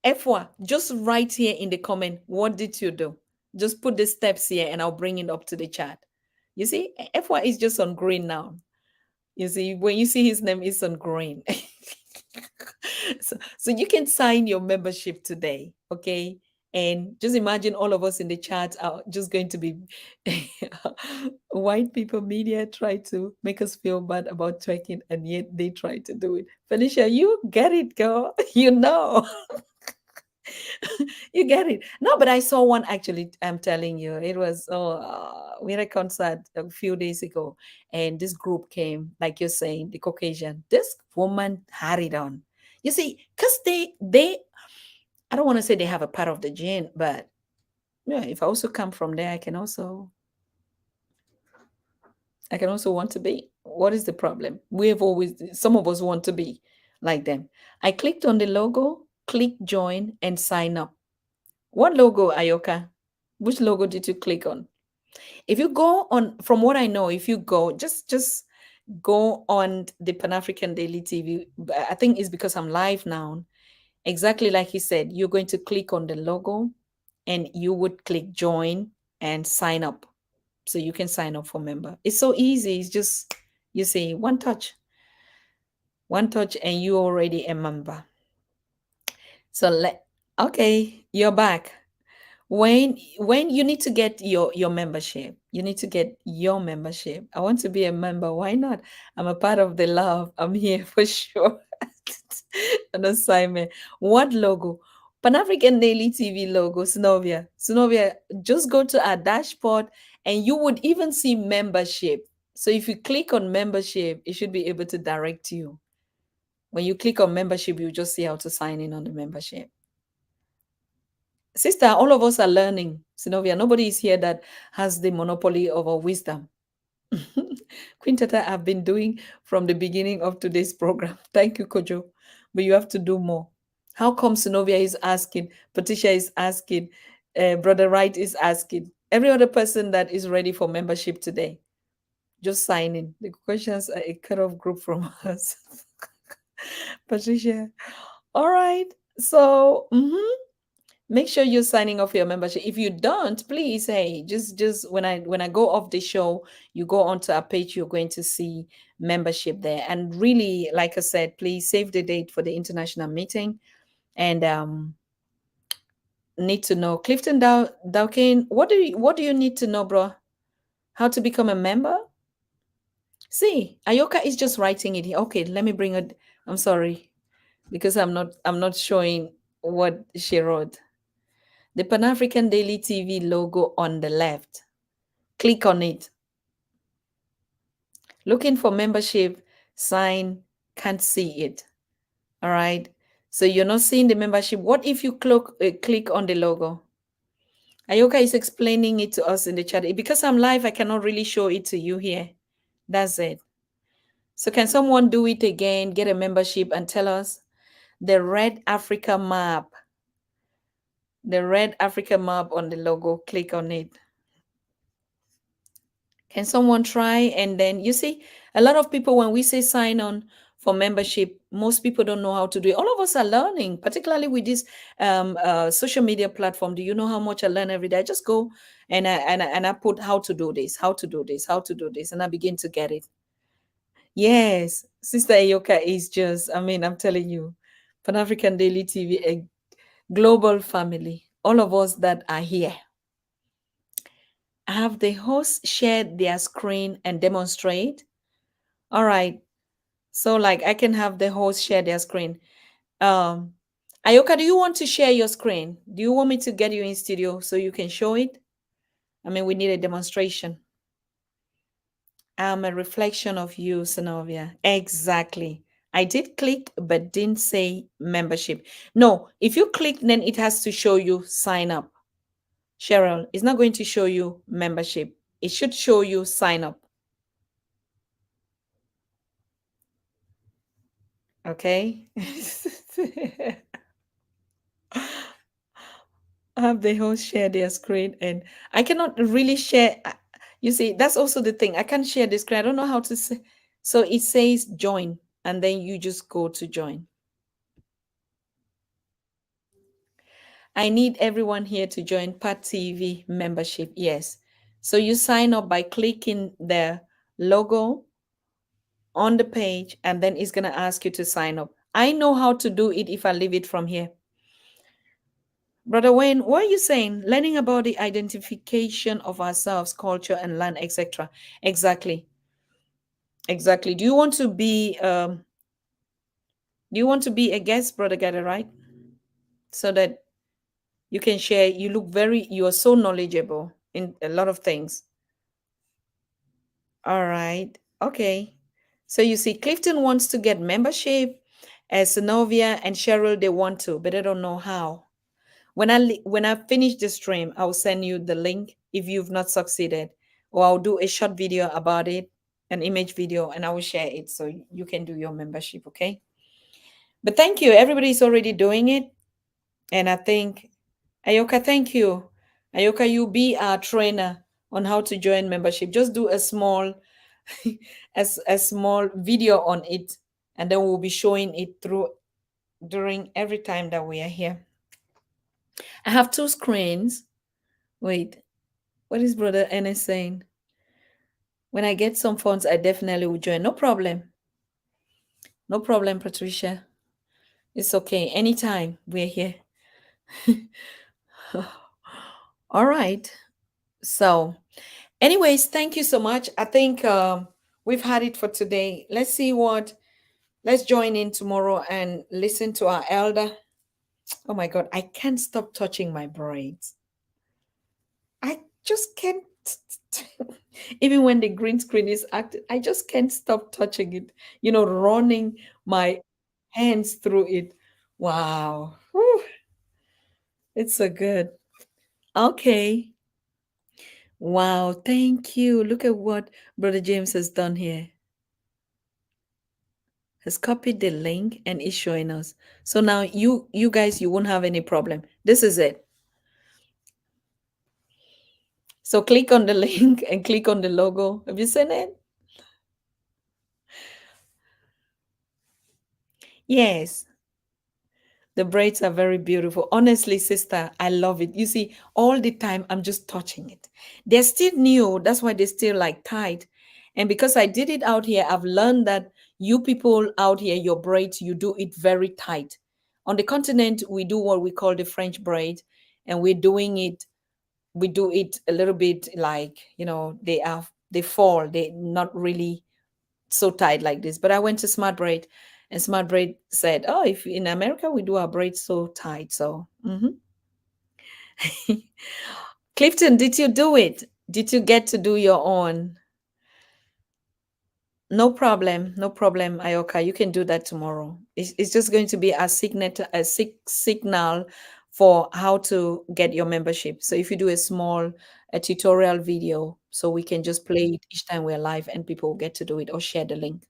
Efwa, just write here in the comment, what did you do? Just put the steps here and I'll bring it up to the chat. You see, Efwa is just on green now. You see, when you see his name, it's on green. So you can sign your membership today, okay? And just imagine all of us in the chat are just going to be white people media try to make us feel bad about twerking, and yet they try to do it. Felicia, you get it, girl. You know. You get it. No, but I saw one actually. I'm telling you, it was we had a concert a few days ago, and this group came, like you're saying, the Caucasian. This woman had it on. You see, because they I don't want to say they have a part of the gene, but yeah, if I also come from there, I can also want to be. What is the problem? We have always, some of us want to be like them. I clicked on the logo, click join, and sign up. What logo, Ayoka? Which logo did you click on? If you go on, from what I know, if you go, just go on the Pan African Daily TV. I think it's because I'm live now. Exactly like he said, you're going to click on the logo and you would click join and sign up. So you can sign up for member. It's so easy. It's just, you see, one touch, and you already a member. So okay, you're back. When you need to get your membership, you need to get your membership. I want to be a member. Why not? I'm a part of the love. I'm here for sure. An assignment. What logo? Pan African Daily TV logo. Synovia, just go to our dashboard and you would even see membership. So if you click on membership, it should be able to direct you. When you click on membership, you just see how to sign in on the membership. Sister, all of us are learning. Synovia, nobody is here that has the monopoly of our wisdom. Queen Tata, I've been doing from the beginning of today's program. Thank you, Kojo. But you have to do more. How come Synovia is asking, Patricia is asking, Brother Wright is asking, every other person that is ready for membership today, just sign in. The questions are a cut-off group from us. Patricia. All right. So, make sure you're signing off your membership. If you don't, please, hey, just when I go off the show, you go onto our page, you're going to see membership there. And really, like I said, please save the date for the international meeting. And need to know, Clifton Dowkin, what do you need to know, bro? How to become a member? See, Ayoka is just writing it here. Okay, let me bring it. I'm sorry because I'm not showing what she wrote. The Pan African Daily TV logo on the left. Click on it. Looking for membership sign, can't see it. All right. So you're not seeing the membership. What if you click on the logo? Ayoka is explaining it to us in the chat. Because I'm live, I cannot really show it to you here. That's it. So can someone do it again, get a membership and tell us the red Africa map? The red Africa map on the logo, click on it. Can someone try? And then you see, a lot of people, when we say sign on for membership, most people don't know how to do it. All of us are learning, particularly with this social media platform. Do you know how much I learn every day? I just go and I put how to do this, how to do this, how to do this, and I begin to get it. Yes, Sister Ayoka is just, I mean, I'm telling you, Pan African Daily TV, a global family. All of us that are here. Have the host shared their screen and demonstrate? All right. So like I can have the host share their screen. Um Ayoka, do you want to share your screen? Do you want me to get you in studio so you can show it? I mean, we need a demonstration. I'm a reflection of you, Synovia. Exactly. I did click but didn't say membership. No, if you click, then it has to show you sign up. Cheryl, it's not going to show you membership. It should show you sign up. Okay. Have the host share their screen, and I cannot really share. You see, that's also the thing. I can't share the screen. I don't know how to say. So it says join, and then you just go to join. I need everyone here to join Pat TV membership. Yes. So you sign up by clicking the logo on the page, and then it's going to ask you to sign up. I know how to do it if I leave it from here. Brother Wayne, what are you saying? Learning about the identification of ourselves, culture, and land, etc. Exactly. Exactly. Do you want to be a guest, Brother Gather, right? So that you can share. You are so knowledgeable in a lot of things. All right. Okay. So you see, Clifton wants to get membership, as Synovia and Cheryl, they want to, but they don't know how. When I finish the stream, I'll send you the link if you've not succeeded, or I'll do a short video about it, an image video, and I will share it so you can do your membership. Okay. But thank you. Everybody's already doing it, and I think Ayoka, thank you. Ayoka, you be our trainer on how to join membership. Just do a small, a small video on it, and then we'll be showing it through during every time that we are here. I have two screens. Wait, what is Brother Ennis saying? When I get some funds, I definitely will join. No problem. No problem, Patricia. It's okay. Anytime we're here. All right. So, anyways, thank you so much. I think we've had it for today. Let's join in tomorrow and listen to our elder. Oh my God, I can't stop touching my braids. I just can't. Even when the green screen is active, I just can't stop touching it, running my hands through it. Wow. Whew, it's so good. Okay. Wow, thank you. Look at what Brother James has done here. Has copied the link and is showing us. So now you guys, you won't have any problem. This is it. So click on the link and click on the logo. Have you seen it? Yes. The braids are very beautiful. Honestly, sister, I love it. You see, all the time I'm just touching it. They're still new. That's why they're still like tight. And because I did it out here, I've learned that you people out here, your braids, you do it very tight. On the continent, we do what we call the French braid, and we do it a little bit like, they fall, they not really so tight like this. But I went to Smart Braid, and Smart Braid said, "Oh, if in America we do our braids so tight." So, Clifton, did you do it? Did you get to do your own? No problem, no problem, Ayoka. You can do that tomorrow. It's just going to be a signal for how to get your membership. So if you do a tutorial video, so we can just play it each time we're live, and people will get to do it or share the link.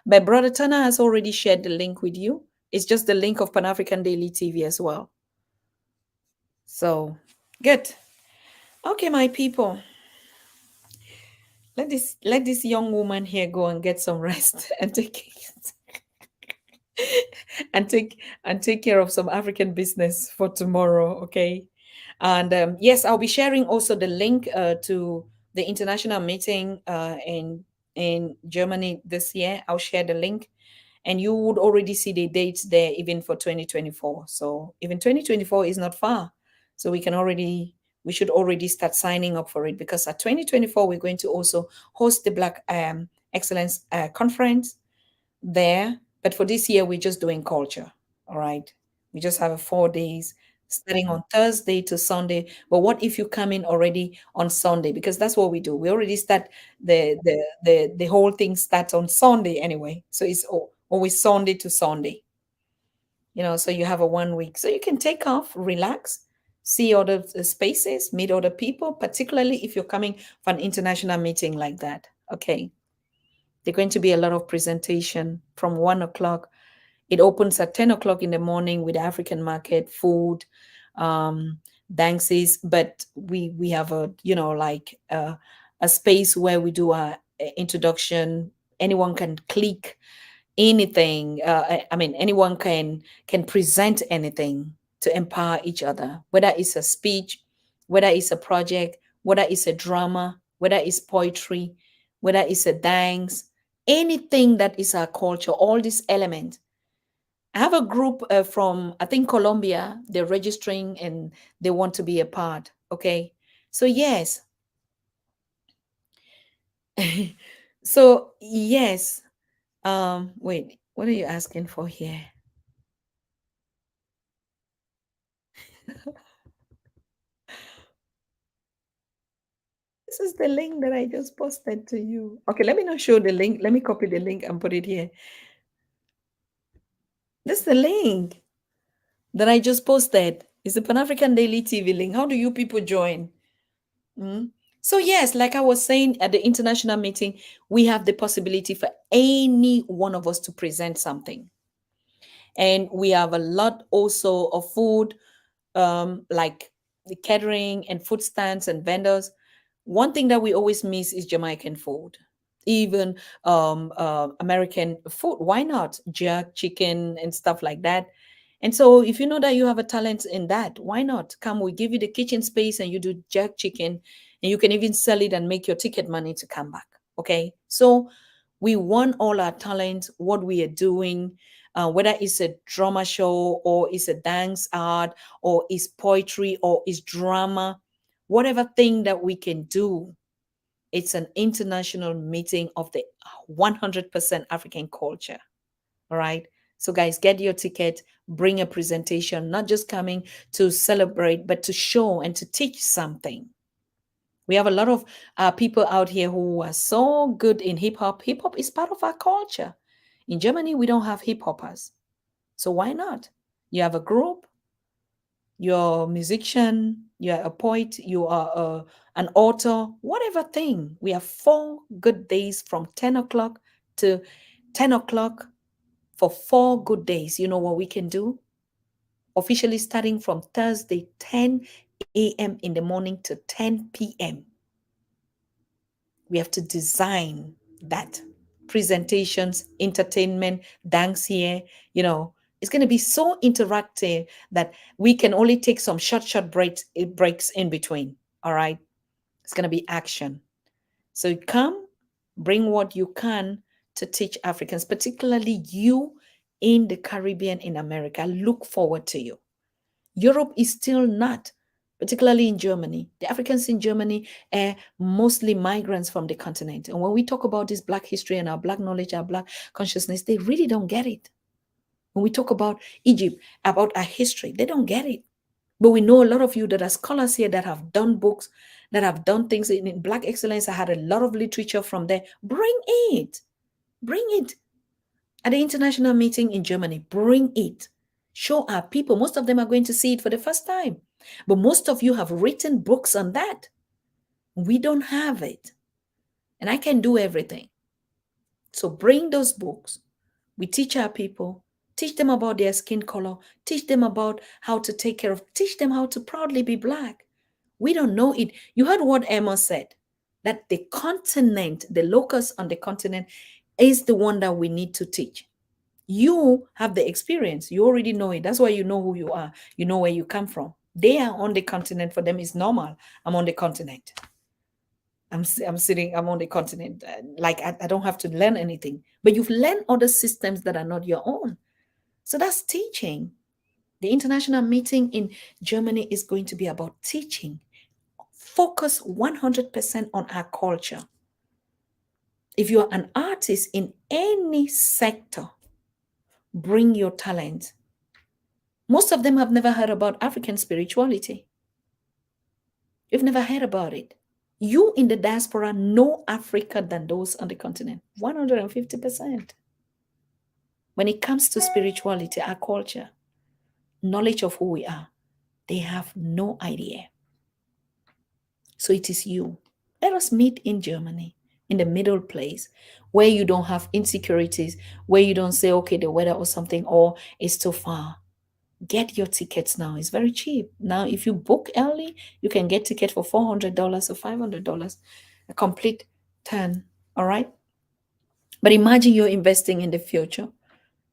But Brother Tana has already shared the link with you. It's just the link of Pan African Daily TV as well. So good. Okay, my people. Let this young woman here go and get some rest and take and take care of some African business for tomorrow. Okay. And yes, I'll be sharing also the link to the international meeting in Germany this year. I'll share the link, and you would already see the dates there even for 2024. So even 2024 is not far. So we should already start signing up for it, because at 2024 we're going to also host the Black Excellence Conference there. But for this year, we're just doing culture. All right. We just have a 4 days starting on Thursday to Sunday. But what if you come in already on Sunday? Because that's what we do. We already start the whole thing starts on Sunday anyway. So it's always Sunday to Sunday. So you have a 1 week. So you can take off, relax, see other spaces, meet other people, particularly if you're coming for an international meeting like that. Okay. There's going to be a lot of presentation from 1 o'clock. It opens at 10 o'clock in the morning with African market, food, um, dances. But we have a space where we do a introduction. Anyone can click anything. I mean, anyone can present anything to empower each other, whether it's a speech, whether it's a project, whether it's a drama, whether it's poetry, whether it's a dance, anything that is our culture, all these elements. I have a group from, I think, Colombia. They're registering and they want to be a part. Okay. So, yes. So, yes. Wait, what are you asking for here? This is the link that I just posted to you. Okay, let me not show the link. Let me copy the link and put it here. This is the link that I just posted. It's the Pan African Daily TV link. How do you people join? Mm. So, yes, like I was saying at the international meeting, we have the possibility for any one of us to present something. And we have a lot also of food, like the catering and food stands and vendors. One thing that we always miss is Jamaican food, even American food. Why not jerk chicken and stuff like that? And so, if you know that you have a talent in that, why not come? We give you the kitchen space and you do jerk chicken, and you can even sell it and make your ticket money to come back. Okay, so we want all our talent, what we are doing, whether it's a drama show or it's a dance art or it's poetry or it's drama, whatever thing that we can do. It's an international meeting of the 100% African culture. All right. So, guys, get your ticket, bring a presentation, not just coming to celebrate, but to show and to teach something. We have a lot of people out here who are so good in hip hop. Hip hop is part of our culture. In Germany, we don't have hip hoppers. So, why not? You have a group, your musician, You are a poet, you are an author, whatever thing. We have 4 good days from 10 o'clock to 10 o'clock for 4 good days. You know what we can do? Officially starting from Thursday, 10 a.m. in the morning to 10 p.m. We have to design that presentations, entertainment, dance here. You know, it's going to be so interactive that we can only take some short breaks in between. All right. It's going to be action. So you come, bring what you can to teach Africans, particularly you in the Caribbean, in America. I look forward to you. Europe is still not, particularly in Germany. The Africans in Germany are mostly migrants from the continent. And when we talk about this Black history and our Black knowledge, our Black consciousness, they really don't get it. When we talk about Egypt, about our history, they don't get it. But we know a lot of you that are scholars here that have done books, that have done things in Black excellence. I had a lot of literature from there. Bring it. Bring it. At the international meeting in Germany, bring it. Show our people. Most of them are going to see it for the first time. But most of you have written books on that. We don't have it. And I can do everything. So bring those books. We teach our people, teach them about their skin color, teach them about how to take care of, teach them how to proudly be Black. We don't know it. You heard what Amos said, that the continent, the locus on the continent, is the one that we need to teach. You have the experience. You already know it. That's why you know who you are. You know where you come from. They are on the continent. For them, it's normal. I'm on the continent. I'm sitting, I'm on the continent. Like I don't have to learn anything. But you've learned other systems that are not your own. So that's teaching. The international meeting in Germany is going to be about teaching. Focus 100% on our culture. If you're an artist in any sector, bring your talent. Most of them have never heard about African spirituality. You've never heard about it. You in the diaspora know Africa than those on the continent. 150%. When it comes to spirituality, our culture, knowledge of who we are, they have no idea. So it is you. Let us meet in Germany, in the middle place, where you don't have insecurities, where you don't say, okay, the weather or something, or it's too far. Get your tickets now. It's very cheap. Now, if you book early, you can get ticket for $400 or $500, a complete turn. All right. But imagine you're investing in the future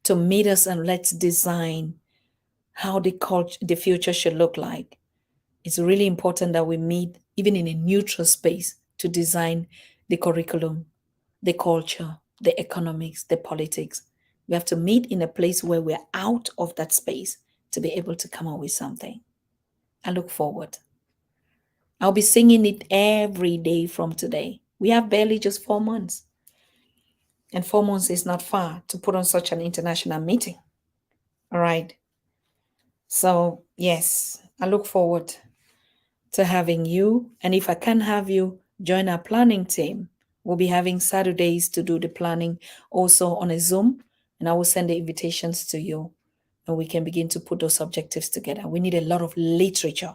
to meet us and let's design how the future should look like. It's really important that we meet even in a neutral space to design the curriculum, the culture, the economics, the politics. We have to meet in a place where we're out of that space to be able to come up with something. I look forward. I'll be singing it every day from today. We have barely just 4 months. And 4 months is not far to put on such an international meeting. All right. So, yes, I look forward to having you. And if I can have you join our planning team, we'll be having Saturdays to do the planning also on a Zoom. And I will send the invitations to you. And we can begin to put those objectives together. We need a lot of literature.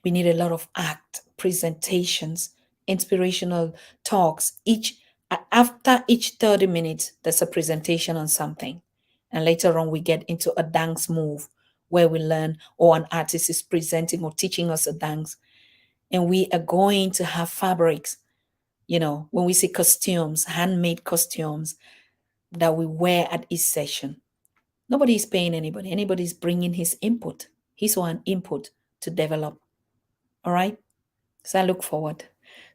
We need a lot of act, presentations, inspirational talks. After each 30 minutes, there's a presentation on something. And later on, we get into a dance move where we learn, or an artist is presenting or teaching us a dance. And we are going to have fabrics, when we see costumes, handmade costumes that we wear at each session. Nobody is paying anybody. Anybody's bringing his input, his or her input to develop. All right. So I look forward.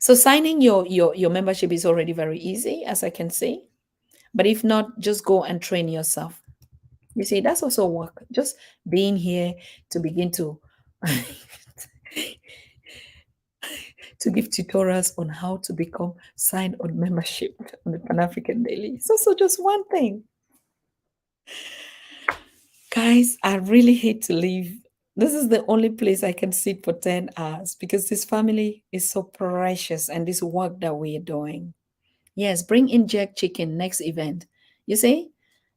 So signing your membership is already very easy, as I can see. But if not, just go and train yourself. You see, that's also work. Just being here to begin to to give tutorials on how to become signed on membership on the Pan African Daily. It's also just one thing. Guys, I really hate to leave. This is the only place I can sit for 10 hours because this family is so precious and this work that we are doing. Yes, bring in jerk chicken next event. You see,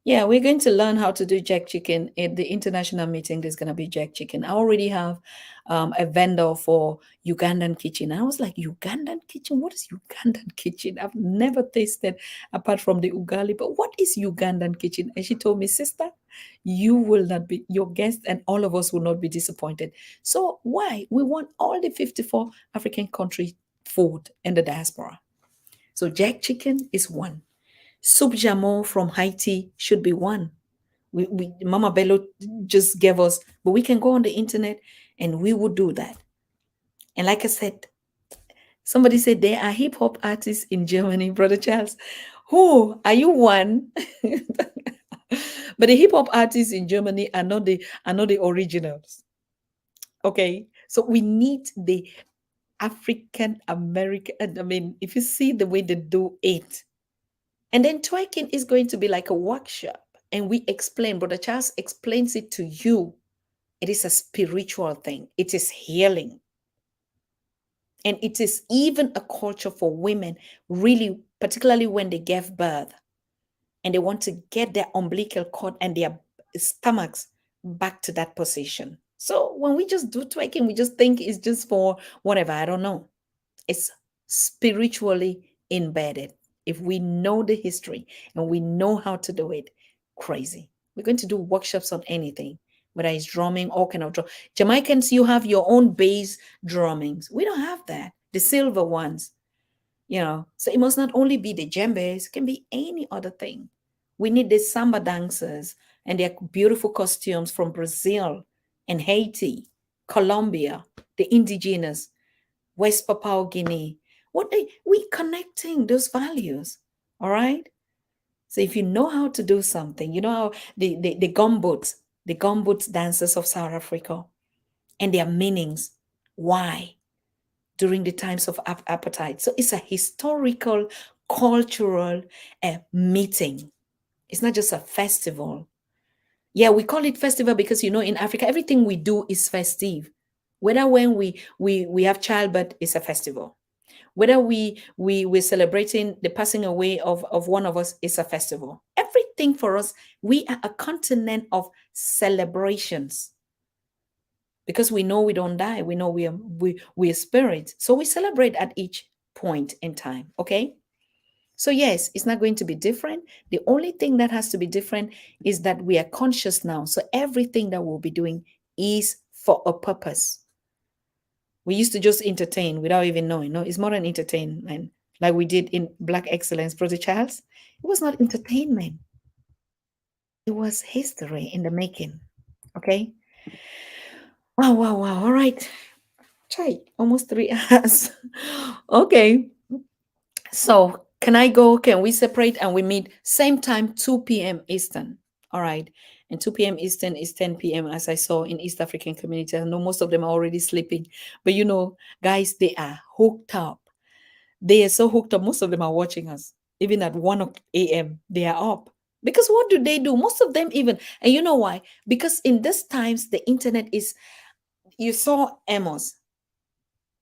Yeah, we're going to learn how to do jack chicken at the international meeting. There's going to be jack chicken. I already have a vendor for Ugandan kitchen. I was like, Ugandan kitchen? What is Ugandan kitchen? I've never tasted apart from the ugali, but what is Ugandan kitchen? And she told me, sister, you will not be, your guest and all of us will not be disappointed. So why? We want all the 54 African country food in the diaspora. So jack chicken is one. Soup jamon from Haiti should be one. We Mama Bello just gave us, but we can go on the internet and we would do that. And like I said, somebody said there are hip hop artists in Germany, Brother Charles. Who are you one? But the hip hop artists in Germany are not the originals. Okay. So we need the African American. I mean, if you see the way they do it, and then twerking is going to be like a workshop. And we explain, Brother Charles explains it to you. It is a spiritual thing, it is healing. And it is even a culture for women, really, particularly when they give birth and they want to get their umbilical cord and their stomachs back to that position. So when we just do twerking, we just think it's just for whatever. I don't know. It's spiritually embedded. If we know the history and we know how to do it, crazy. We're going to do workshops on anything, whether it's drumming, all kind of drum. Jamaicans, you have your own bass drummings. We don't have that. The silver ones, So it must not only be the djembes, it can be any other thing. We need the samba dancers and their beautiful costumes from Brazil and Haiti, Colombia, the indigenous, West Papua Guinea. We connecting those values. All right. So if you know how to do something, you know how the gumboots dancers of South Africa and their meanings. Why? During the times of apartheid. So it's a historical, cultural meeting. It's not just a festival. Yeah, we call it festival because in Africa, everything we do is festive. Whether when we have childbirth, it's a festival. Whether we're celebrating the passing away of one of us, is a festival. Everything for us, we are a continent of celebrations because we know we don't die. We know we are spirits, so we celebrate at each point in time. Okay, so yes, it's not going to be different. The only thing that has to be different is that we are conscious now, so everything that we'll be doing is for a purpose. We used to just entertain without even knowing. No, it's more than entertainment, like we did in Black Excellence, Brother Charles. It was not entertainment, it was history in the making. Okay. Wow, wow, wow. All right. Try almost 3 hours. Okay. So can I go? Can we separate and we meet same time, 2 p.m. Eastern? All right. And 2 p.m. Eastern is 10 p.m. as I saw in East African community. I know most of them are already sleeping, but guys, they are hooked up. They are so hooked up. Most of them are watching us. Even at 1 a.m., they are up. Because what do they do? Most of them even, and you know why? Because in these times, the internet is, you saw Amos,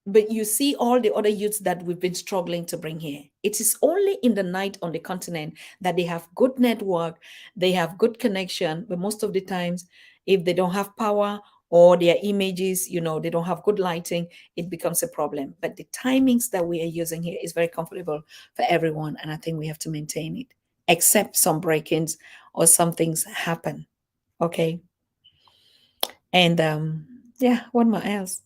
but you see all the other youths that we've been struggling to bring here. It is only in the night on the continent that they have good network, they have good connection, but most of the times, if they don't have power or their images, they don't have good lighting, it becomes a problem. But the timings that we are using here is very comfortable for everyone, and I think we have to maintain it, except some break-ins or some things happen. Okay. And yeah, what more else?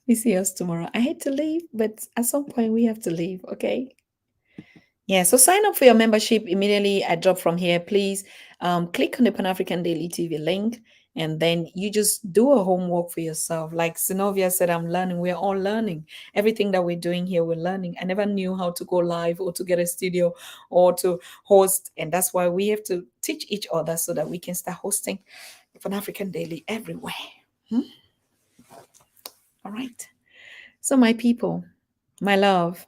We see us tomorrow. I hate to leave, but at some point we have to leave, okay? Yeah, so sign up for your membership immediately. I drop from here. Please click on the Pan African Daily TV link, and then you just do a homework for yourself. Like Sinovia said, I'm learning. We're all learning. Everything that we're doing here, we're learning. I never knew how to go live or to get a studio or to host, and that's why we have to teach each other so that we can start hosting the Pan African Daily everywhere. All right. So, my people, my love,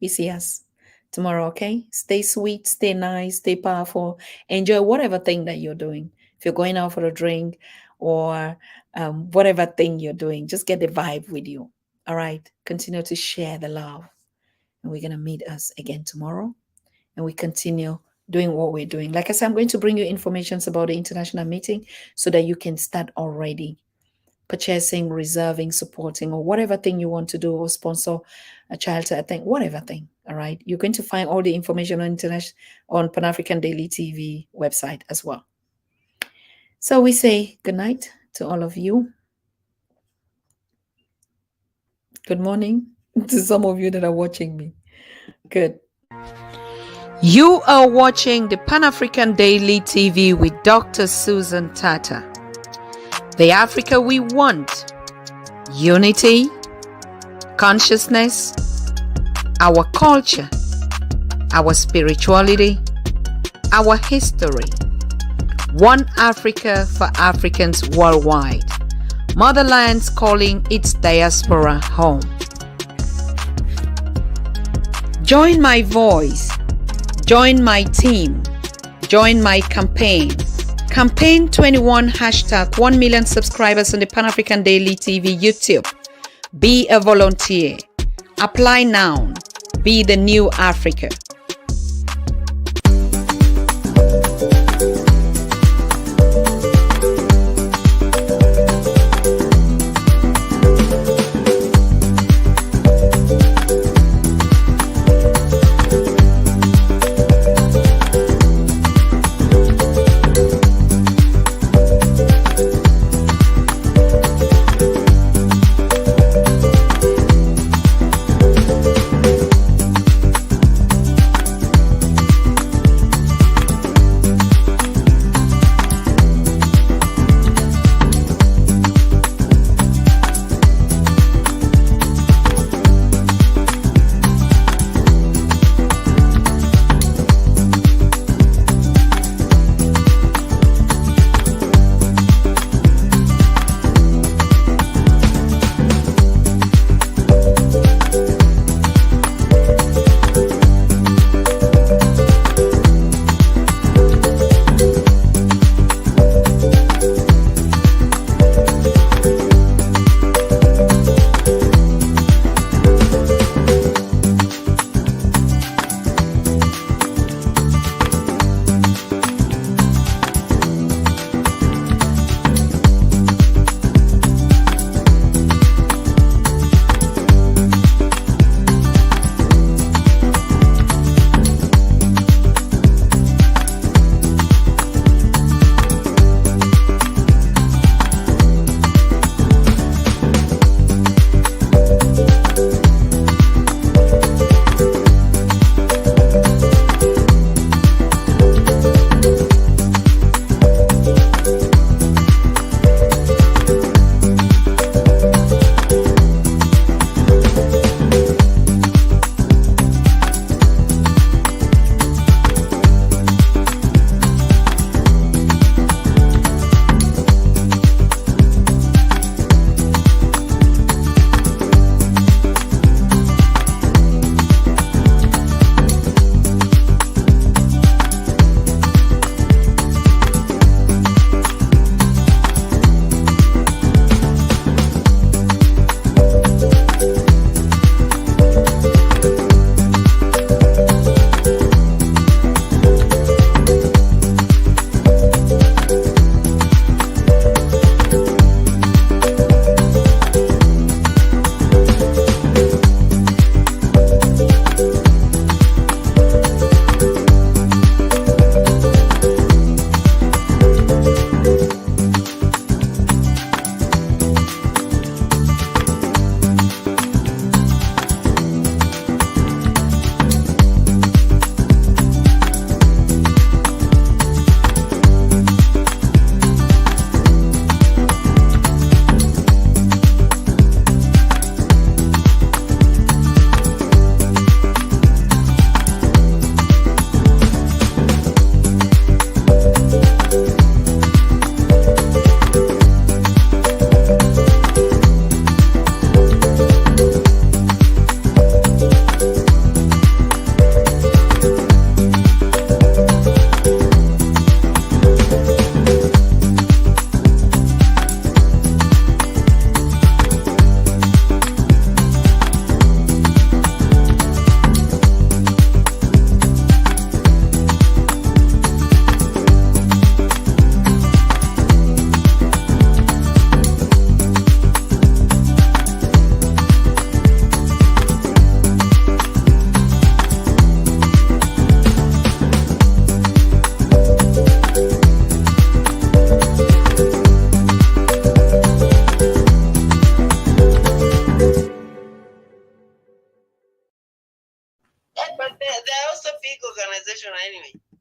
we see us tomorrow, okay? Stay sweet, stay nice, stay powerful. Enjoy whatever thing that you're doing. If you're going out for a drink or whatever thing you're doing, just get the vibe with you. All right? Continue to share the love. And we're going to meet us again tomorrow. And we continue doing what we're doing. Like I said, I'm going to bring you information about the international meeting so that you can start already purchasing, reserving, supporting, or whatever thing you want to do, or sponsor a child to attend, whatever thing. All right. You're going to find all the information on Pan African Daily TV website as well. So we say good night to all of you. Good morning to some of you that are watching me. Good. You are watching the Pan African Daily TV with Dr. Susan Tatah. The Africa we want: unity, consciousness, our culture, our spirituality, our history. One Africa for Africans worldwide. Motherlands calling its diaspora home. Join my voice. Join my team. Join my campaign. Campaign 21 hashtag 1 million subscribers on the Pan African Daily TV YouTube. Be a volunteer. Apply now. Be the new Africa. professional anyway.